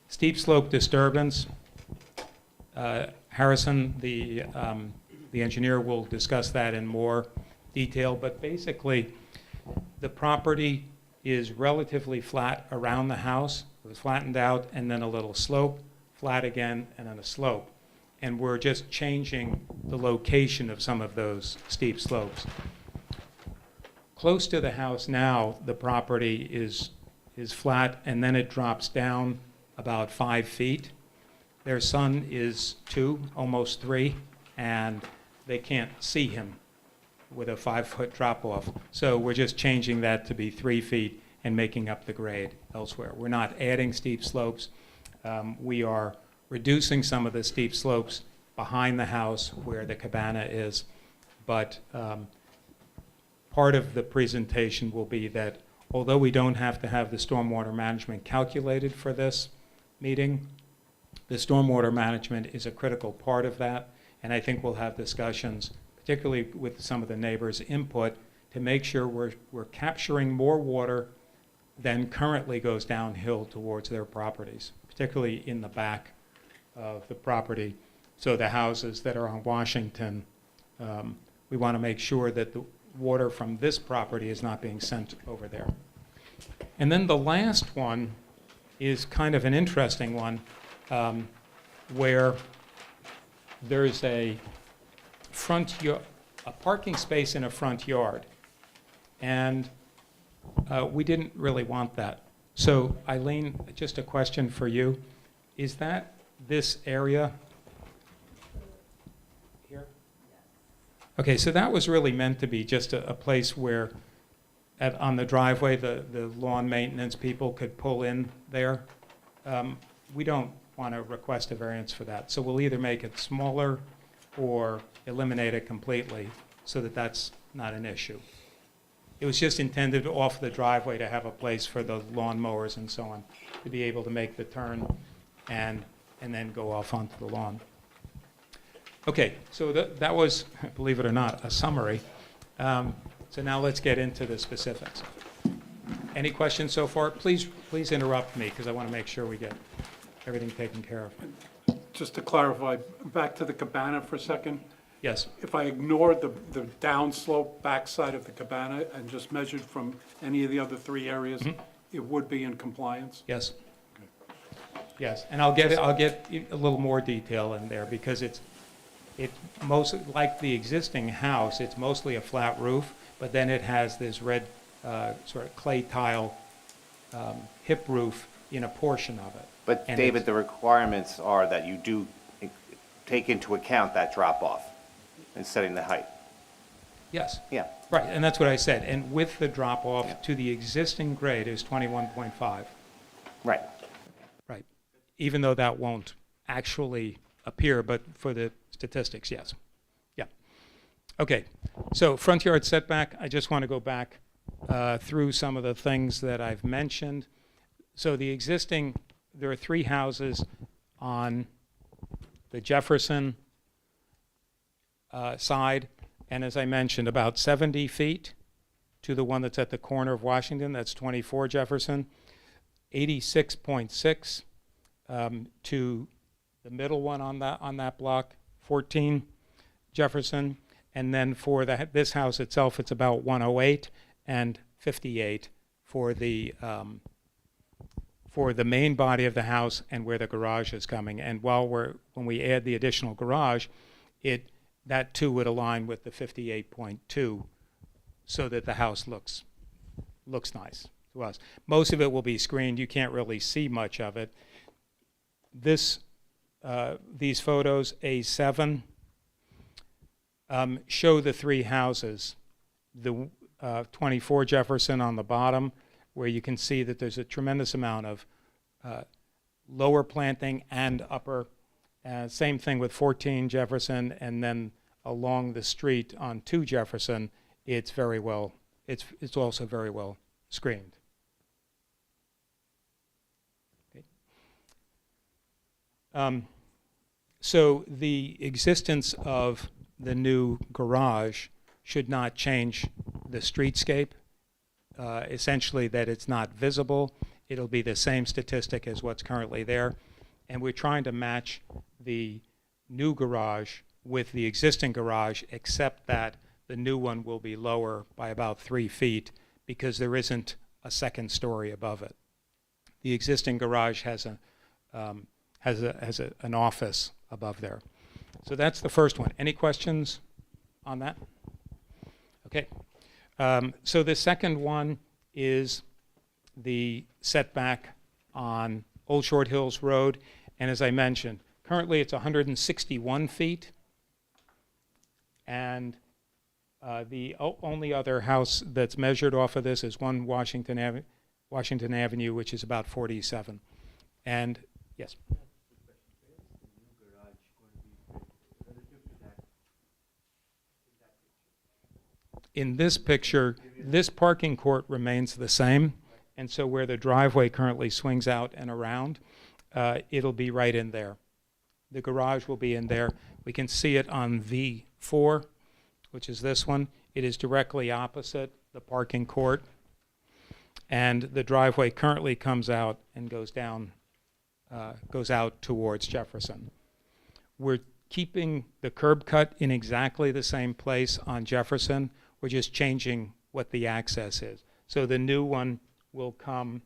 steep slope disturbance. Harrison, the engineer, will discuss that in more detail, but basically the property is relatively flat around the house. It was flattened out and then a little slope, flat again, and then a slope. And we're just changing the location of some of those steep slopes. Close to the house now, the property is flat, and then it drops down about 5 feet. Their son is 2, almost 3, and they can't see him with a 5-foot drop-off. So we're just changing that to be 3 feet and making up the grade elsewhere. We're not adding steep slopes. We are reducing some of the steep slopes behind the house where the cabana is, but part of the presentation will be that although we don't have to have the stormwater management calculated for this meeting, the stormwater management is a critical part of that, and I think we'll have discussions, particularly with some of the neighbors' input, to make sure we're capturing more water then currently goes downhill towards their properties, particularly in the back of the property. So the houses that are on Washington, we want to make sure that the water from this property is not being sent over there. And then the last one is kind of an interesting one, where there's a parking space in a front yard. And we didn't really want that. So Eileen, just a question for you. Is that this area here? Okay, so that was really meant to be just a place where on the driveway, the lawn maintenance people could pull in there. We don't want to request a variance for that. So we'll either make it smaller or eliminate it completely so that that's not an issue. It was just intended off the driveway to have a place for the lawn mowers and so on, to be able to make the turn and then go off onto the lawn. Okay, so that was, believe it or not, a summary. So now let's get into the specifics. Any questions so far? Please interrupt me, because I want to make sure we get everything taken care of. Just to clarify, back to the cabana for a second. Yes. If I ignored the downslope backside of the cabana and just measured from any of the other three areas, it would be in compliance? Yes. Yes, and I'll get a little more detail in there, because it's most like the existing house. It's mostly a flat roof, but then it has this red sort of clay tile hip roof in a portion of it. But And David, it's- the requirements are that you do take into account that drop-off in setting the height. Yes. Yeah. Right, and that's what I said. And with the drop-off to the existing grade is 21.5. Right. Right. Even though that won't actually appear, but for the statistics, yes. Yeah. Okay, so front yard setback, I just want to go back through some of the things that I've mentioned. So the existing, there are three houses on the Jefferson side, and as I mentioned, about 70 feet to the one that's at the corner of Washington, that's 24 Jefferson, 86.6 to the middle one on that block, 14 Jefferson, and then for this house itself, it's about 108 and 58 for the main body of the house and where the garage is coming. And when we add the additional garage, that too would align with the 58.2, so that the house looks nice to us. Most of it will be screened. You can't really see much of it. These photos, A7, show the three houses. The 24 Jefferson on the bottom, where you can see that there's a tremendous amount of lower planting and upper. Same thing with 14 Jefferson, and then along the street on 2 Jefferson, it's also very well screened. Okay. So the existence of the new garage should not change the streetscape. Essentially, that it's not visible. It'll be the same statistic as what's currently there. And we're trying to match the new garage with the existing garage, except that the new one will be lower by about 3 feet because there isn't a second story above it. The existing garage has an office above there. So that's the first one. Any questions on that? Okay. So the second one is the setback on Old Short Hills Road. And as I mentioned, currently it's 161 feet. And the only other house that's measured off of this is 1 Washington Avenue, which is about 47. And yes. In this picture, this parking court remains the same, and so where the driveway currently swings out and around, it'll be right in there. The garage will be in there. We can see it on V4, which is this one. It is directly opposite the parking court. and the driveway currently comes out and goes down, goes out towards Jefferson. We're keeping the curb cut in exactly the same place on Jefferson. We're just changing what the access is. So the new one will come,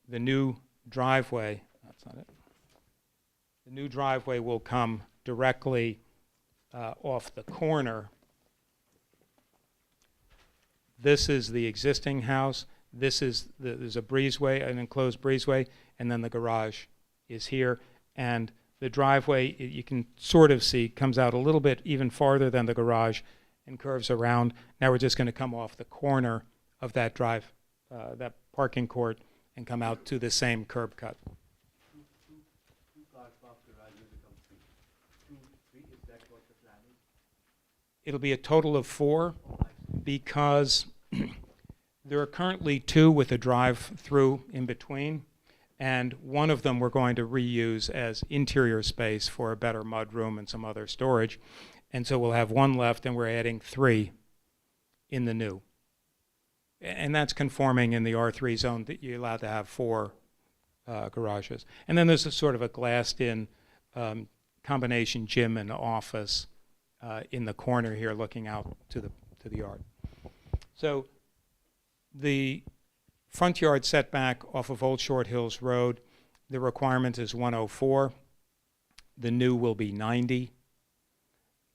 the new driveway, that's not it. The new driveway will come directly off the corner. This is the existing house. This is, there's a breezeway, an enclosed breezeway, and then the garage is here. And the driveway, you can sort of see, comes out a little bit even farther than the garage and curves around. Now we're just going to come off the corner of that that parking court and come out to the same curb cut. It'll be a total of 4 because there are currently 2 with a drive-through in between, and one of them we're going to reuse as interior space for a better mudroom and some other storage. And so we'll have 1 left, and we're adding 3 in the new. And that's conforming in the R3 zone that you're allowed to have 4 garages. And then there's a sort of a glassed-in combination gym and office in the corner here looking out to the yard. So the front yard setback off of Old Short Hills Road, the requirement is 104. The new will be 90.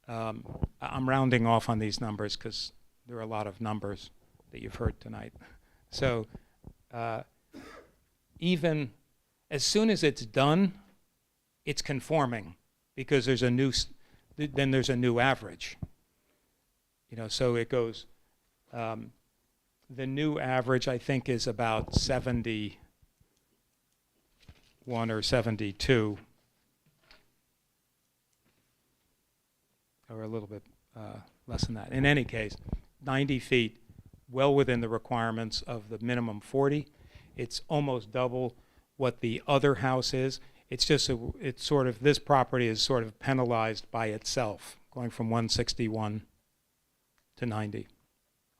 I'm rounding off on these numbers because there are a lot of numbers that you've heard tonight. So even as soon as it's done, it's conforming because there's a new, then there's a new average. You know, so it goes, the new average I think is about 71 or 72, or a little bit less than that. In any case, 90 feet, well within the requirements of the minimum 40. It's almost double what the other house is. It's just, it's sort of, this property is sort of penalized by itself, going from 161 to 90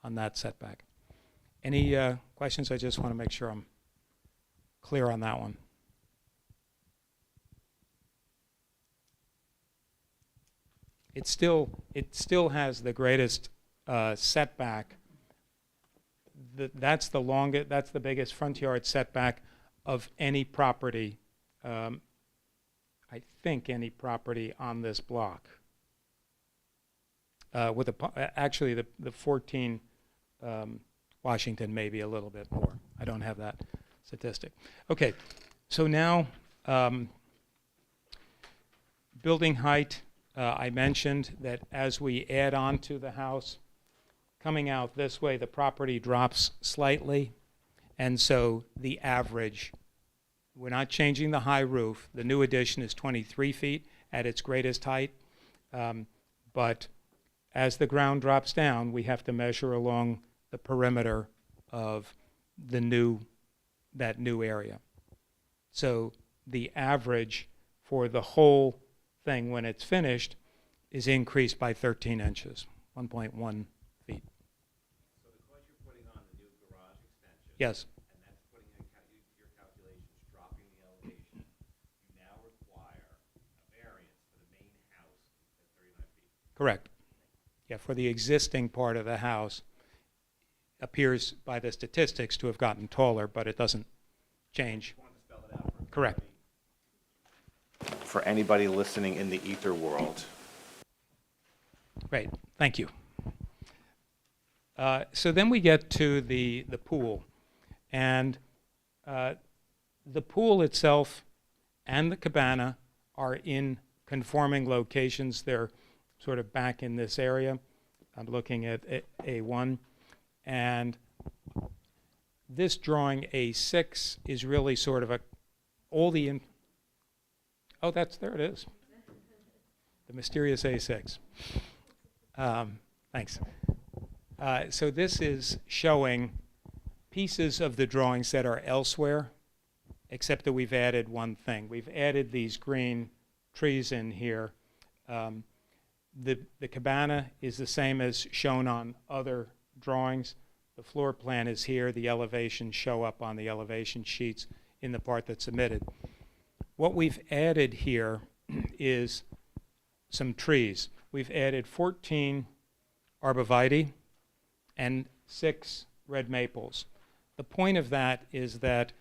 on that setback. Any questions? I just want to make sure I'm clear on that one. It still has the greatest setback. That's the longest, that's the biggest front yard setback of any property, I think any property on this block. With actually the 14 Washington maybe a little bit more. I don't have that statistic. Okay, so now building height. I mentioned that as we add on to the house, coming out this way, the property drops slightly, and so the average, we're not changing the high roof. The new addition is 23 feet at its greatest height, but as the ground drops down, we have to measure along the perimeter of that new area. So the average for the whole thing when it's finished is increased by 13 inches, 1.1 feet. So because you're putting on the new garage extension. Yes. And that's putting in your calculations, dropping the elevation, you now require a variance for the main house at 39 feet. Correct. Yeah, for the existing part of the house, appears by the statistics to have gotten taller, but it doesn't change. I want to spell it out for Correct. For anybody listening in the ether world. Great, thank you. So then we get to the pool. And the pool itself and the cabana are in conforming locations. They're sort of back in this area. I'm looking at A1. And this drawing A6 is really sort of oh, there it is. The mysterious A6. Thanks. So this is showing pieces of the drawings that are elsewhere, except that we've added one thing. We've added these green trees in here. The cabana is the same as shown on other drawings. The floor plan is here. The elevations show up on the elevation sheets in the part that's submitted. What we've added here is some trees. We've added 14 arborvitae and 6 red maples. The point of that is that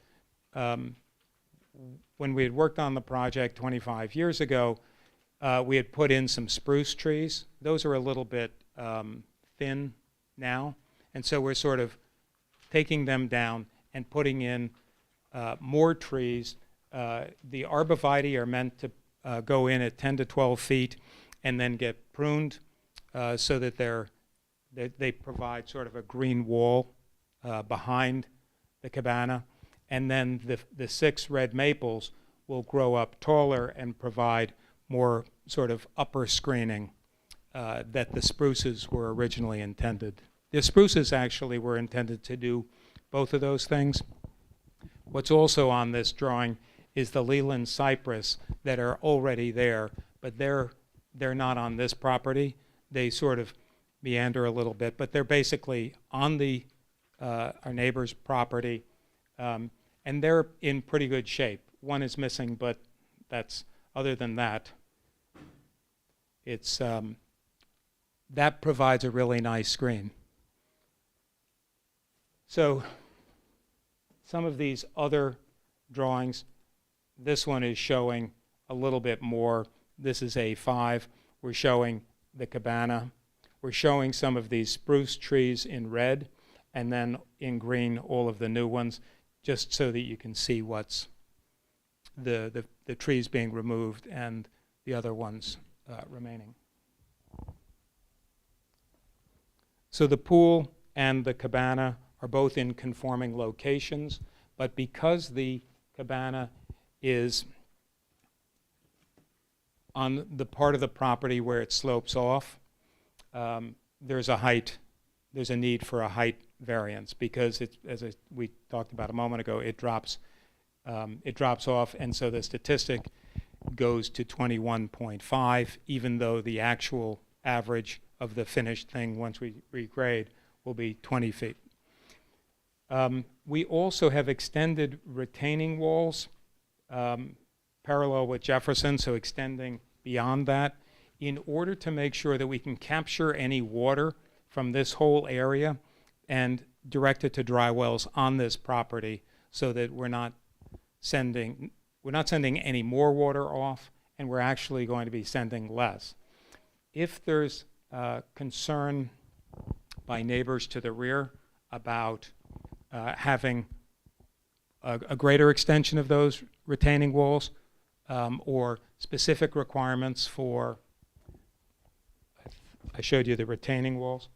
when we had worked on the project 25 years ago, we had put in some spruce trees. Those are a little bit thin now, and so we're sort of taking them down and putting in more trees. The arborvitae are meant to go in at 10 to 12 feet and then get pruned so that they provide sort of a green wall behind the cabana. And then the 6 red maples will grow up taller and provide more sort of upper screening that the spruces were originally intended. The spruces actually were intended to do both of those things. What's also on this drawing is the Leland cypress that are already there, but they're not on this property. They sort of meander a little bit, but they're basically on our neighbor's property, and they're in pretty good shape. One is missing, but other than that, it's that provides a really nice screen. So some of these other drawings, this one is showing a little bit more. This is A5. We're showing the cabana. We're showing some of these spruce trees in red, and then in green all of the new ones, just so that you can see what's the trees being removed and the other ones remaining. So the pool and the cabana are both in conforming locations, but because the cabana is on the part of the property where it slopes off, there's a need for a height variance because we talked about a moment ago, it drops off, and so the statistic goes to 21.5, even though the actual average of the finished thing once we regrade will be 20 feet. We also have extended retaining walls parallel with Jefferson, so extending beyond that, in order to make sure that we can capture any water from this whole area and direct it to dry wells on this property so that we're not sending any more water off, and we're actually going to be sending less. If there's concern by neighbors to the rear about having a greater extension of those retaining walls or specific requirements for, I showed you the retaining walls.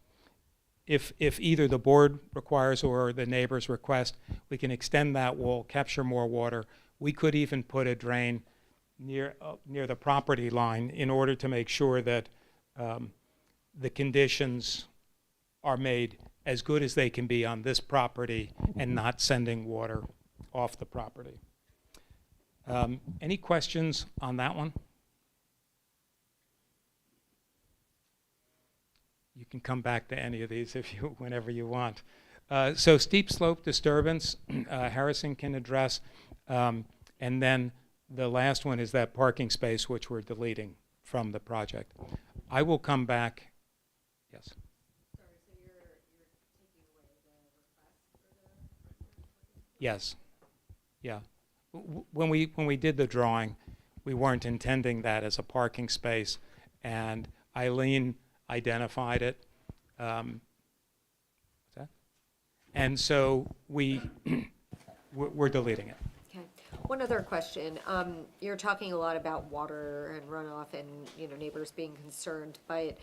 If either the board requires or the neighbors request, we can extend that wall, capture more water. We could even put a drain near the property line in order to make sure that the conditions are made as good as they can be on this property and not sending water off the property. Any questions on that one? You can come back to any of these whenever you want. So steep slope disturbance, Harrison can address, and then the last one is that parking space which we're deleting from the project. I will come back. Yes. Sorry, so you're taking away the request for the? Yes. Yeah. When we did the drawing, we weren't intending that as a parking space, and Eileen identified it. What's that? And so we're deleting it. Okay. One other question. You're talking a lot about water and runoff and, neighbors being concerned, but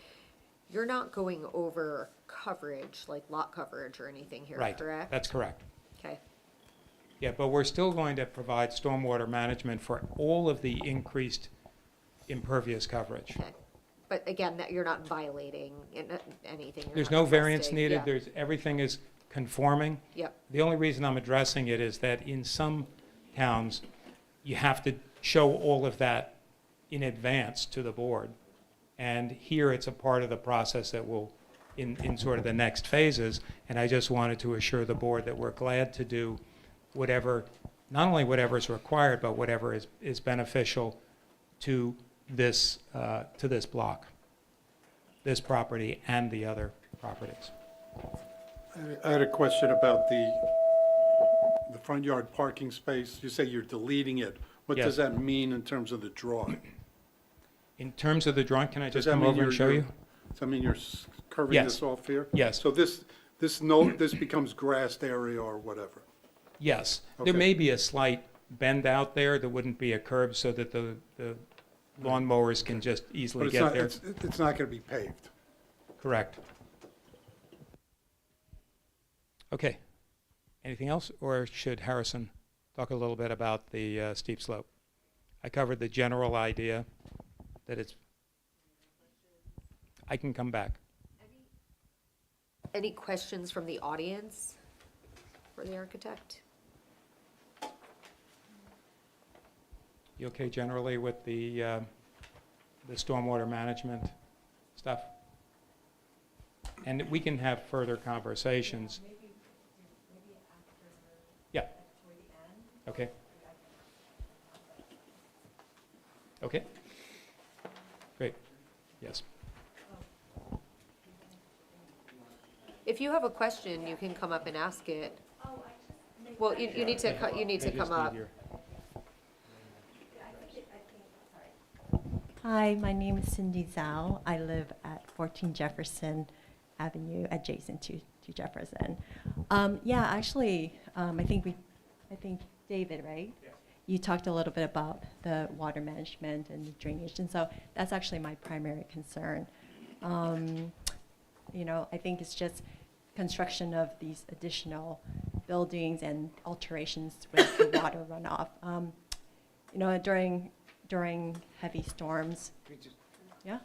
you're not going over coverage, like lot coverage or anything here, Right. correct? That's correct. Okay. Yeah, but we're still going to provide stormwater management for all of the increased impervious coverage. Okay. But again, that you're not violating anything. You're There's not no variance requesting- needed. yeah. Everything is conforming. Yep. The only reason I'm addressing it is that in some towns, you have to show all of that in advance to the board. And here it's a part of the process that we'll in sort of the next phases. And I just wanted to assure the board that we're glad to do whatever, not only whatever is required, but whatever is beneficial to this block, this property and the other properties. I had a question about the front yard parking space. You say you're deleting it. What Yes. does that mean in terms of the drawing? In terms of the drawing, can I Does just that come mean over and you're- show you? Does that mean you're curving Yes. this off here? Yes. So this becomes grassed area or whatever? Yes. Okay. There may be a slight bend out there. There wouldn't be a curb so that the lawnmowers can just But easily it's get not, there. it's not going to be paved? Correct. Okay. Anything else, or should Harrison talk a little bit about the steep slope? I covered the general idea that it's... I can come back. Any questions from the audience for the architect? You okay generally with the stormwater management stuff? And we can have further conversations. Yeah. Okay. Okay. Great. Yes. If you have a question, you can come up and ask it. Well, you need to, you need to They just come up. need your- Hi, my name is Cindy Zhao. I live at 14 Jefferson Avenue, adjacent to Jefferson. Yeah, actually, I think David, right? Yes. You talked a little bit about the water management and the drainage, and so that's actually my primary concern. You know, I think it's just construction of these additional buildings and alterations with the water runoff. You know, during heavy storms. Yeah?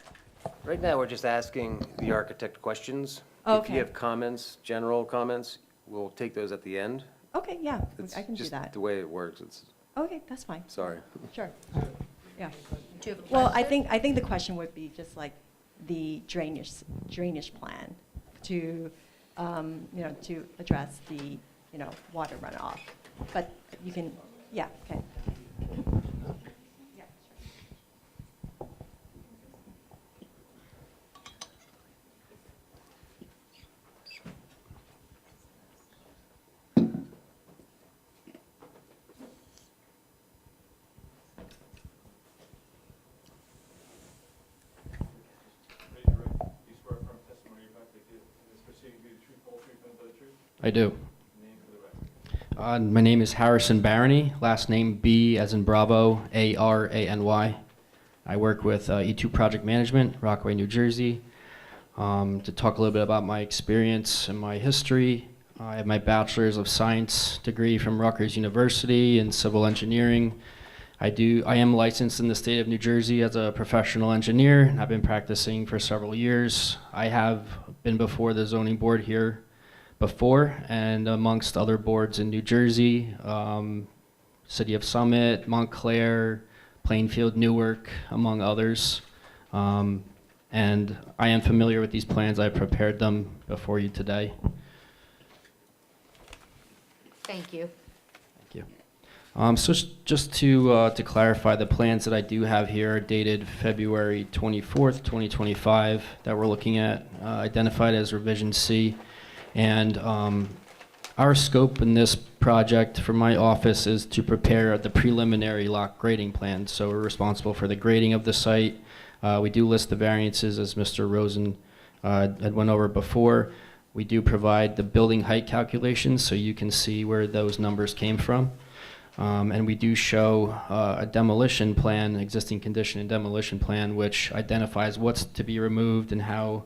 Right now, we're just asking the architect questions. If Okay. you have comments, general comments, we'll take those at the end. Okay, yeah, It's I can do just that. the way it works. It's, Okay, that's fine. sorry. Sure. Yeah. Do you have a Well, question? I think the question would be just like the drainage plan to, you know, to address the, you know, water runoff. But you can, yeah, okay. Yeah, sure. Raise your right. Do you swear affirm testimony you're about to give in this proceeding be the truth, whole truth, and nothing but the truth? I do. Name for the record. My name is Harrison Barany, last name B as in Bravo, A-R-A-N-Y. I work with E2 Project Management, Rockaway, New Jersey. To talk a little bit about my experience and my history, I have my Bachelor's of Science degree from Rutgers University in civil engineering. I am licensed in the state of New Jersey as a professional engineer, and I've been practicing for several years. I have been before the zoning board here before, and amongst other boards in New Jersey, City of Summit, Montclair, Plainfield, Newark, among others. And I am familiar with these plans. I prepared them before you today. Thank you. Thank you. So just to clarify, the plans that I do have here are dated February 24th, 2025, that we're looking at, identified as revision C. And our scope in this project for my office is to prepare the preliminary lot grading plan. So we're responsible for the grading of the site. We do list the variances as Mr. Rosen had went over before. We do provide the building height calculations so you can see where those numbers came from. And we do show a demolition plan, existing condition and demolition plan, which identifies what's to be removed and how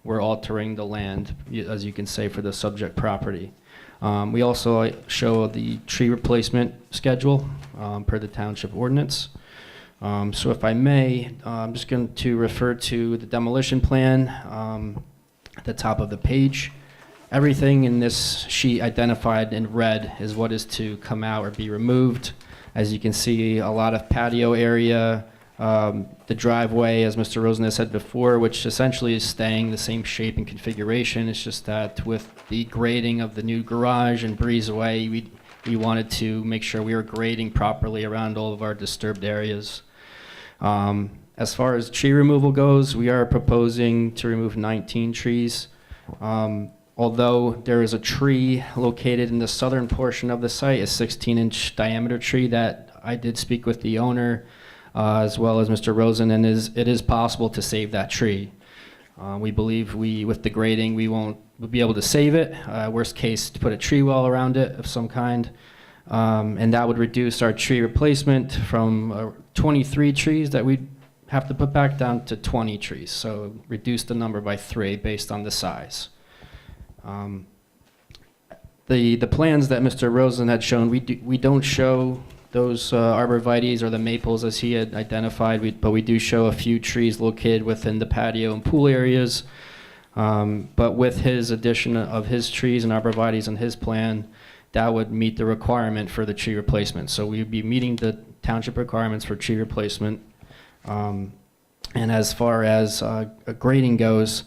we're altering the land, as you can say, for the subject property. We also show the tree replacement schedule per the township ordinance. So if I may, I'm just going to refer to the demolition plan at the top of the page. Everything in this sheet identified in red is what is to come out or be removed. As you can see, a lot of patio area, The driveway, as Mr. Rosen has said before, which essentially is staying the same shape and configuration. It's just that with the grading of the new garage and breezeway, we wanted to make sure we were grading properly around all of our disturbed areas. As far as tree removal goes, we are proposing to remove 19 trees. Although there is a tree located in the southern portion of the site, a 16-inch diameter tree that I did speak with the owner, as well as Mr. Rosen, and it is possible to save that tree. We believe with the grading, we'll be able to save it. Worst case, to put a tree well around it of some kind. And that would reduce our tree replacement from 23 trees that we'd have to put back down to 20 trees. So reduce the number by 3 based on the size. The plans that Mr. Rosen had shown, we don't show those arborvitaes or the maples as he had identified, but we do show a few trees located within the patio and pool areas. But with his addition of his trees and arborvitaes on his plan, that would meet the requirement for the tree replacement. So we would be meeting the township requirements for tree replacement. And as far as grading goes,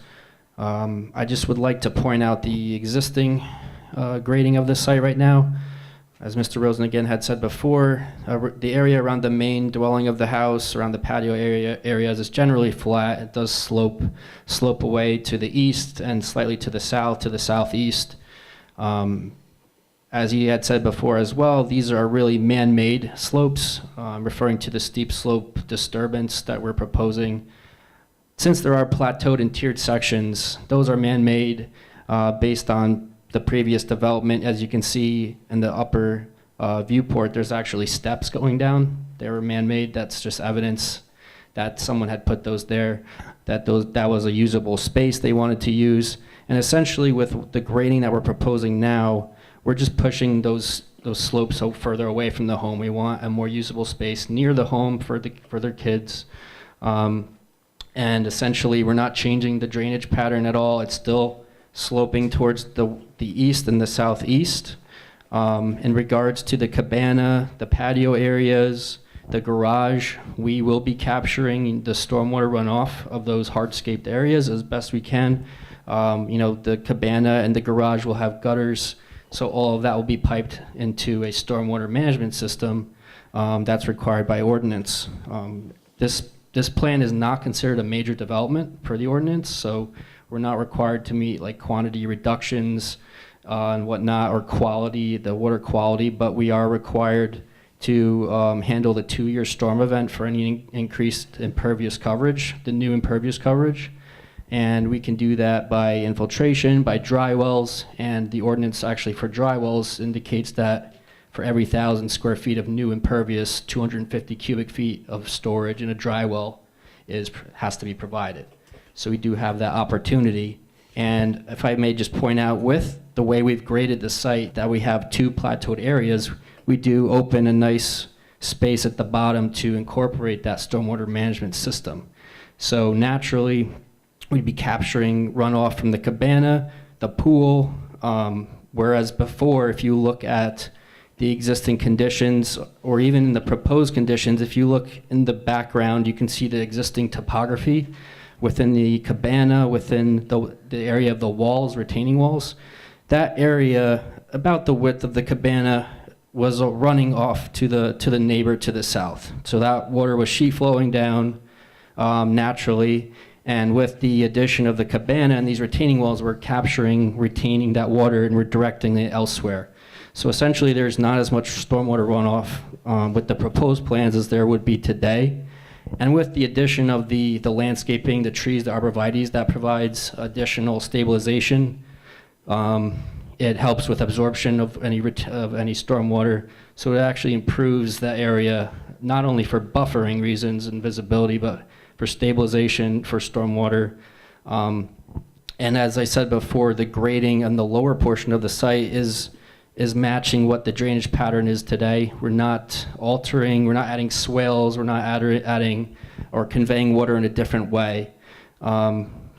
I just would like to point out the existing grading of the site right now. As Mr. Rosen again had said before, the area around the main dwelling of the house, around the patio areas, is generally flat. It does slope away to the east and slightly to the southeast. As he had said before as well, these are really man-made slopes, referring to the steep slope disturbance that we're proposing. Since there are plateaued and tiered sections, those are man-made based on the previous development. As you can see in the upper viewport, there's actually steps going down. They were man-made. That's just evidence that someone had put those there, that was a usable space they wanted to use. And essentially with the grading that we're proposing now, we're just pushing those slopes so further away from the home. We want a more usable space near the home for their kids. And essentially we're not changing the drainage pattern at all. It's still sloping towards the east and the southeast. In regards to the cabana, the patio areas, the garage, we will be capturing the stormwater runoff of those hardscaped areas as best we can. The cabana and the garage will have gutters, so all of that will be piped into a stormwater management system that's required by ordinance. This plan is not considered a major development per the ordinance, so we're not required to meet like quantity reductions and whatnot, or the water quality, but we are required to handle the 2-year storm event for any increased impervious coverage, the new impervious coverage. And we can do that by infiltration, by dry wells, and the ordinance actually for dry wells indicates that for every 1,000 square feet of new impervious, 250 cubic feet of storage in a dry well has to be provided. So we do have that opportunity. And if I may just point out, with the way we've graded the site, that we have 2 plateaued areas, we do open a nice space at the bottom to incorporate that stormwater management system. So naturally, we'd be capturing runoff from the cabana, the pool, whereas before, if you look at the existing conditions, or even in the proposed conditions, if you look in the background, you can see the existing topography within the cabana, within the area of the walls, retaining walls. That area, about the width of the cabana, was running off to the neighbor to the south. So that water was sheet flowing down naturally. And with the addition of the cabana and these retaining walls, we're retaining that water, and we're directing it elsewhere. So essentially, there's not as much stormwater runoff with the proposed plans as there would be today. And with the addition of the landscaping, the trees, the arborvitaes, that provides additional stabilization. It helps with absorption of any stormwater. So it actually improves that area, not only for buffering reasons and visibility, but for stabilization, for stormwater. And as I said before, the grading on the lower portion of the site is matching what the drainage pattern is today. We're not altering, we're not adding swales, we're not adding or conveying water in a different way.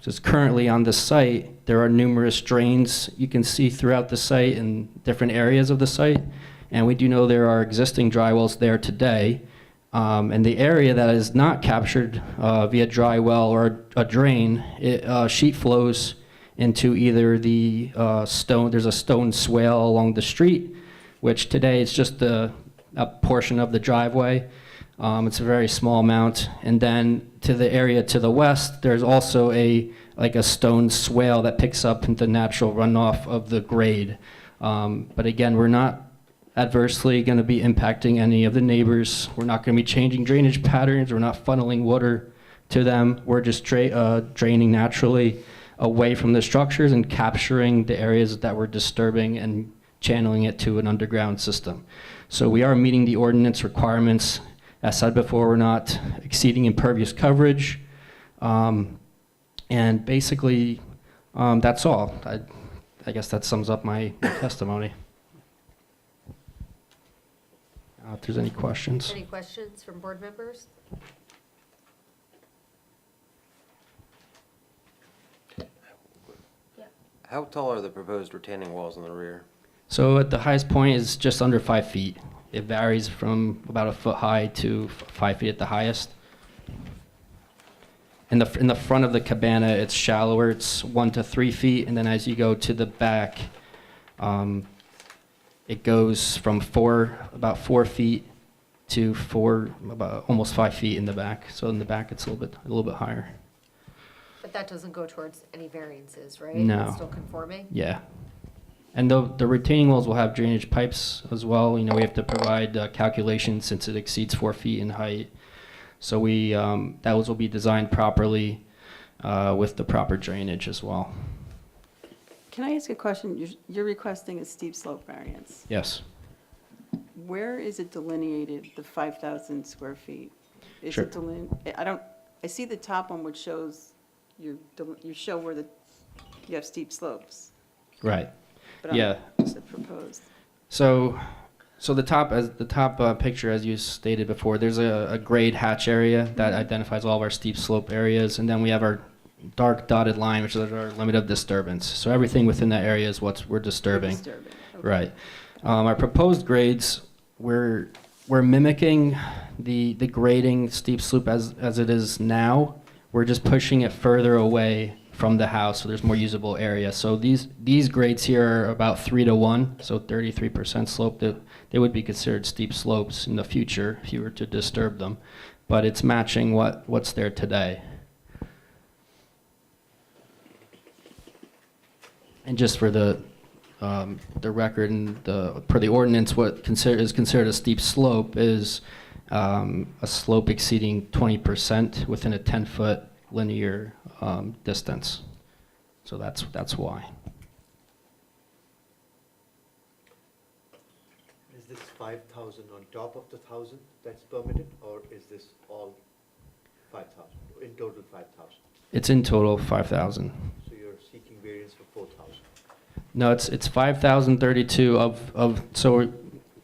Just currently on the site, there are numerous drains you can see throughout the site in different areas of the site. And we do know there are existing dry wells there today. And the area that is not captured via dry well or a drain, sheet flows into either the stone, there's a stone swale along the street, which today is just a portion of the driveway. It's a very small amount. And then to the area to the west, there's also like a stone swale that picks up the natural runoff of the grade. But again, we're not adversely going to be impacting any of the neighbors. We're not going to be changing drainage patterns. We're not funneling water to them. We're just draining naturally away from the structures and capturing the areas that we're disturbing and channeling it to an underground system. So we are meeting the ordinance requirements. As said before, we're not exceeding impervious coverage. And basically, that's all. I guess that sums up my testimony. If there's any questions. Any questions from board members? How tall are the proposed retaining walls in the rear? So at the highest point is just under 5 feet. It varies from about a foot high to 5 feet at the highest. In the front of the cabana, it's shallower. It's 1 to 3 feet, and then as you go to the back, it goes from about 4 feet to about almost 5 feet in the back. So in the back, it's a little bit higher. But that doesn't go towards any variances, right? No. It's still conforming? Yeah. And the retaining walls will have drainage pipes as well. You know, we have to provide calculations since it exceeds 4 feet in height. So those will be designed properly with the proper drainage as well. Can I ask a question? You're requesting a steep slope variance. Yes. Where is it delineated, the 5,000 square feet? Is Sure. it I see the top one which shows, you show where you have steep slopes. Right. But Yeah. Is it proposed? So the top picture, as you stated before, there's a grade hatch area that identifies all of our steep slope areas, and then we have our dark dotted line, which is our limit of disturbance. So everything within that area is what we're disturbing. Okay. Right. Our proposed grades, we're mimicking the grading steep slope as it is now. We're just pushing it further away from the house, so there's more usable area. So these grades here are about 3 to 1, so 33% slope. They would be considered steep slopes in the future if you were to disturb them, but it's matching what's there today. And just for the record and per the ordinance, what is considered a steep slope is a slope exceeding 20% within a 10-foot linear distance. So that's why. Is this 5,000 on top of the 1,000 that's permitted, or is this all 5,000, in total 5,000? It's in total 5,000. So you're seeking variance for 4,000? No, it's 5,032 so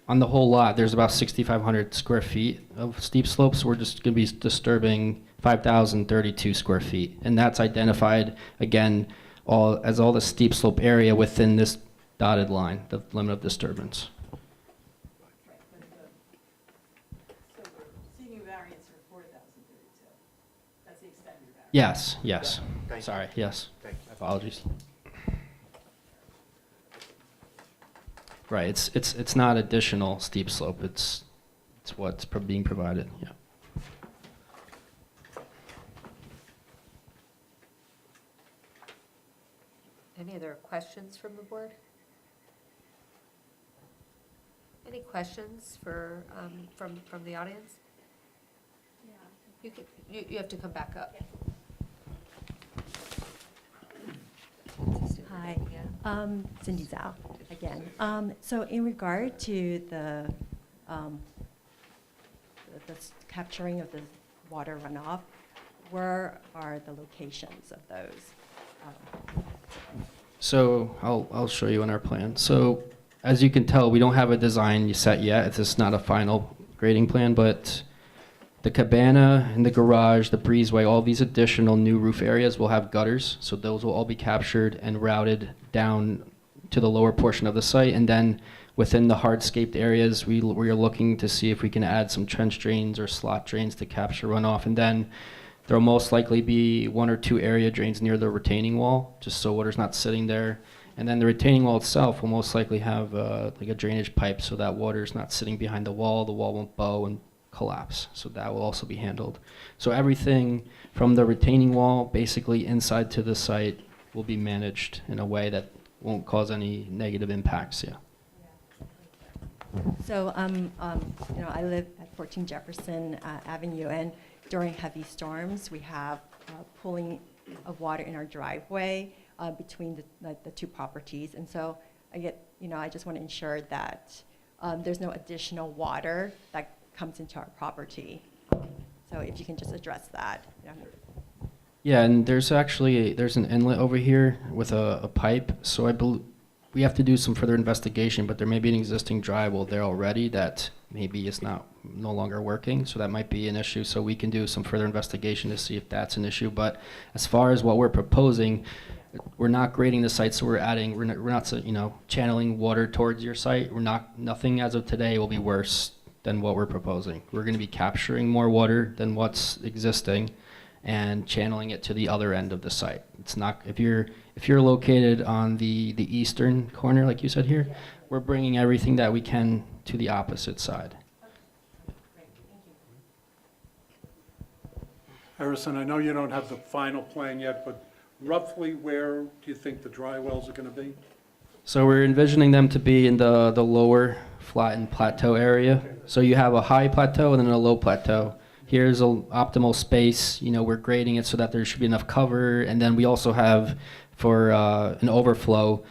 on the whole lot, there's about 6,500 square feet of steep slopes. We're just going to be disturbing 5,032 square feet. And that's identified, again, all the steep slope area within this dotted line, the limit of disturbance. So we're seeking variance for 4,032. That's the extended variance. Yes. Thank you. Sorry, yes. Thank you. Apologies. Right, it's not additional steep slope, it's what's being provided, yeah. Any other questions from the board? Any questions from the audience? You have to come back up. Hi, Cindy Zhao again. So in regard to the capturing of the water runoff, where are the locations of those? So I'll show you on our plan. So as you can tell, we don't have a design set yet. It's just not a final grading plan, but the cabana and the garage, the breezeway, all these additional new roof areas will have gutters. So those will all be captured and routed down to the lower portion of the site. And then Within the hardscaped areas, we are looking to see if we can add some trench drains or slot drains to capture runoff. And then there will most likely be 1 or 2 area drains near the retaining wall, just so water's not sitting there. And then the retaining wall itself will most likely have like a drainage pipe so that water's not sitting behind the wall won't bow and collapse. So that will also be handled. So everything from the retaining wall basically inside to the site will be managed in a way that won't cause any negative impacts, yeah. So, you know, I live at 14 Jefferson Avenue, and during heavy storms, we have pooling of water in our driveway between the two properties. And so I just want to ensure that there's no additional water that comes into our property. So if you can just address that. Yeah. Yeah, and there's an inlet over here with a pipe. So I believe we have to do some further investigation, but there may be an existing drywall there already that maybe is no longer working. So that might be an issue. So we can do some further investigation to see if that's an issue. But as far as what we're proposing, we're not grading the site, so we're not channeling water towards your site. Nothing as of today will be worse than what we're proposing. We're going to be capturing more water than what's existing and channeling it to the other end of the site. It's not, if you're located on the eastern corner, like you said here, we're bringing everything that we can to the opposite side. Harrison, I know you don't have the final plan yet, but roughly where do you think the dry wells are going to be? So we're envisioning them to be in the lower flattened plateau area. So you have a high plateau and then a low plateau. Here's an optimal space. We're grading it so that there should be enough cover. And then we also have, for an overflow,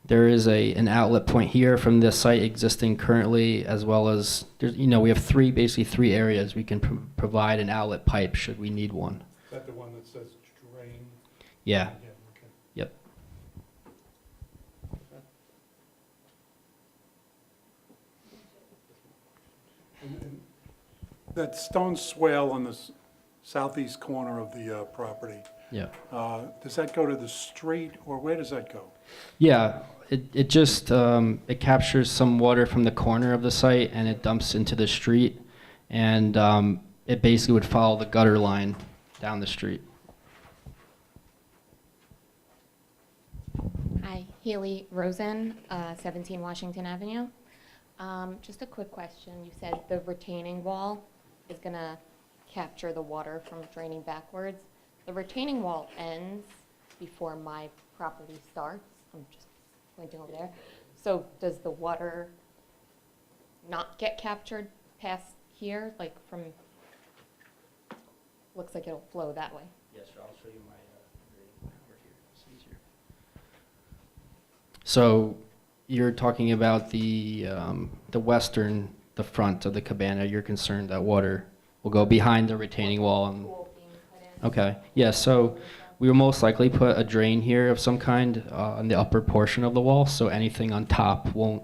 there is an outlet point here from this site existing currently, as well as, we have basically three areas we can provide an outlet pipe should we need one. Is that the one that says drain? Yeah. Okay. Yep. And that stone swale on the southeast corner of the property, Yeah. Does that go to the street, or where does that go? Yeah, it just it captures some water from the corner of the site and it dumps into the street, and it basically would follow the gutter line down the street. Hi, Haley Rosen, 17 Washington Avenue. Just a quick question. You said the retaining wall is going to capture the water from draining backwards. The retaining wall ends before my property starts. I'm just pointing over there. So does the water not get captured past here, like from, looks like it'll flow that way? Yes, sir. I'll show you my over here. It's easier. So you're talking about the front of the cabana. You're concerned that water will go behind the retaining wall. Okay. Yeah. So we will most likely put a drain here of some kind on the upper portion of the wall, so anything on top won't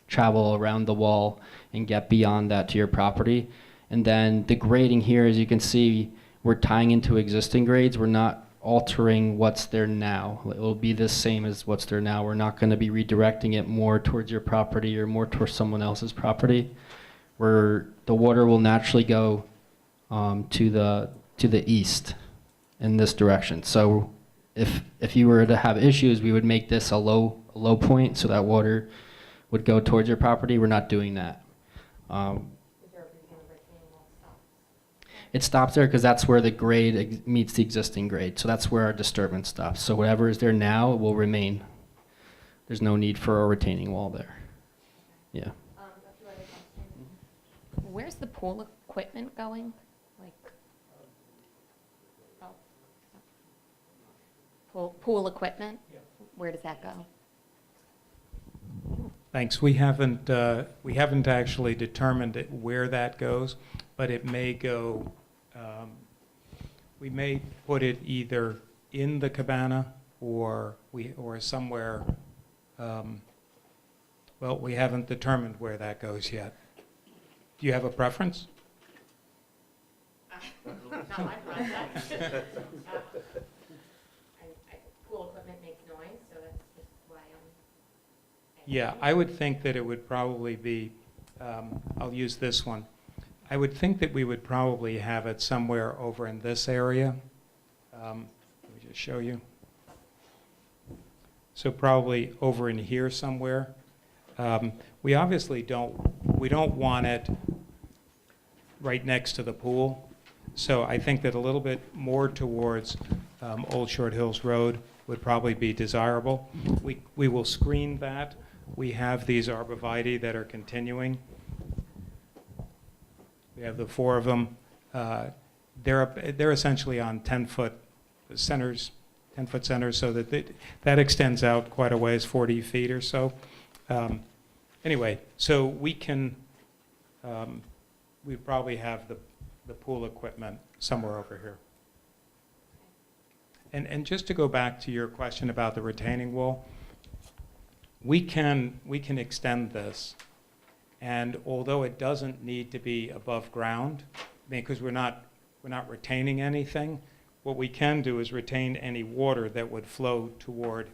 travel around the wall and get beyond that to your property. And then the grading here, as you can see, we're tying into existing grades. We're not altering what's there now. It will be the same as what's there now. We're not going to be redirecting it more towards your property or more towards someone else's property. Where the water will naturally go to the east in this direction. So if you were to have issues, we would make this a low point so that water would go towards your property. We're not doing that. It stops there because that's where the grade meets the existing grade. So that's where our disturbance stops. So whatever is there now will remain. There's no need for a retaining wall there. Yeah. A few other questions. Where's the pool equipment going? Pool equipment? Where does that go? Thanks. We haven't actually determined where that goes, but it may go, we may put it either in the cabana or somewhere, well, we haven't determined where that goes yet. Do you have a preference? Not my preference. Pool equipment makes noise, so that's just why I'm Yeah, I would think that it would probably be, I'll use this one. I would think that we would probably have it somewhere over in this area. Let me just show you. So probably over in here somewhere. We obviously we don't want it right next to the pool. So I think that a little bit more towards Old Short Hills Road would probably be desirable. We will screen that. We have these arborvitae that are continuing. We have the 4 of them. They're essentially on 10-foot centers, 10-foot centers, so that extends out quite a ways, 40 feet or so. Anyway, so we can, we probably have the pool equipment somewhere over here. And just to go back to your question about the retaining wall, we can extend this, and although it doesn't need to be above ground, because we're not retaining anything, what we can do is retain any water that would flow toward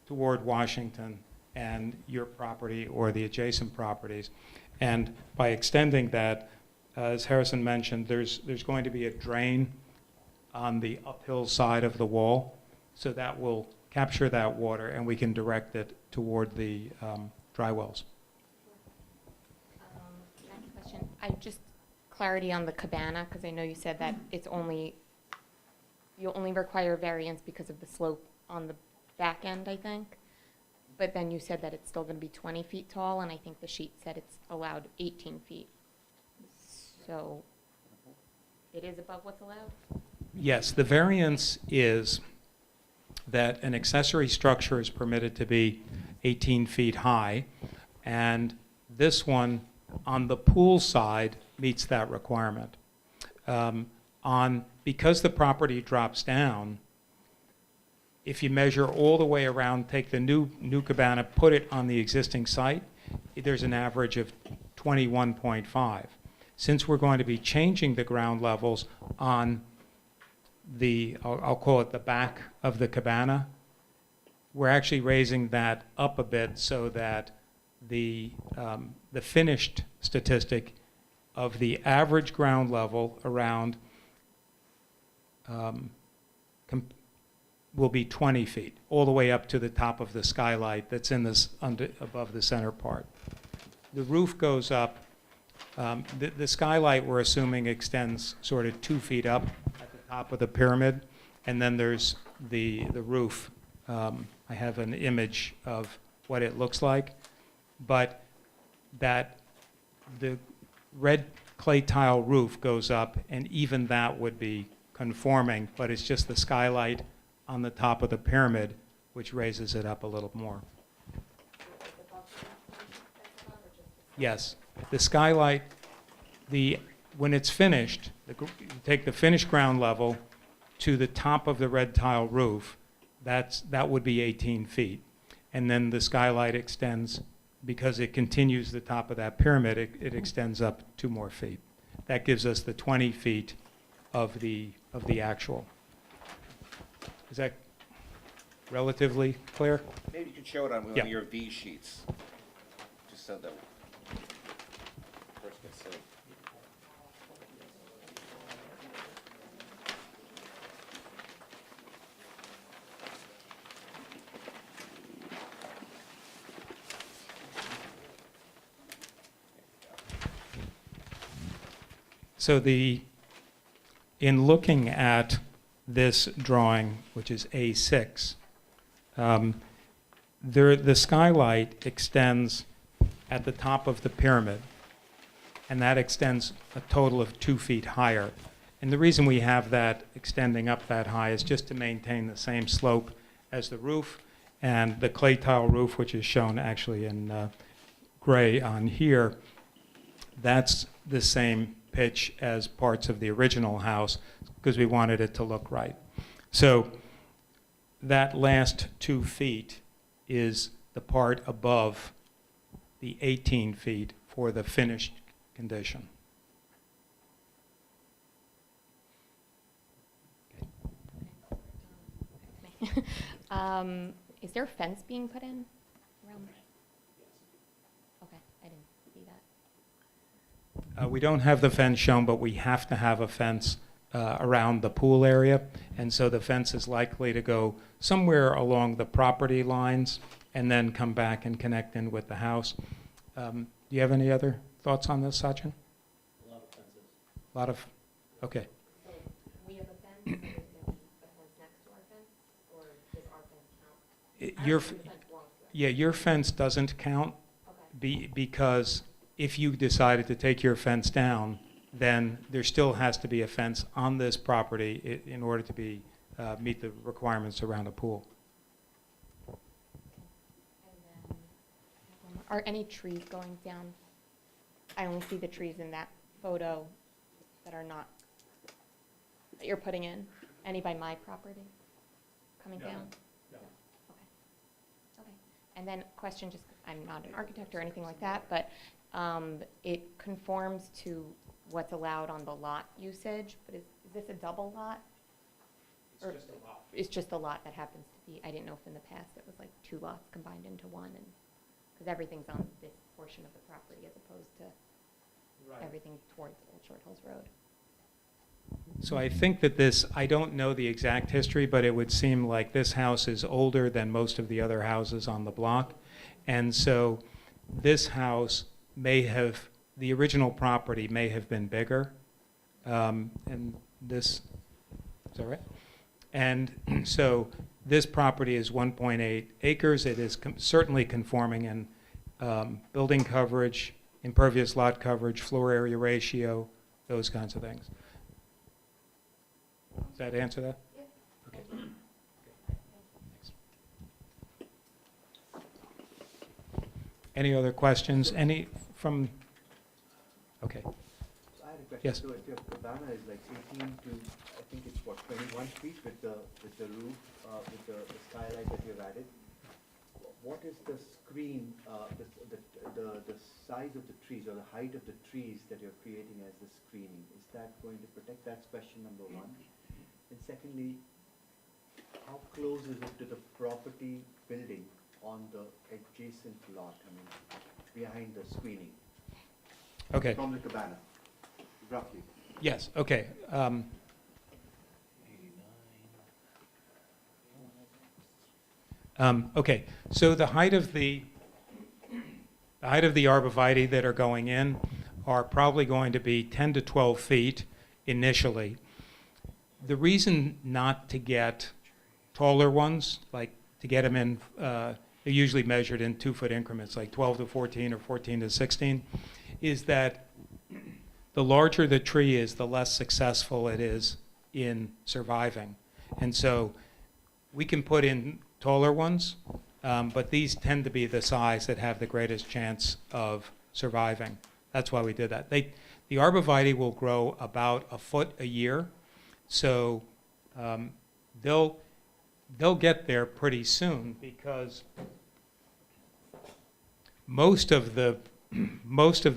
Washington and your property or the adjacent properties. And by extending that, as Harrison mentioned, there's going to be a drain on the uphill side of the wall, so that will capture that water and we can direct it toward the dry wells. Next question, clarity on the cabana, because I know you said that you only require variance because of the slope on the back end, I think. But then you said that it's still going to be 20 feet tall, and I think the sheet said it's allowed 18 feet. So it is above what's allowed? Yes, the variance is that an accessory structure is permitted to be 18 feet high, and this one on the pool side meets that requirement. Because the property drops down, if you measure all the way around, take the new cabana, put it on the existing site, there's an average of 21.5. Since we're going to be changing the ground levels on I'll call it the back of the cabana, we're actually raising that up a bit so that the finished statistic of the average ground level around will be 20 feet, all the way up to the top of the skylight that's in this above the center part. The roof goes up. The skylight, we're assuming, extends sort of 2 feet up at the top of the pyramid, and then there's the roof. I have an image of what it looks like, but the red clay tile roof goes up, and even that would be conforming, but it's just the skylight on the top of the pyramid which raises it up a little more. Yes, the skylight, when it's finished, you take the finished ground level to the top of the red tile roof, that would be 18 feet. And then the skylight extends, because it continues the top of that pyramid, it extends up 2 more feet. That gives us the 20 feet of the actual. Is that relatively clear? Maybe you could show it on one Yeah. of your V sheets, just so that first can see. So in looking at this drawing, which is A6, the skylight extends at the top of the pyramid, and that extends a total of 2 feet higher. And the reason we have that extending up that high is just to maintain the same slope as the roof, and the clay tile roof, which is shown actually in gray on here, that's the same pitch as parts of the original house, because we wanted it to look right. So that last 2 feet is the part above the 18 feet for the finished condition. Is there a fence being put in? around? Okay, I didn't see that. We don't have the fence shown, but we have to have a fence around the pool area. And so the fence is likely to go somewhere along the property lines and then come back and connect in with the house. Do you have any other thoughts on this, Sachin? A lot of fences. A lot of, okay. So we have a fence, so there's going to be a fence next to our fence, or does our fence count? I Your, don't think the fence belongs to us. yeah, your fence doesn't count because if you decided to take your fence down, then there still has to be a fence on this property in order to be, meet the requirements around a pool. And then, are any trees going down? I only see the trees in that photo that are not, that you're putting in. Any by my property coming down? No. Okay. Okay. And then question, just, I'm not an architect or anything like that, but it conforms to what's allowed on the lot usage, but is this a double lot? Or It's just a lot. It's just a lot that happens to be, I didn't know if in the past it was like 2 lots combined into one, and, because everything's on this portion of the property as opposed to everything towards Old Short Hills Road. So I think that this, I don't know the exact history, but it would seem like this house is older than most of the other houses on the block. And so this house may have, the original property may have been bigger. And this, is that right? And so this property is 1.8 acres. It is certainly conforming in building coverage, impervious lot coverage, floor area ratio, those kinds of things. Does that answer that? Yeah. Okay. Thanks. Any other questions? Any from, okay. So I had a question. Yes. So if your cabana is like 18 to, I think it's what, 21 feet with the roof, with the skylight that you've added, what is the screen, the size of the trees or the height of the trees that you're creating as the screening? Is that going to protect? That's question number one. And secondly, how close is it to the property building on the adjacent lot, I mean, behind the screening? Okay. From the cabana, roughly. Yes, okay. Okay, so the height of the arborvitae that are going in are probably going to be 10 to 12 feet initially. The reason not to get taller ones, like to get them in, they're usually measured in 2-foot increments, like 12 to 14 or 14 to 16, is that the larger the tree is, the less successful it is in surviving. And so we can put in taller ones, but these tend to be the size that have the greatest chance of surviving. That's why we did that. The arborvitae will grow about a foot a year, so they'll get there pretty soon because most of the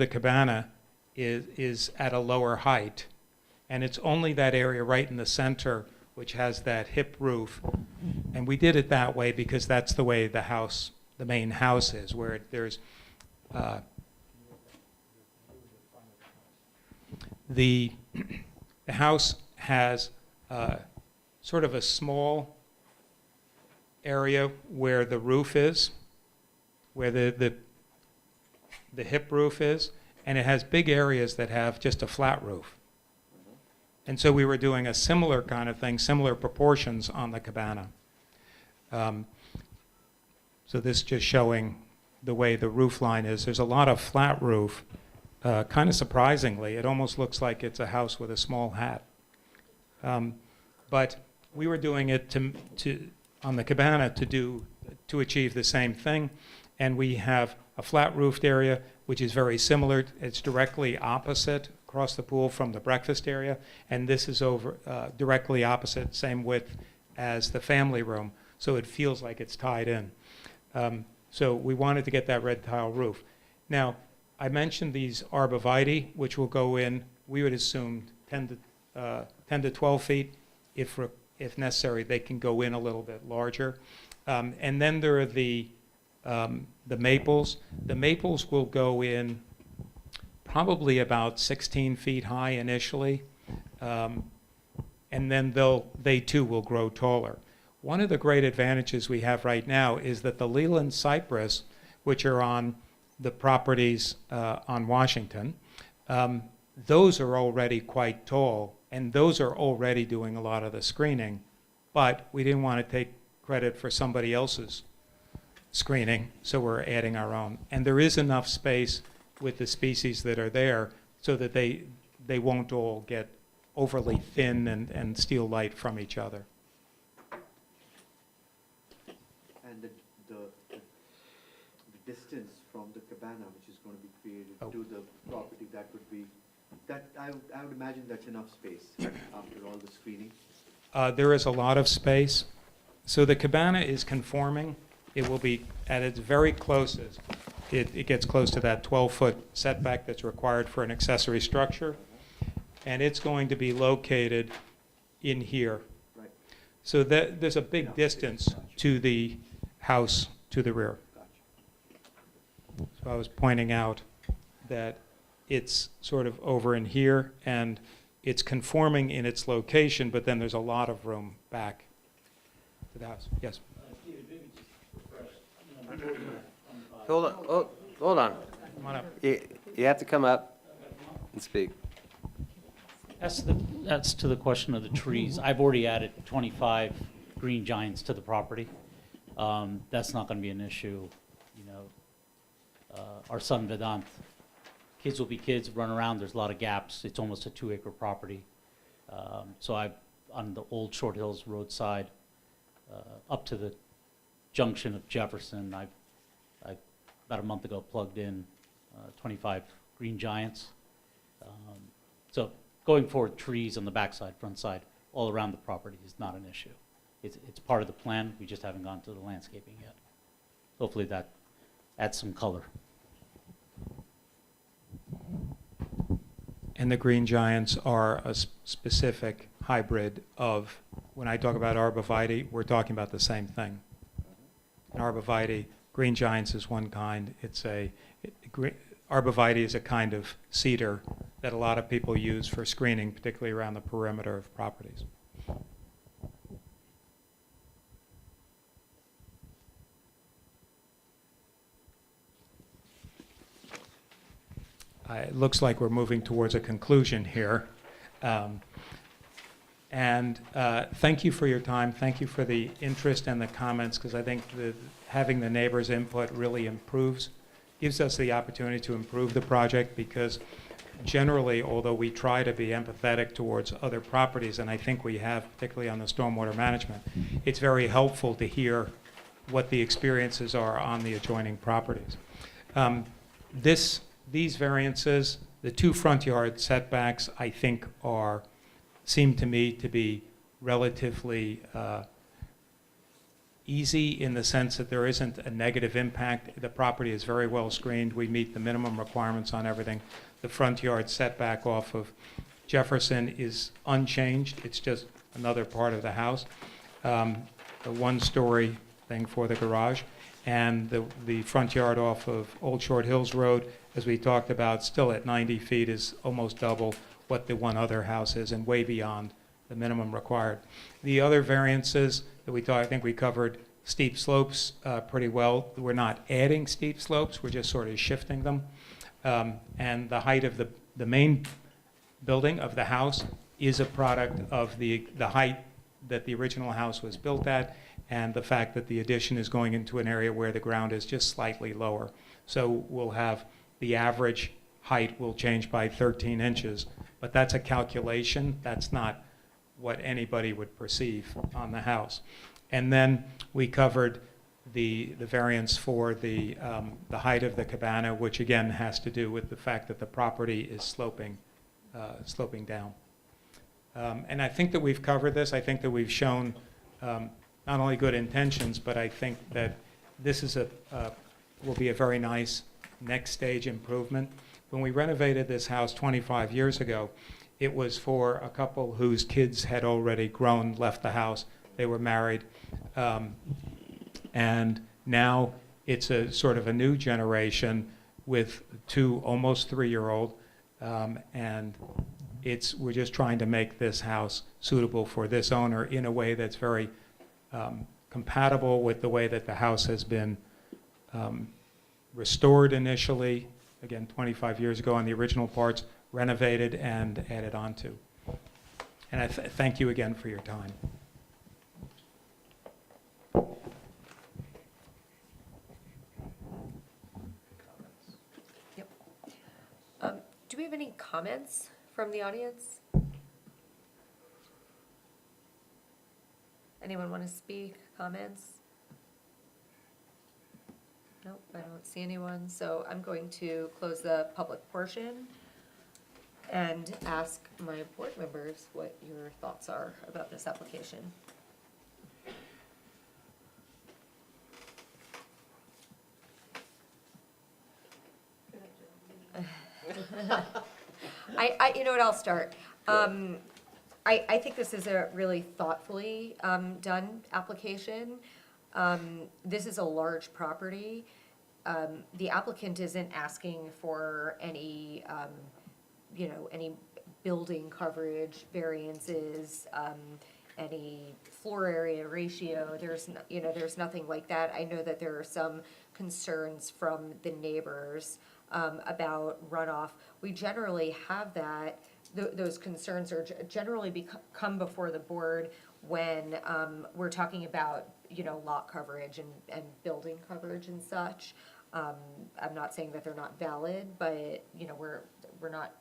cabana is at a lower height, and it's only that area right in the center which has that hip roof. And we did it that way because that's the way the house, the main house is, where there's the house has sort of a small area where the roof is, where the hip roof is, and it has big areas that have just a flat roof. And so we were doing a similar kind of thing, similar proportions on the cabana. So this just showing the way the roof line is. There's a lot of flat roof, kind of surprisingly. It almost looks like it's a house with a small hat. But we were doing it on the cabana to achieve the same thing. And we have a flat roofed area, which is very similar. It's directly opposite across the pool from the breakfast area. And this is over directly opposite, same width as the family room. So it feels like it's tied in. So we wanted to get that red tile roof. Now, I mentioned these arborvitae, which will go in, we would assume 10 to 12 feet. If necessary, they can go in a little bit larger. And then there are the The maples will go in probably about 16 feet high initially, and then they too will grow taller. One of the great advantages we have right now is that the Leland cypress, which are on the properties on Washington, those are already quite tall, and those are already doing a lot of the screening, but we didn't want to take credit for somebody else's screening, so we're adding our own. And there is enough space with the species that are there so that they won't all get overly thin and steal light from each other. And the distance from the cabana, which is going to be created to the property, that would be, that I would imagine that's enough space after all the screening. There is a lot of space. So the cabana is conforming. It will be at its very closest. It gets close to that 12-foot setback that's required for an accessory structure. And it's going to be located in here. Right. So there's a big distance to the house to the rear. So I was pointing out that it's sort of over in here, and it's conforming in its location, but then there's a lot of room back to the house. Yes? Hold on, hold on. Come on up. You have to come up and speak. That's to the question of the trees. I've already added 25 green giants to the property. That's not going to be an issue. You know, our son Vedant, kids will be kids, run around. There's a lot of gaps. It's almost a 2-acre property. So on the old Short Hills roadside, up to the junction of Jefferson, I about a month ago plugged in 25 green giants. So going forward, trees on the backside, front side, all around the property is not an issue. It's part of the plan. We just haven't gone to the landscaping yet. Hopefully that adds some color. And the green giants are a specific hybrid of, when I talk about arborvitae, we're talking about the same thing. An arborvitae, green giants is one kind. Arborvitae is a kind of cedar that a lot of people use for screening, particularly around the perimeter of properties. It looks like we're moving towards a conclusion here. Thank you for your time. Thank you for the interest and the comments, because I think having the neighbors' input really gives us the opportunity to improve the project, because generally, although we try to be empathetic towards other properties, and I think we have, particularly on the stormwater management, it's very helpful to hear what the experiences are on the adjoining properties. These variances, the 2 front yard setbacks, I think seem to me to be relatively easy, in the sense that there isn't a negative impact. The property is very well screened. We meet the minimum requirements on everything. The front yard setback off of Jefferson is unchanged. It's just another part of the house. The 1-story thing for the garage. And the front yard off of Old Short Hills Road, as we talked about, still at 90 feet, is almost double what the one other house is, and way beyond the minimum required. The other variances that I think we covered steep slopes pretty well. We're not adding steep slopes, we're just sort of shifting them. And the height of the main building of the house is a product of the height that the original house was built at, and the fact that the addition is going into an area where the ground is just slightly lower. So we'll have the average height will change by 13 inches, but that's a calculation. That's not what anybody would perceive on the house. And then we covered the variance for the height of the cabana, which again has to do with the fact that the property is sloping down. And I think that we've covered this. I think that we've shown not only good intentions, but I think that this is will be a very nice next stage improvement. When we renovated this house 25 years ago, it was for a couple whose kids had already grown, left the house. They were married. And now it's a sort of a new generation with two almost 3-year-old, and we're just trying to make this house suitable for this owner in a way that's very compatible with the way that the house has been restored initially, again, 25 years ago on the original parts, renovated and added on to. And I thank you again for your time. Yep. Do we have any comments from the audience? Anyone want to speak, comments? Nope, I don't see anyone, so I'm going to close the public portion and ask my board members what your thoughts are about this application. You know what, I'll start. I think this is a really thoughtfully done application. This is a large property. The applicant isn't asking for any, any building coverage variances, any floor area ratio. There's nothing like that. I know that there are some concerns from the neighbors about runoff. We generally have that. Those concerns are generally come before the board when we're talking about, lot coverage and building coverage and such. I'm not saying that they're not valid, but, we're not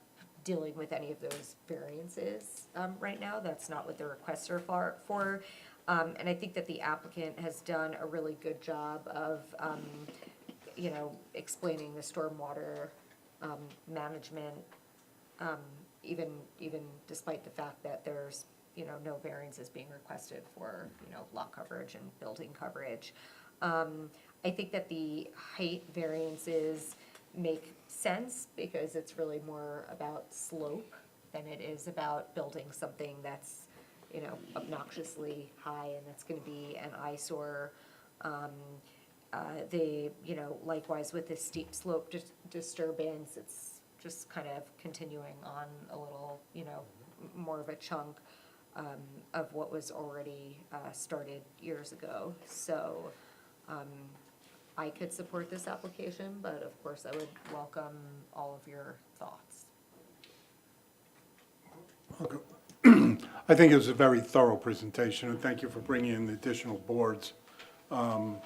dealing with any of those variances right now. That's not what the requests are for. And I think that the applicant has done a really good job of, explaining the stormwater management, even despite the fact that there's, no variances being requested for, lot coverage and building coverage. I think that the height variances make sense because it's really more about slope than it is about building something that's, obnoxiously high and that's gonna be an eyesore. Likewise with the steep slope disturbance, it's just kind of continuing on a little, more of a chunk of what was already started years ago. So I could support this application, but of course I would welcome all of your thoughts. Okay. I think it was a very thorough presentation, and thank you for bringing in the additional boards. I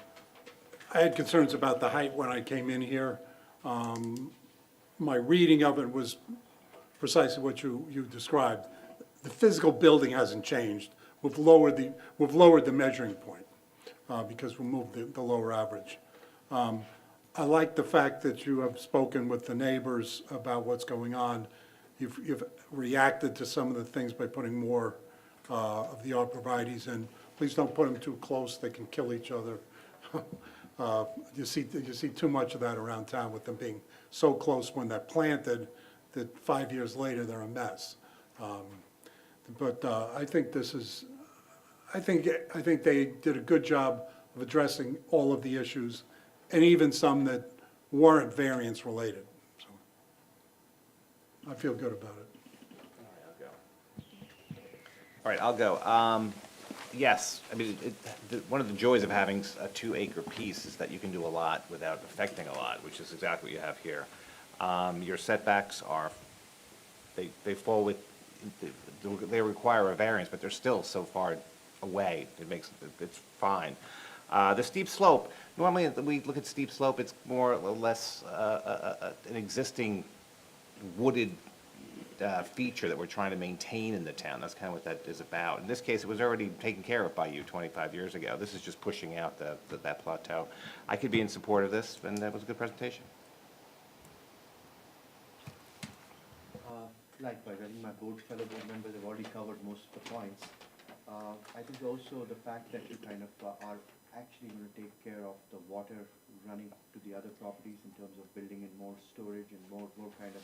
had concerns about the height when I came in here. My reading of it was precisely what you described. The physical building hasn't changed. We've lowered the measuring point because we moved the lower average. I like the fact that you have spoken with the neighbors about what's going on. You've reacted to some of the things by putting more of the arborvitaes in. Please don't put them too close, they can kill each other. You see too much of that around town with them being so close when they're planted that 5 years later they're a mess. But I think they did a good job of addressing all of the issues, and even some that weren't variance related. So I feel good about it. All right, I'll go. Yes, I mean, one of the joys of having a 2-acre piece is that you can do a lot without affecting a lot, which is exactly what you have here. Your setbacks are, they fall with, they require a variance, but they're still so far away, it's fine. The steep slope, normally when we look at steep slope, it's more or less an existing wooded feature that we're trying to maintain in the town. That's kind of what that is about. In this case, it was already taken care of by you 25 years ago. This is just pushing out that plateau. I could be in support of this, and that was a good presentation. Likewise, I think my fellow board members have already covered most of the points. I think also the fact that you kind of are actually going to take care of the water running to the other properties in terms of building in more storage and more kind of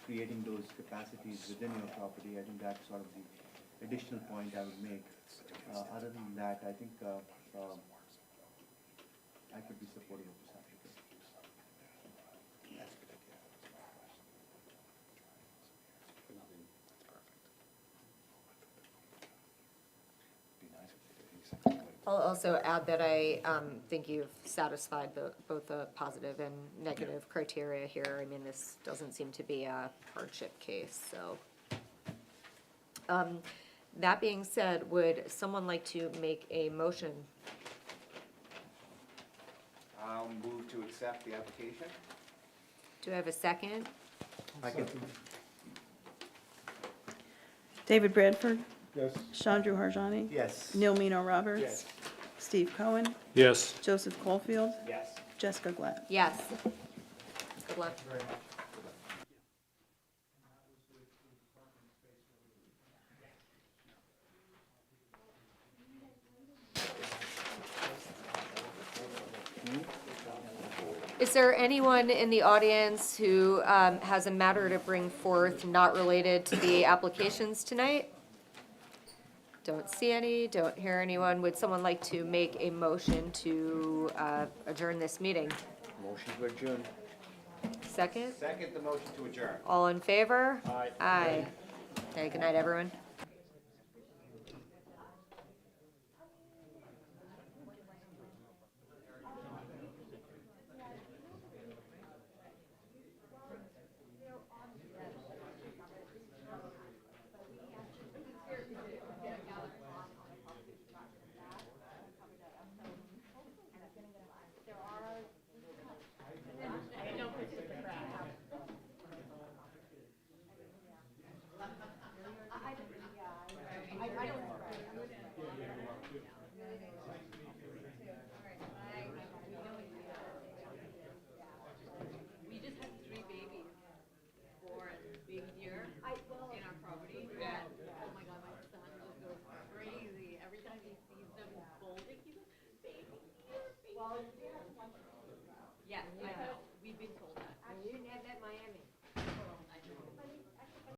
creating those capacities within your property. I think that's sort of the additional point I would make. Other than that, I think I could be supportive of this. I'll also add that I think you've satisfied both the positive and negative criteria here. I mean, this doesn't seem to be a hardship case, so. That being said, would someone like to make a motion? I'll move to accept the application. Do I have a second? David Bradford, Yes. Chandru Harjani. Yes. Neil Mino Roberts. Yes. Steve Cohen, Yes. Joseph Caulfield, Yes. Jessica Glad. Yes. Good luck. Is there anyone in the audience who has a matter to bring forth not related to the applications tonight? Don't see any, don't hear anyone. Would someone like to make a motion to adjourn this meeting? Motion to adjourn. Second? Second the motion to adjourn. All in favor? Aye. Aye. Okay, good night, everyone. Yeah.